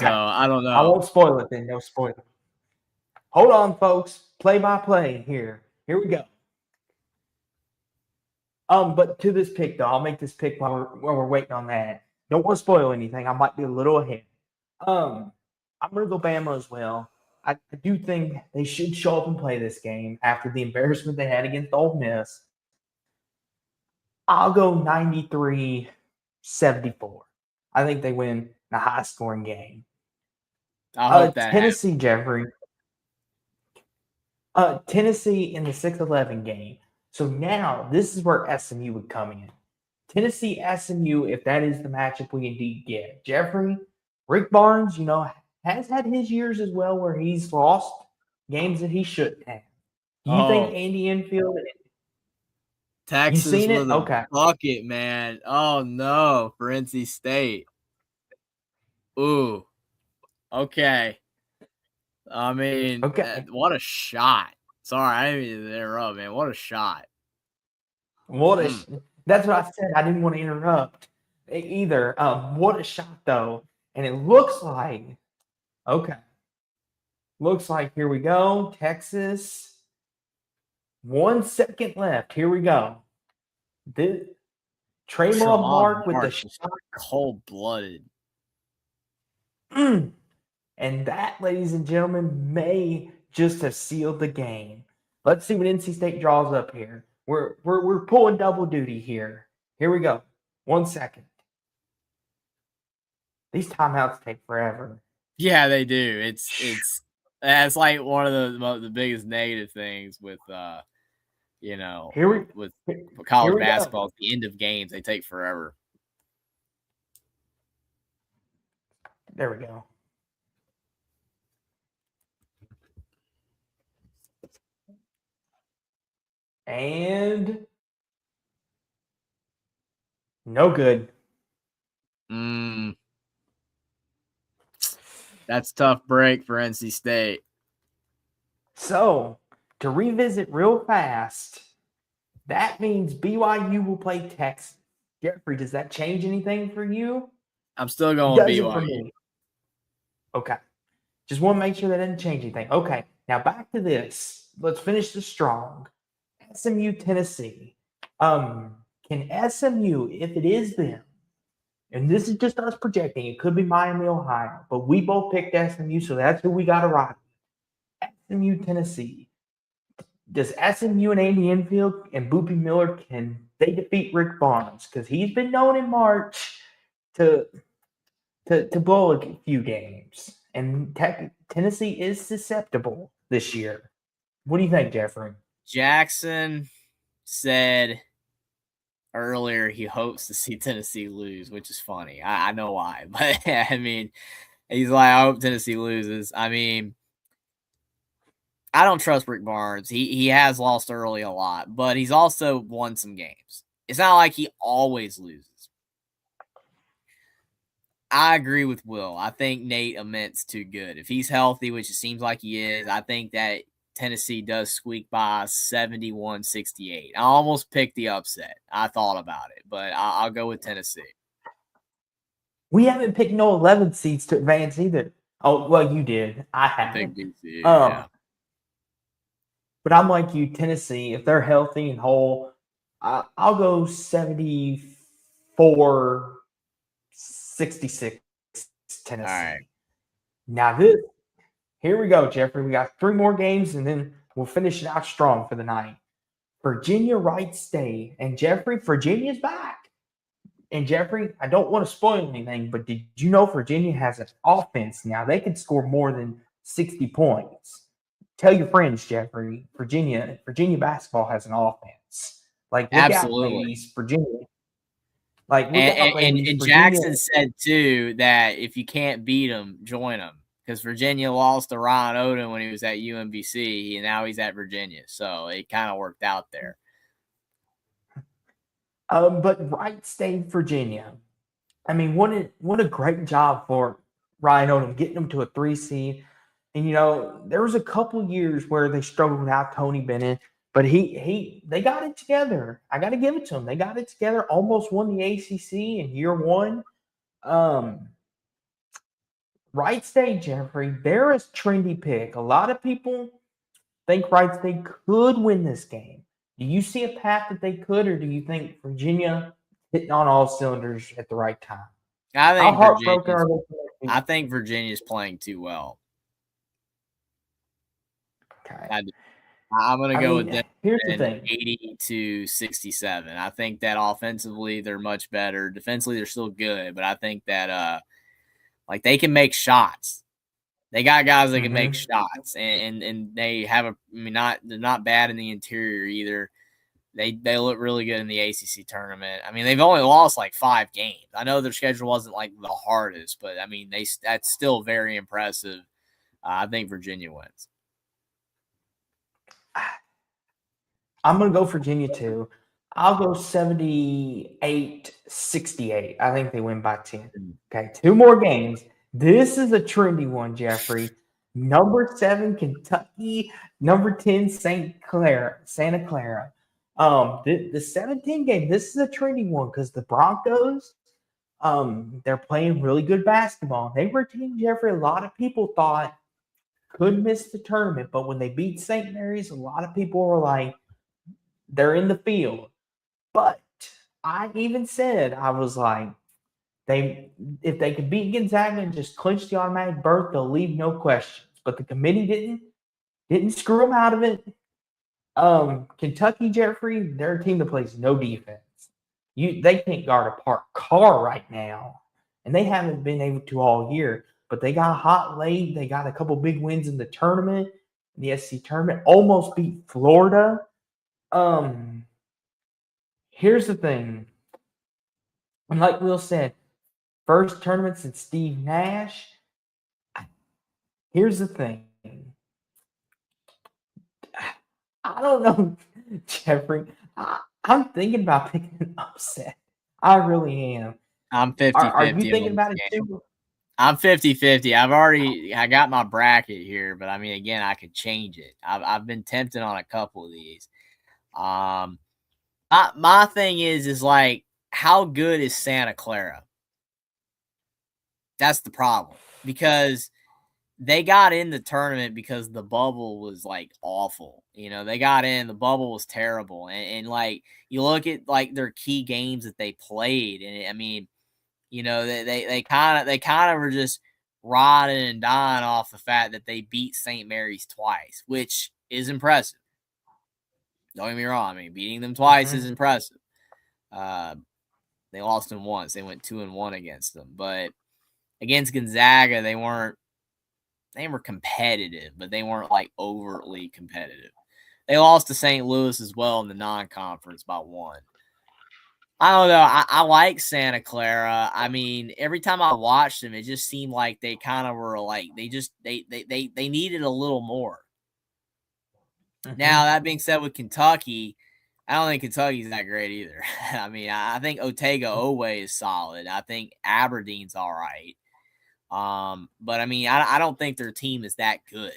So I don't know. I won't spoil it then. No spoiler. Hold on, folks. Play-by-play here. Here we go. But to this pick, though, I'll make this pick while we're waiting on that. Don't want to spoil anything. I might be a little ahead. I'm going to go Bama as well. I do think they should show up and play this game after the embarrassment they had against Ole Miss. I'll go 93-74. I think they win a high-scoring game. I hope that Tennessee, happens. Jeffrey. Tennessee in the 6-11 game. So now this is where SMU would come in. Tennessee, SMU, if that is the matchup we indeed get. Jeffrey, Rick Barnes, has had his years as well where he's lost games that he shouldn't have. Do you think Andy Enfield? Texas seen it? with a bucket, man. Oh no, for NC State. Ooh, okay. I mean, what a shot. Sorry, I didn't mean to interrupt, man. What a shot. That's what I said. I didn't want to interrupt either. What a shot, though. And it looks like, here we go. Texas. 1 second left. Here we go. Trayvon Mark with the shot. Cold-blooded. And that, ladies and gentlemen, may just have sealed the game. Let's see what NC State draws up here. We're pulling double duty here. Here we go. 1 second. These timeouts take forever. Yeah, they do. That's like one of the biggest negative things with with college basketball. At the end of games, they take forever. There we go. And no good. That's a tough break for NC State. So, to revisit real fast, that means BYU will play Texas. Jeffrey, does that change anything for you? I'm still going BYU. For me. Okay. Just want to make sure that doesn't change anything. Okay. Now back to this. Let's finish this strong. SMU, Tennessee. Can SMU, if it is them, and this is just us projecting, it could be Miami, Ohio, but we both picked SMU, so that's who we got to ride with. SMU, Tennessee. Does SMU and Andy Enfield and Boopy Miller, can they defeat Rick Barnes? Because he's been known in March to blow a few games. And Tennessee is susceptible this year. What do you think, Jeffrey? Jackson said earlier he hopes to see Tennessee lose, which is funny. I know why. But, I mean, he's like, I hope Tennessee loses. I mean, I don't trust Rick Barnes. He has lost early a lot, but he's also won some games. It's not like he always loses. I agree with Will. I think Nate Ament's too good. If he's healthy, which it seems like he is, I think that Tennessee does squeak by 71-68. I almost picked the upset. I thought about it, but I'll go with Tennessee. We haven't picked no 11 seeds to advance either. Oh, well, you did. I haven't. Pick BC, yeah. But I'm like you, Tennessee. If they're healthy and whole, I'll go 74-66 Tennessee. All right. Now here we go, Jeffrey. We got 3 more games, and then we'll finish it out strong for the night. Virginia Wright State. And Jeffrey, Virginia's back. And Jeffrey, I don't want to spoil anything, but did you know Virginia has an offense now? They can score more than 60 points. Tell your friends, Jeffrey, Virginia basketball has an offense. Like, look Absolutely. out, ladies, Virginia. Like, look and, out, ladies, and Virginia. Jackson said, too, that if you can't beat them, join them. Because Virginia lost to Ron Odom when he was at UMBC, and now he's at Virginia. So it kind of worked out there. But Wright State, Virginia. I mean, what a great job for Ryan Odom getting them to a 3 seed. And there was a couple years where they struggled without Tony Bennett, but they got it together. I got to give it to them. They got it together. Almost won the ACC in year 1. Wright State, Jeffrey, they're a trendy pick. A lot of people think Wright State could win this game. Do you see a path that they could, or do you think Virginia hitting on all cylinders at the right time? I think Virginia's playing too well. Okay. I'm going to go with them. Here's the thing. 80-67. I think that offensively they're much better. Defensively they're still good, but I think that they can make shots. They got guys that can make shots, and they have they're not bad in the interior either. They look really good in the ACC tournament. I mean, they've only lost like 5 games. I know their schedule wasn't like the hardest, but I mean, that's still very impressive. I think Virginia wins. I'm going to go Virginia too. I'll go 78-68. I think they win by 10. Okay, 2 more games. This is a trendy one, Jeffrey. Number 7, Kentucky. Number 10, Santa Clara. The 17 game, this is a trendy one because the Broncos, they're playing really good basketball. They were a team, Jeffrey, a lot of people thought could miss the tournament, but when they beat St. Mary's, a lot of people were like, they're in the field. But I even said, I was like, if they could beat Gonzaga and just clinch the automatic berth, they'll leave no questions. But the committee didn't screw them out of it. Kentucky, Jeffrey, they're a team that plays no defense. They can't guard a parked car right now, and they haven't been able to all year. But they got hot late. They got a couple big wins in the tournament, the SEC tournament. Almost beat Florida. Here's the thing. And like Will said, first tournament since Steve Nash. Here's the thing. I don't know, Jeffrey. I'm thinking about picking an upset. I really am. I'm 50-50. Are you thinking about it too? I'm 50-50. I got my bracket here, but I mean, again, I could change it. I've been tempted on a couple of these. My thing is like, how good is Santa Clara? That's the problem, because they got in the tournament because the bubble was like awful. They got in, the bubble was terrible. And like, you look at like their key games that they played, and I mean, they kind of were just riding and dying off the fact that they beat St. Mary's twice, which is impressive. Don't get me wrong. I mean, beating them twice is impressive. They lost them once. They went 2-1 against them, but against Gonzaga, they were competitive, but they weren't like overtly competitive. They lost to St. Louis as well in the non-conference by 1. I don't know. I like Santa Clara. I mean, every time I watched them, it just seemed like they kind of were like, they needed a little more. Now, that being said, with Kentucky, I don't think Kentucky's that great either. I mean, I think Otega-Owe is solid. I think Aberdeen's all right. But I mean, I don't think their team is that good.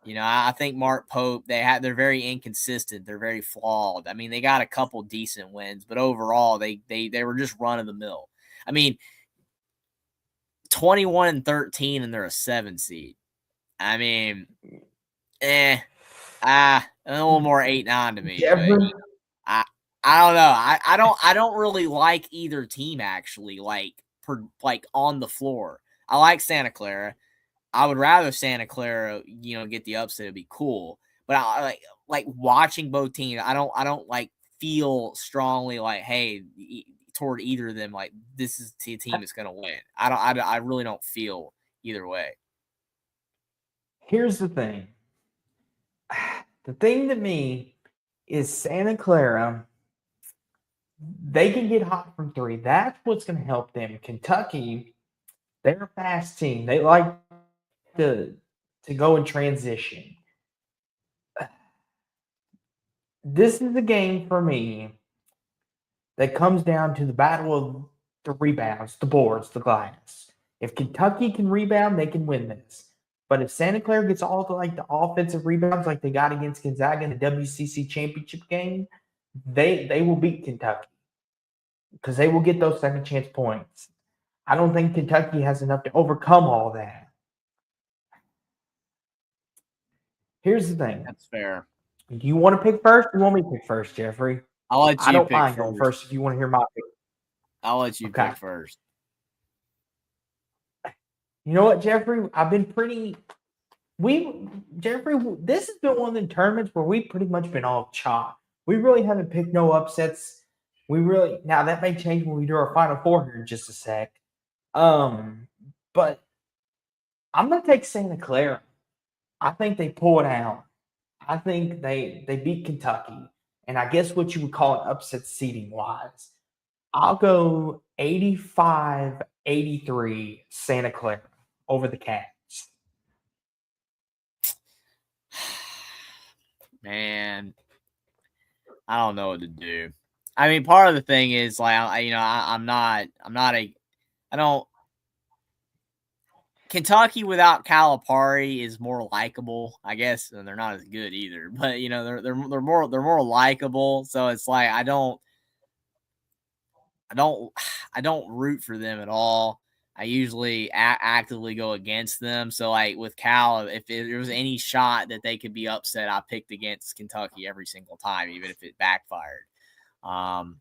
You know, I think Mark Pope, they're very inconsistent. They're very flawed. I mean, they got a couple decent wins, but overall they were just run of the mill. I mean, 21-13 and they're a 7 seed. I mean, a little more 8-9 to me, but I don't know. I don't really like either team actually, like on the floor. I like Santa Clara. I would rather Santa Clara, get the upset. It'd be cool. But I like watching both teams. I don't like feel strongly like, hey, toward either of them, like this is the team that's going to win. I really don't feel either way. Here's the thing. The thing to me is Santa Clara, they can get hot from three. That's what's going to help them. Kentucky, they're a fast team. They like to go in transition. This is a game for me that comes down to the battle of the rebounds, the boards, the glass. If Kentucky can rebound, they can win this. But if Santa Clara gets all the offensive rebounds like they got against Gonzaga in the WCC championship game, they will beat Kentucky because they will get those second chance points. I don't think Kentucky has enough to overcome all that. Here's the thing. That's fair. Do you want to pick first? Or you want me to pick first, Jeffrey? I'll let you I don't pick mind going first if you want to hear my pick. I'll let you pick first. You know what, Jeffrey? I've been Jeffrey, this has been one of the tournaments where we've pretty much been all chalk. We really haven't picked no upsets. Now that may change when we do our Final Four here in just a sec. But I'm gonna take Santa Clara. I think they pull it out. I think they beat Kentucky, and I guess what you would call an upset seeding wise. I'll go 85-83 Santa Clara over the Cats. Man, I don't know what to do. I mean, part of the thing is like, I don't. Kentucky without Calipari is more likable, I guess, and they're not as good either. But they're more likable. So it's like I don't root for them at all. I usually actively go against them. So like with Cal, if there was any shot that they could be upset, I picked against Kentucky every single time, even if it backfired. But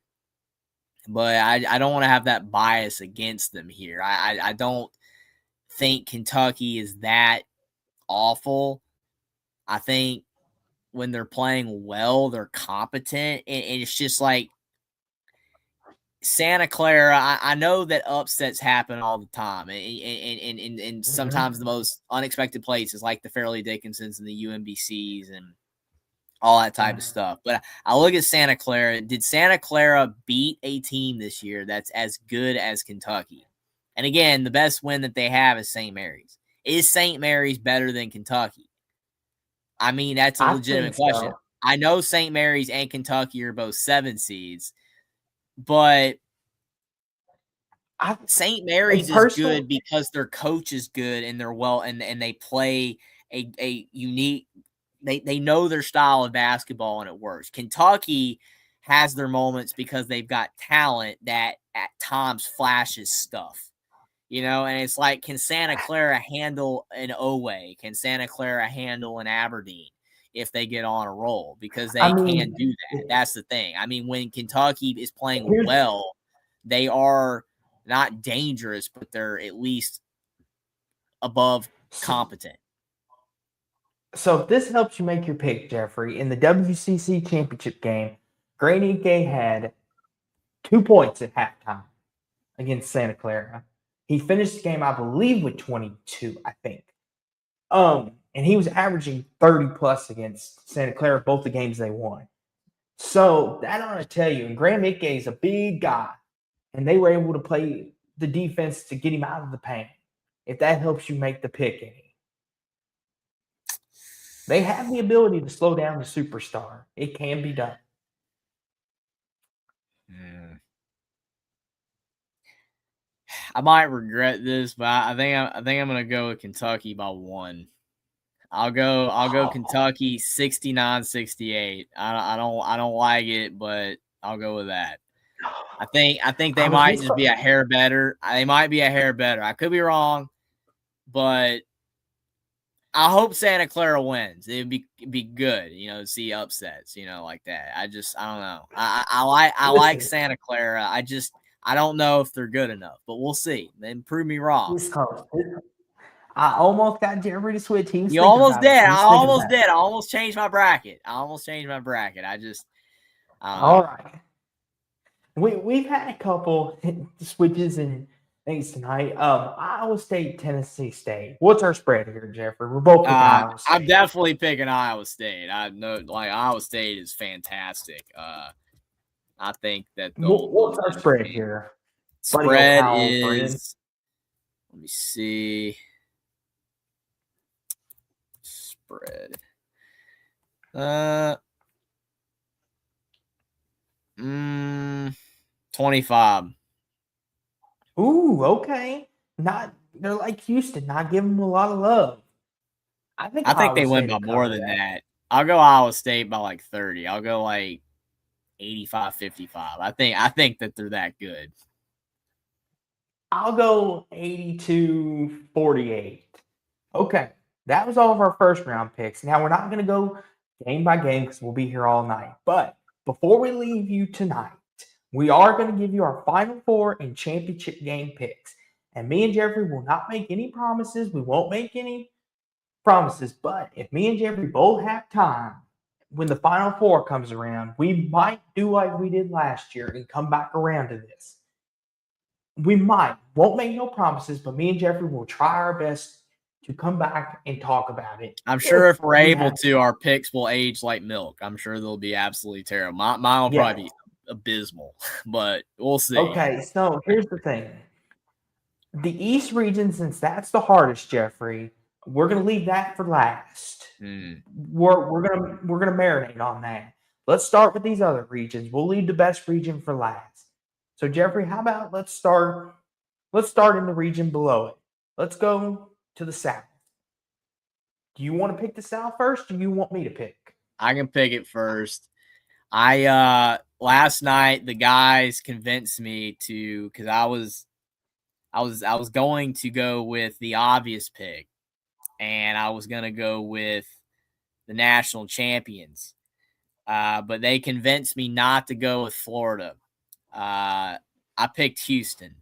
I don't want to have that bias against them here. I don't think Kentucky is that awful. I think when they're playing well, they're competent, and it's just like Santa Clara. I know that upsets happen all the time, and sometimes the most unexpected places, like the Fairleigh Dickinsons and the UMBCs and all that type of stuff. But I look at Santa Clara. Did Santa Clara beat a team this year that's as good as Kentucky? And again, the best win that they have is St. Mary's. Is St. Mary's better than Kentucky? I mean, that's a legitimate question. So. I know St. Mary's and Kentucky are both 7 seeds, but St. Mary's is good because their coach is good and they're well, and they play a unique. They know their style of basketball and it works. Kentucky has their moments because they've got talent that at times flashes stuff. And it's like, can Santa Clara handle an Owe? Can Santa Clara handle an Aberdeen if they get on a roll? Because they can do that. That's the thing. I mean, when Kentucky is playing well, they are not dangerous, but they're at least above competent. So if this helps you make your pick, Jeffrey, in the WCC championship game, Granike had 2 points at halftime against Santa Clara. He finished the game, I believe, with 22, I think. And he was averaging 30 plus against Santa Clara, both the games they won. So that ought to tell you, and Graham Ike is a big guy, and they were able to play the defense to get him out of the paint. If that helps you make the pick any. They have the ability to slow down the superstar. It can be done. I might regret this, but I think I'm going to go with Kentucky by 1. I'll go Oh. Kentucky 69-68. I don't like it, but I'll go with that. I think they I was might just just be a hair better. They might be a hair better. I could be wrong, but I hope Santa Clara wins. It'd be good, to see upsets, like that. I don't know. I like listen. Santa Clara. I don't know if they're good enough, but we'll see. Then prove me wrong. This close. I almost got Jeffrey to switch. He was You thinking almost about it. did. He I was thinking almost about did. it. I almost changed my bracket. I don't All know. right. We've had a couple switches and things tonight. Iowa State, Tennessee State. What's our spread here, Jeffrey? We're both picking Iowa State. I'm definitely picking Iowa State. I know, Iowa State is fantastic. I think that What's our spread here? Spread is. Let me see. Spread. 25. Ooh, okay. They're like Houston, not giving them a lot of love. I think they win by more than that. I'll go Iowa State by like 30. I'll go like 85-55. I think that they're that good. I'll go 82-48. Okay. That was all of our first round picks. Now we're not going to go game by game because we'll be here all night. But before we leave you tonight, we are going to give you our Final Four and championship game picks. And me and Jeffrey will not make any promises. We won't make any promises. But if me and Jeffrey both have time, when the Final Four comes around, we might do like we did last year and come back around to this. We might. Won't make no promises, but me and Jeffrey will try our best to come back and talk about it. I'm sure if we're able to, our picks will age like milk. I'm sure they'll be absolutely terrible. Mine will probably be abysmal, but we'll see. Okay, so here's the thing. The East region, since that's the hardest, Jeffrey, we're gonna leave that for last. We're gonna marinate on that. Let's start with these other regions. We'll leave the best region for last. So Jeffrey, how about let's start in the region below it. Let's go to the South. Do you want to pick the South first, or do you want me to pick? I can pick it first. Last night the guys convinced me to, because I was going to go with the obvious pick, and I was going to go with the national champions. But they convinced me not to go with Florida. I picked Houston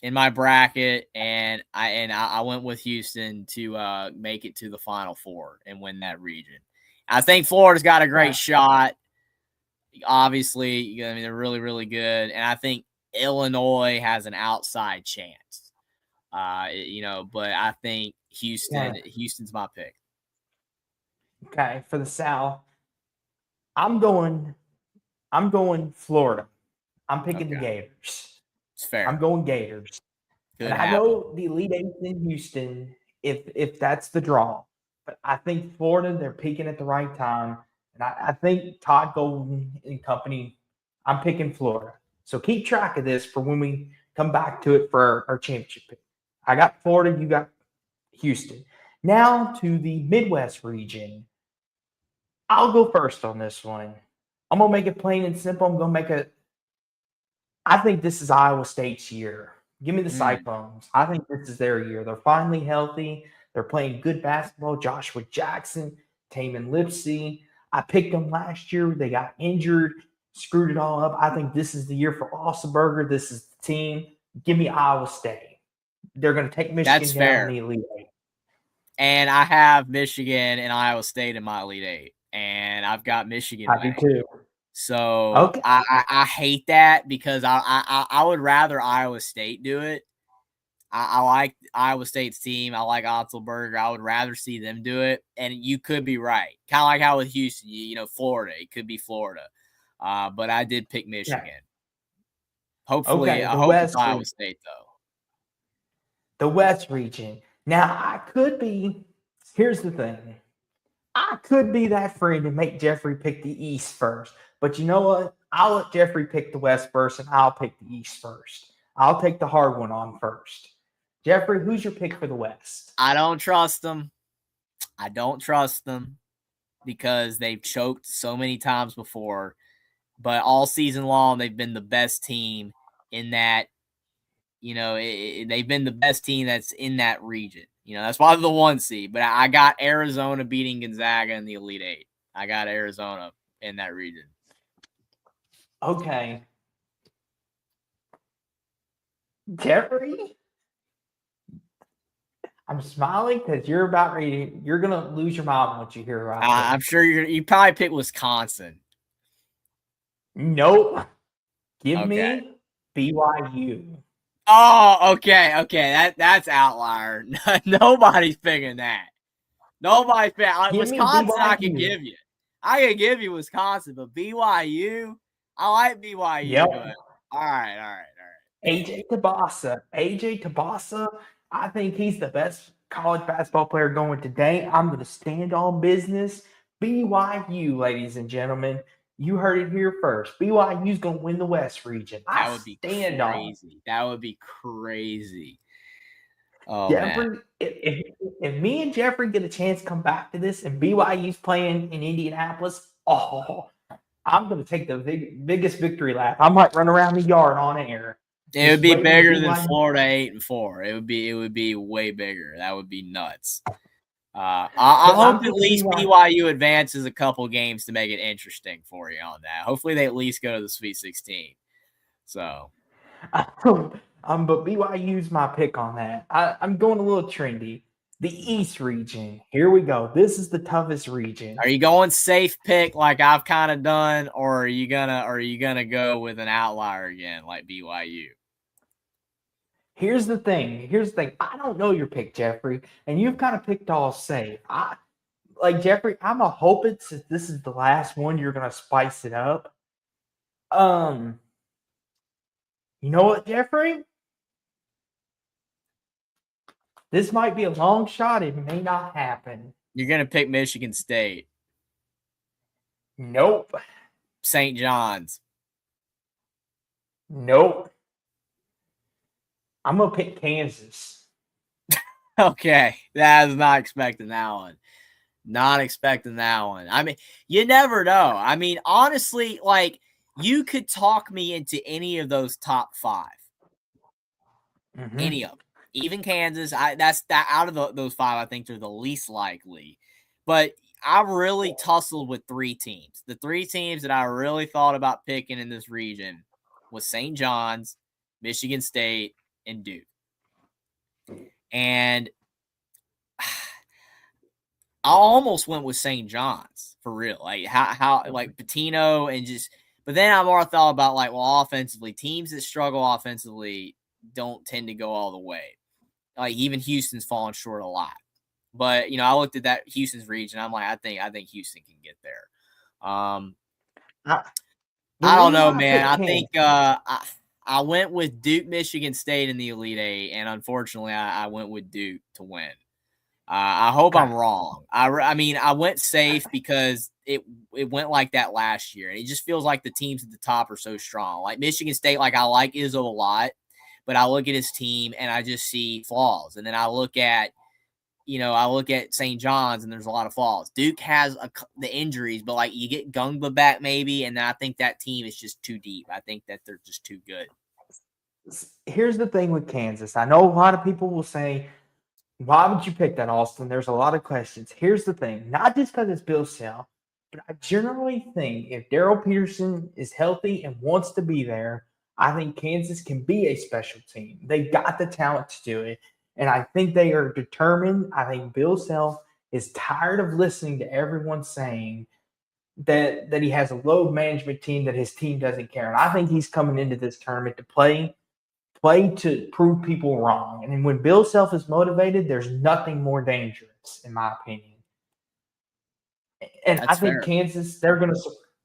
in my bracket, and I went with Houston to make it to the Final Four and win that region. I think Florida's got a great shot. Obviously, they're really, really good, and I think Illinois has an outside chance. But I think Houston's my pick. Okay, for the South, I'm going Florida. I'm picking the Gators. It's fair. I'm going Gators. And I know the Elite Eight's in Houston if that's the draw. But I think Florida, they're peaking at the right time. And I think Todd Golden and company, I'm picking Florida. So keep track of this for when we come back to it for our championship pick. I got Florida, you got Houston. Now to the Midwest region. I'll go first on this one. I'm going to make it plain and simple. I think this is Iowa State's year. Give me the Cyclones. I think this is their year. They're finally healthy. They're playing good basketball. Joshua Jackson, Tamin Lipsey. I picked them last year. They got injured, screwed it all up. I think this is the year for Ossenberger. This is the team. Give me Iowa State. They're going to take Michigan down in the Elite Eight. And I have Michigan and Iowa State in my Elite Eight. And I've got Michigan. I do too. So I hate that because I would rather Iowa State do it. I like Iowa State's team. I like Otzelberger. I would rather see them do it. And you could be right. Kind of like how with Houston, Florida. It could be Florida. But I did pick Michigan. Yeah. Hopefully, I hope it's Iowa State, though. The West region. Now, here's the thing. I could be that friend and make Jeffrey pick the East first. But you know what? I'll let Jeffrey pick the West first, and I'll pick the East first. I'll take the hard one on first. Jeffrey, who's your pick for the West? I don't trust them. I don't trust them because they've choked so many times before. But all season long, they've been the best team in that. They've been the best team that's in that region. That's why they're the 1 seed. But I got Arizona beating Gonzaga in the Elite Eight. I got Arizona in that region. Okay. Jeffrey, I'm smiling because you're about ready. You're gonna lose your mind once you hear about I'm sure you probably pick Wisconsin. Nope. Give Okay. me BYU. Oh, okay. That's outlier. Nobody's picking that. Nobody's picking Wisconsin. I can give you. I can give you Wisconsin, but BYU, I like BYU. Yep. But all right. AJ Tabasa, I think he's the best college basketball player going today. I'm going to stand on business. BYU, ladies and gentlemen, you heard it here first. BYU's going to win the West region. That would be crazy. That would be crazy. Oh, Jeffrey, man. If me and Jeffrey get a chance to come back to this and BYU's playing in Indianapolis, I'm going to take the biggest victory lap. I might run around the yard on air. It would be bigger than Florida 8-4. It would be way bigger. That would be nuts. I hope at least BYU advances a couple games to make it interesting for you on that. Hopefully they at least go to the Sweet 16. So, but BYU's my pick on that. I'm going a little trendy. The East region. Here we go. This is the toughest region. Are you going safe pick like I've kind of done, or are you gonna go with an outlier again like BYU? Here's the thing. I don't know your pick, Jeffrey, and you've kind of picked all safe. Jeffrey, I'm a hoping since this is the last one, you're gonna spice it up. You know what, Jeffrey? This might be a long shot. It may not happen. You're gonna pick Michigan State. Nope. St. John's. Nope. I'm going to pick Kansas. Okay. I was not expecting that one. Not expecting that one. I mean, you never know. I mean, honestly, you could talk me into any of those top 5. Mm-hmm. Any of them. Even Kansas. That's out of those 5, I think they're the least likely. But I really tussled with 3 teams. The 3 teams that I really thought about picking in this region was St. John's, Michigan State, and Duke. And I almost went with St. John's for real. How Pitino and just, but then I more thought about offensively, teams that struggle offensively don't tend to go all the way. Even Houston's fallen short a lot. But I looked at that Houston's region. I'm like, I think Houston can get there. I don't know, man. I think I went with Duke, Michigan State in the Elite Eight, and unfortunately, I went with Duke to win. I hope I'm wrong. I mean, I went safe because it went like that last year, and it just feels like the teams at the top are so strong. Like Michigan State, I like Izzo a lot, but I look at his team and I just see flaws, and then I look at St. John's and there's a lot of flaws. Duke has the injuries, but you get Gungba back maybe, and then I think that team is just too deep. I think that they're just too good. Here's the thing with Kansas. I know a lot of people will say, why would you pick that, Austin? There's a lot of questions. Here's the thing. Not just because it's Bill Self, but I generally think if Daryl Peterson is healthy and wants to be there, I think Kansas can be a special team. They've got the talent to do it. And I think they are determined. I think Bill Self is tired of listening to everyone saying that he has a load management team, that his team doesn't care. And I think he's coming into this tournament to play to prove people wrong. And when Bill Self is motivated, there's nothing more dangerous, in my opinion. And I think Kansas, they're going to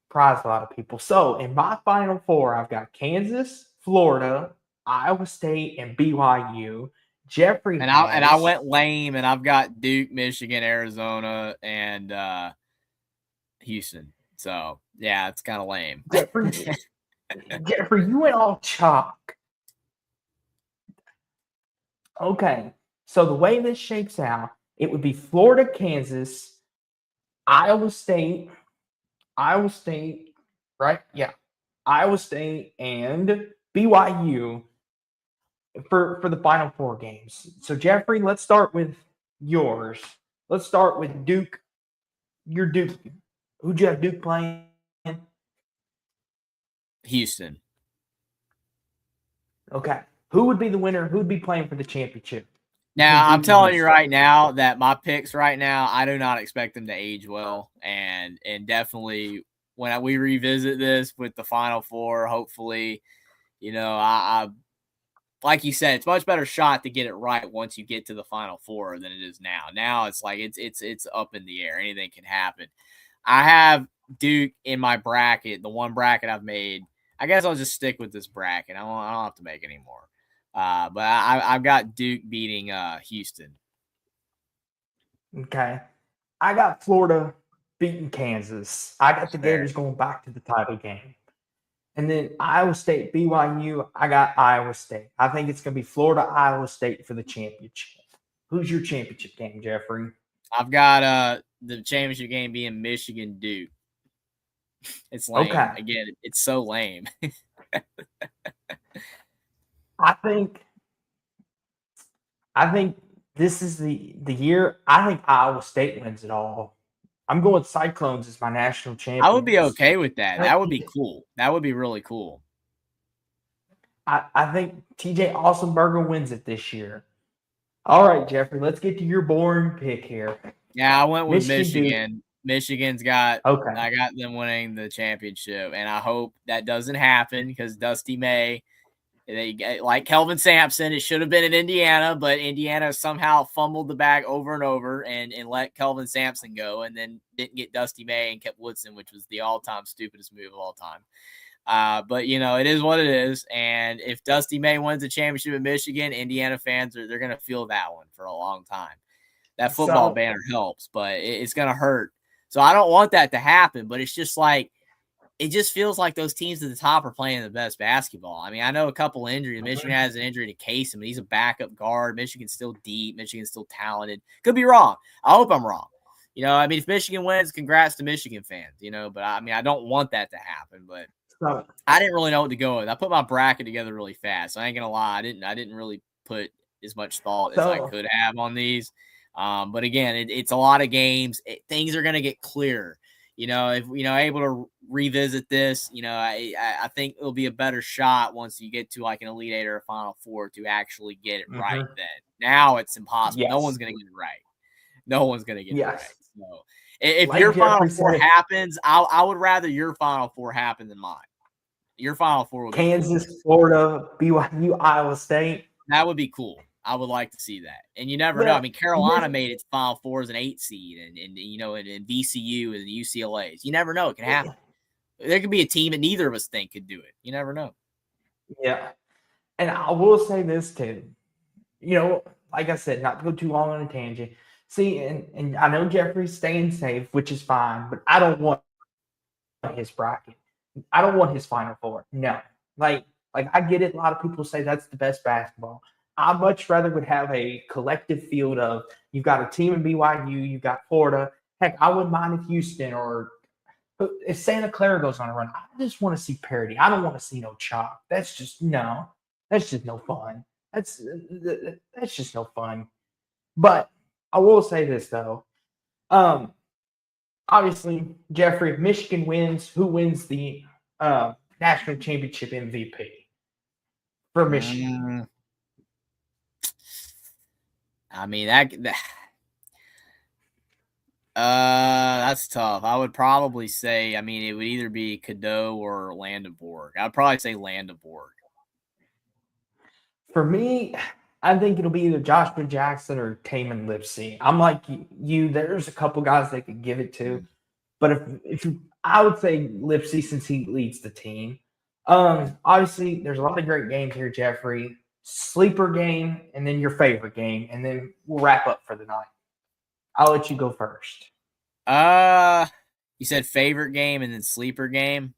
surprise a lot of people. So in my Final Four, I've got Kansas, Florida, Iowa State, and BYU. Jeffrey and I went lame, and I've got Duke, Michigan, Arizona, and Houston. So yeah, it's kind of lame. Jeffrey, you went all chalk. Okay, so the way this shapes out It would be Florida, Kansas, Iowa State, right? Yeah. Iowa State and BYU for the Final Four games. So Jeffrey, let's start with yours. Let's start with Duke. Your Duke. Who'd you have Duke playing? Houston. Okay. Who would be the winner? Who would be playing for the championship? Now, I'm telling you right now that my picks right now, I do not expect them to age well. And definitely when we revisit this with the Final Four, hopefully, I like you said, it's a much better shot to get it right once you get to the Final Four than it is now. Now it's like it's up in the air. Anything can happen. I have Duke in my bracket, the one bracket I've made. I guess I'll just stick with this bracket. I don't have to make any more. But I've got Duke beating Houston. Okay. I got Florida beating Kansas. I got the Gators going back to the title game. And then Iowa State, BYU, I got Iowa State. I think it's going to be Florida, Iowa State for the championship. Who's your championship game, Jeffrey? I've got the championship game being Michigan Duke. It's lame. Okay. Again, it's so lame. I think this is the year. I think Iowa State wins it all. I'm going Cyclones as my national champion. I would be okay with that. That would be cool. That would be really cool. I think TJ Austensberger wins it this year. All right, Jeffrey, let's get to your boring pick here. Yeah, I went with Michigan. Michigan's got okay. I got them winning the championship, and I hope that doesn't happen because Dusty May, like Kelvin Sampson, it should have been in Indiana, but Indiana somehow fumbled the bag over and over and let Kelvin Sampson go, and then didn't get Dusty May and kept Woodson, which was the all-time stupidest move of all time. But it is what it is. And if Dusty May wins the championship in Michigan, Indiana fans they're going to feel that one for a long time. That football banner helps, but it's going to hurt. So I don't want that to happen, but it's just like, it just feels like those teams at the top are playing the best basketball. I mean, I know a couple injuries. Michigan has an injury to Casey, but he's a backup guard. Michigan's still deep. Michigan's still talented. Could be wrong. I hope I'm wrong. If Michigan wins, congrats to Michigan fans, but I don't want that to happen, but I didn't really know what to go with. I put my bracket together really fast. I ain't gonna lie, I didn't really put as much thought as I could have on these. But again, it's a lot of games. Things are gonna get clearer. If able to revisit this, I think it'll be a better shot once you get to like an Elite Eight or a Final Four to actually get it right. Then now it's impossible. Yes. No one's gonna get it right. No one's gonna get it right. So if your Final Four happens, I would rather your Final Four happen than mine. Your Final Four would be Kansas, cool. Florida, BYU, Iowa State. That would be cool. I would like to see that. And you never know. I mean, Carolina made its Final Four as an 8 seed, and VCU and the UCLA's. You never know. It can happen. There could be a team that neither of us think could do it. You never know. Yeah. And I will say this too. Like I said, not to go too long on a tangent. See, and I know Jeffrey's staying safe, which is fine, but I don't want his bracket. I don't want his Final Four. No. Like I get it. A lot of people say that's the best basketball. I much rather would have a collective field of you've got a team in BYU, you've got Florida. Heck, I wouldn't mind if Houston or if Santa Clara goes on a run. I just want to see parity. I don't want to see no chalk. That's just no fun. That's just no fun. But I will say this though. Obviously, Jeffrey, if Michigan wins, who wins the national championship MVP for Michigan? I mean, that's tough. I would probably say, it would either be Cadeau or Landenborg. I'd probably say Landenborg. For me, I think it'll be either Joshua Jackson or Tamin Lipsey. I'm like you. There's a couple guys they could give it to, but if I would say Lipsey since he leads the team. Obviously, there's a lot of great games here, Jeffrey. Sleeper game, and then your favorite game, and then we'll wrap up for the night. I'll let you go first. You said favorite game and then sleeper game?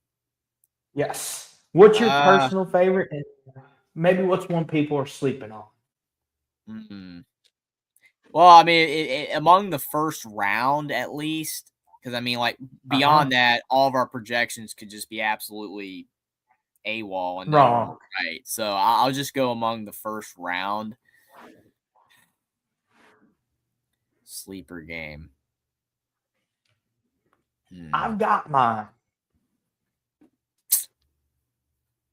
Yes. What's your personal favorite? And maybe what's one people are sleeping on? Well, I mean, among the first round at least, because I mean, like beyond that, all of our projections could just be absolutely AWOL and none of them Wrong. are right. So I'll just go among the first round. Sleeper game. I've got mine.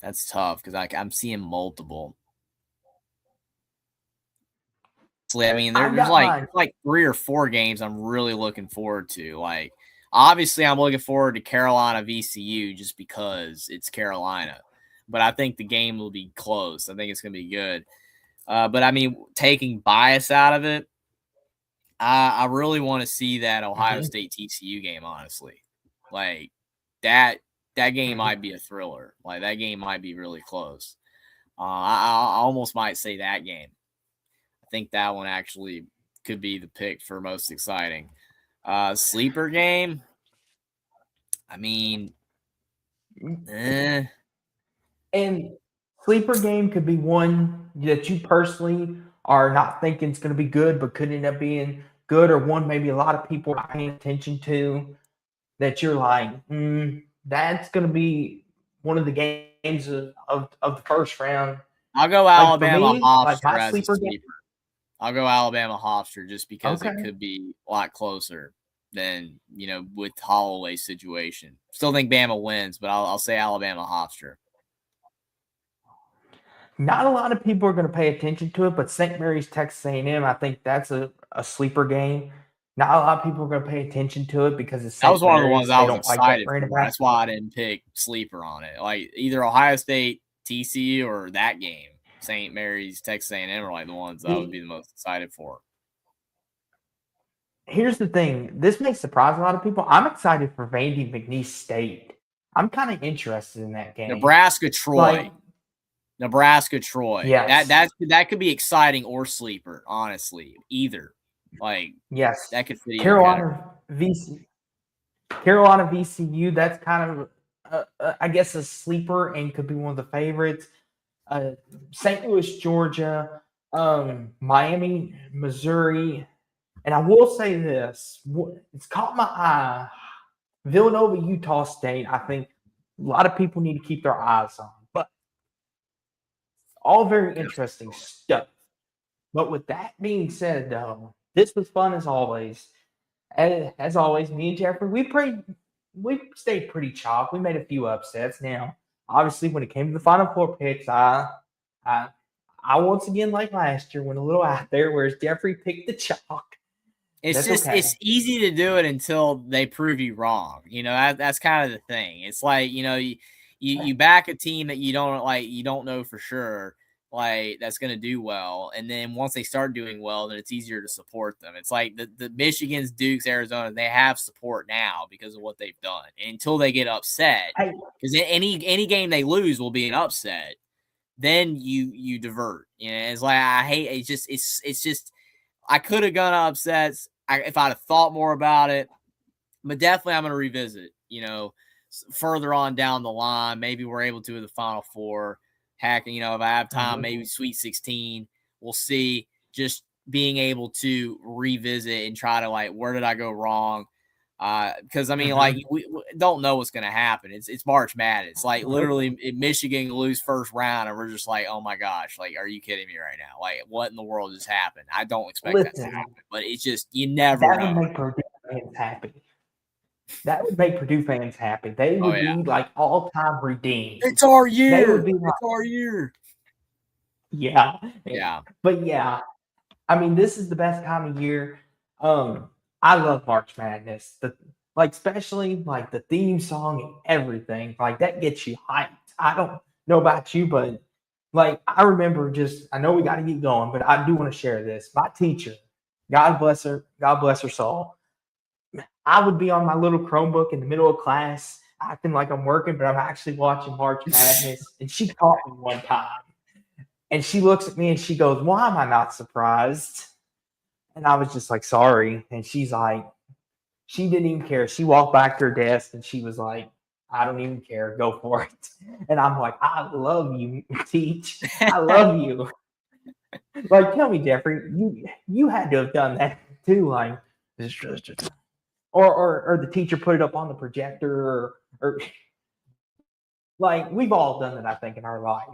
That's tough because I'm seeing multiple. I mean, there's like 3 or 4 games I'm really looking forward to. Like, obviously, I'm looking forward to Carolina VCU just because it's Carolina. But I think the game will be close. I think it's going to be good. But I mean, taking bias out of it, I really want to see that Ohio State TCU game. Honestly, like that game might be a thriller. Like that game might be really close. I almost might say that game. I think that one actually could be the pick for most exciting. Sleeper game. I mean, And sleeper game could be one that you personally are not thinking is going to be good, but could end up being good, or one maybe a lot of people are paying attention to that you're like, that's going to be one of the games of the first round. I'll go Alabama Hofstra as a sleeper. Game. I'll go Alabama Hofstra just because it could be a lot closer than, with Holloway's situation. Still think Bama wins, but I'll say Alabama Hofstra. Not a lot of people are going to pay attention to it, but St. Mary's, Texas A&M, I think that's a sleeper game. Not a lot of people are going to pay attention to it because it's that was one of the ones I was excited for. That's why I didn't pick sleeper on it. Like either Ohio State, TCU, or that game. St. Mary's, Texas A&M are like the ones I would be the most excited for. Here's the thing. This may surprise a lot of people. I'm excited for Vandy McNeese State. I'm kind of interested in that game. Nebraska-Troy. Nebraska-Troy. Yes. That could be exciting or sleeper, honestly. Either. Like, yes. That could fit Carolina VCU, that's kind of, I guess, a sleeper and could be one of the favorites. St. Louis, Georgia, Miami, Missouri. And I will say this, it's caught my eye. Villanova, Utah State, I think a lot of people need to keep their eyes on. But all very interesting stuff. But with that being said, though, this was fun as always. As always, me and Jeffrey, we stayed pretty chalk. We made a few upsets. Now, obviously, when it came to the Final Four picks, I once again, like last year, went a little out there, whereas Jeffrey picked the chalk. It's easy to do it until they prove you wrong. That's kind of the thing. It's like, you back a team that you don't know for sure, like that's going to do well. And then once they start doing well, then it's easier to support them. It's like the Michigans, Dukes, Arizona, they have support now because of what they've done. And until they get upset, because any game they lose will be an upset, then you divert. It's like, I hate, it's just, I could have gone upsets if I'd have thought more about it, but definitely I'm going to revisit, further on down the line. Maybe we're able to with the Final Four. Heck, if I have time, maybe Sweet 16. We'll see. Just being able to revisit and try to, where did I go wrong? Because, I mean, we don't know what's going to happen. It's March Madness. Literally, Michigan lose first round, and we're just like, oh, my gosh. Are you kidding me right now? What in the world just happened? I don't expect that to happen. But it's just, you never know. That would make Purdue fans happy. That would make Purdue fans happy. They would be, all-time redeemed. It's our year. They would be it's our year. Yeah. Yeah. But, yeah, I mean, this is the best time of year. I love March Madness. Especially the theme song and everything. That gets you hyped. I don't know about you, but I remember I know we got to get going, but I do want to share this. My teacher, God bless her soul. I would be on my little Chromebook in the middle of class, acting like I'm working, but I'm actually watching March Madness. And she caught me one time. And she looks at me and she goes, "Why am I not surprised?" And I was just like, "Sorry." And she's like, she didn't even care. She walked back to her desk and she was like, "I don't even care. Go for it." And I'm like, "I love you, Teach. I love you." Like, tell me, Jeffrey, you had to have done that too. Like, or the teacher put it up on the projector, or like we've all done that, I think, in our life.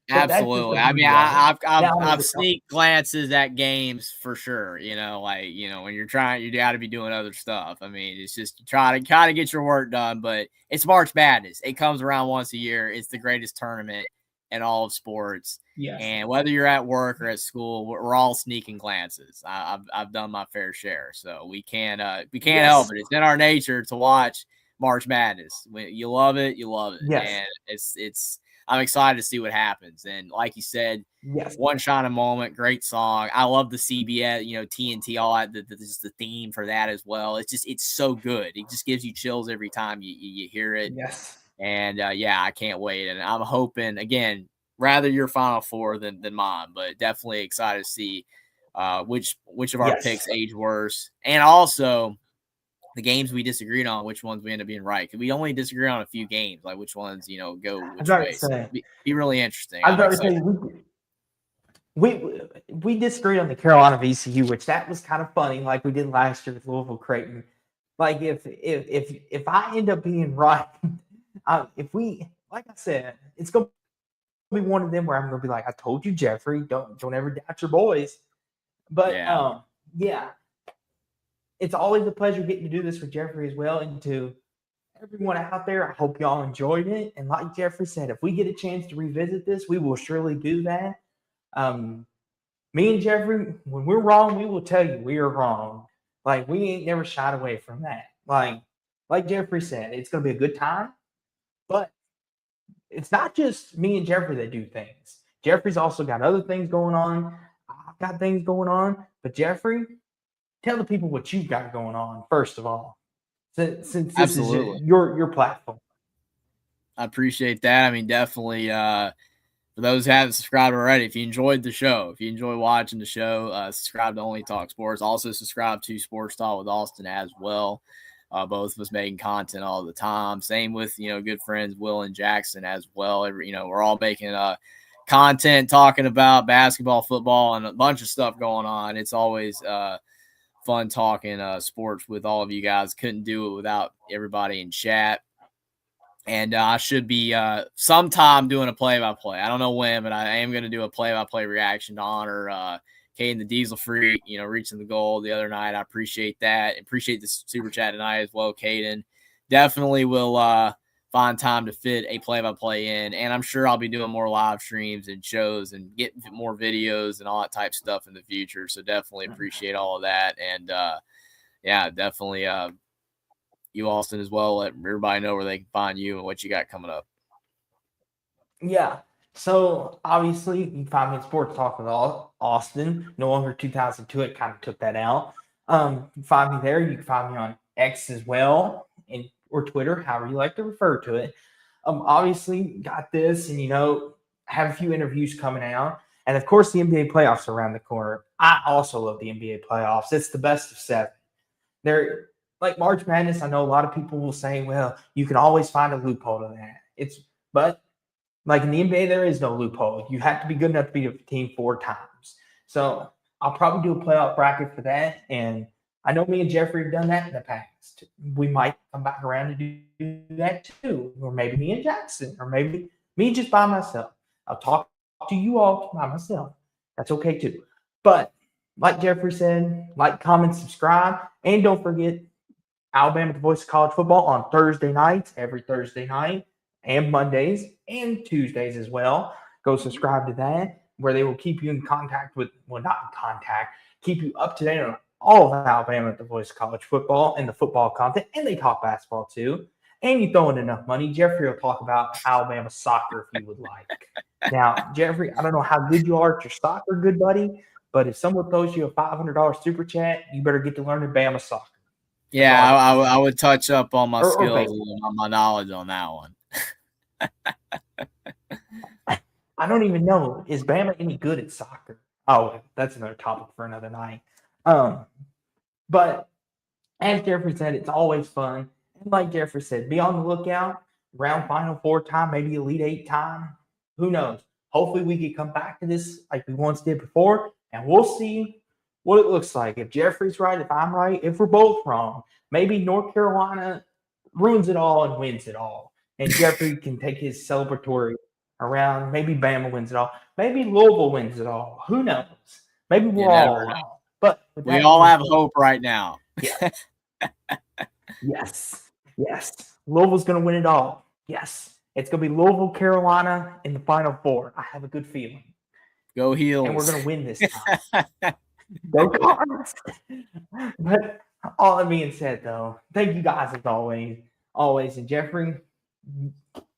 But that's just the Absolutely. I mean, beauty of it. Now, I've sneak glances at games for sure. Like when you're trying, you got to be doing other stuff. I mean, it's just you try to kind of get your work done. But it's March Madness. It comes around once a year. It's the greatest tournament in all of sports. yes, And whether you're at work or at school, we're all sneaking glances. I've done my fair share, so we can't help it. It's in our nature to watch March Madness. When you love it, yes, and it's. I'm excited to see what happens. And like you said, yes, one shining moment, great song. I love the CBS, TNT, all that. Just the theme for that as well. It's so good. It just gives you chills every time you hear it. yes. And yeah, I can't wait. And I'm hoping again, rather your Final Four than mine, but definitely excited to see which of our picks age worse, and also the games we disagreed on, which ones we end up being right. Because we only disagree on a few games, like which ones, go which way. So be really interesting. I was about to say, we disagreed on the Carolina VCU, which that was kind of funny, like we did last year with Louisville Creighton. Like if I end up being right, if we, like I said, it's gonna be one of them where I'm gonna be like, I told you, Jeffrey, don't ever doubt your boys. But yeah, it's always a pleasure getting to do this with Jeffrey as well. And to everyone out there, I hope y'all enjoyed it. And like Jeffrey said, if we get a chance to revisit this, we will surely do that. Me and Jeffrey, when we're wrong, we will tell you we are wrong. Like, we ain't never shied away from that. Like Jeffrey said, it's gonna be a good time, but it's not just me and Jeffrey that do things. Jeffrey's also got other things going on. I've got things going on. But Jeffrey, tell the people what you've got going on, first of all, since this is your platform. I appreciate that. I mean, definitely for those who haven't subscribed already, if you enjoyed the show, if you enjoy watching the show, subscribe to Only Talk Sports. Also subscribe to Sports Talk with Austin as well. Both of us making content all the time. Same with, good friends Will and Jackson as well. We're all making content talking about basketball, football, and a bunch of stuff going on. It's always fun talking sports with all of you guys. Couldn't do it without everybody in chat. And I should be sometime doing a play-by-play. I don't know when, but I am going to do a play-by-play reaction to honor Caden the Diesel Freak, reaching the goal the other night. I appreciate that. Appreciate the super chat tonight as well, Caden. Definitely will find time to fit a play-by-play in, and I'm sure I'll be doing more live streams and shows and get more videos and all that type of stuff in the future. So definitely appreciate all of that. And yeah, definitely you, Austin, as well. Let everybody know where they can find you and what you got coming up. Yeah. So obviously you can find me in Sports Talk with Austin. No longer 2002. It kind of took that out. You can find me there. You can find me on X as well, or Twitter, however you like to refer to it. Obviously got this, and have a few interviews coming out, and of course the NBA playoffs are around the corner. I also love the NBA playoffs. It's the best of 7. They're like March Madness. I know a lot of people will say, well, you can always find a loophole to that. But like in the NBA, there is no loophole. You have to be good enough to beat a team 4 times. So I'll probably do a playoff bracket for that. And I know me and Jeffrey have done that in the past. We might come back around to do that too. Or maybe me and Jackson, or maybe me just by myself. I'll talk to you all by myself. That's okay too. But like Jeffrey said, like, comment, subscribe, and don't forget Alabama, the Voice of College Football, on Thursday nights, every Thursday night, and Mondays and Tuesdays as well. Go subscribe to that, where they will keep you in contact with, well, not in contact, keep you up to date on all of Alabama, the Voice of College Football, and the football content, and they talk basketball too. And you throw in enough money, Jeffrey will talk about Alabama soccer if you would like. Now, Jeffrey, I don't know how good you are at your soccer, good buddy, but if someone throws you a $500 super chat, you better get to learn Bama soccer. Yeah, I would touch up on my skills and on my knowledge on that one. I don't even know. Is Bama any good at soccer? Oh, that's another topic for another night. But as Jeffrey said, it's always fun. And like Jeffrey said, be on the lookout. Round Final Four time, maybe Elite 8 time. Who knows? Hopefully we can come back to this like we once did before, and we'll see what it looks like. If Jeffrey's right, if I'm right, if we're both wrong, maybe North Carolina ruins it all and wins it all. And Jeffrey can take his celebratory around. Maybe Bama wins it all. Maybe Louisville wins it all. Who knows? Maybe we're never all know. wrong. But We all have hope right now. Yes. Louisville's going to win it all. Yes. It's going to be Louisville, Carolina in the Final Four. I have a good feeling. Go Heels. And we're going to win this time. Go Cards. But all that being said, though, thank you guys as always. And Jeffrey,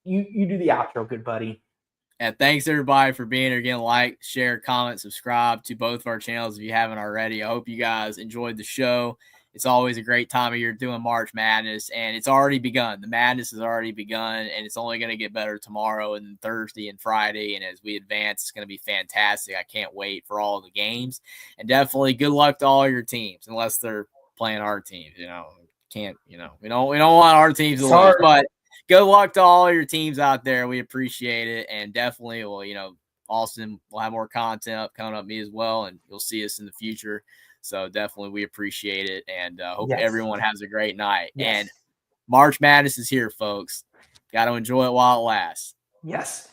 you do the outro, good buddy. And thanks everybody for being here again. Like, share, comment, subscribe to both of our channels if you haven't already. I hope you guys enjoyed the show. It's always a great time of year doing March Madness, and it's already begun. The madness has already begun, and it's only going to get better tomorrow and Thursday and Friday. And as we advance, it's going to be fantastic. I can't wait for all of the games. And definitely good luck to all your teams, unless they're playing our teams. We don't want our teams to lose, but good luck to all your teams out there. We appreciate it. And definitely, Austin will have more content coming up, me as well, and you'll see us in the future. So definitely we appreciate it, and hope everyone has a great night. Yes. And March Madness is here, folks. Got to enjoy it while it lasts. Yes.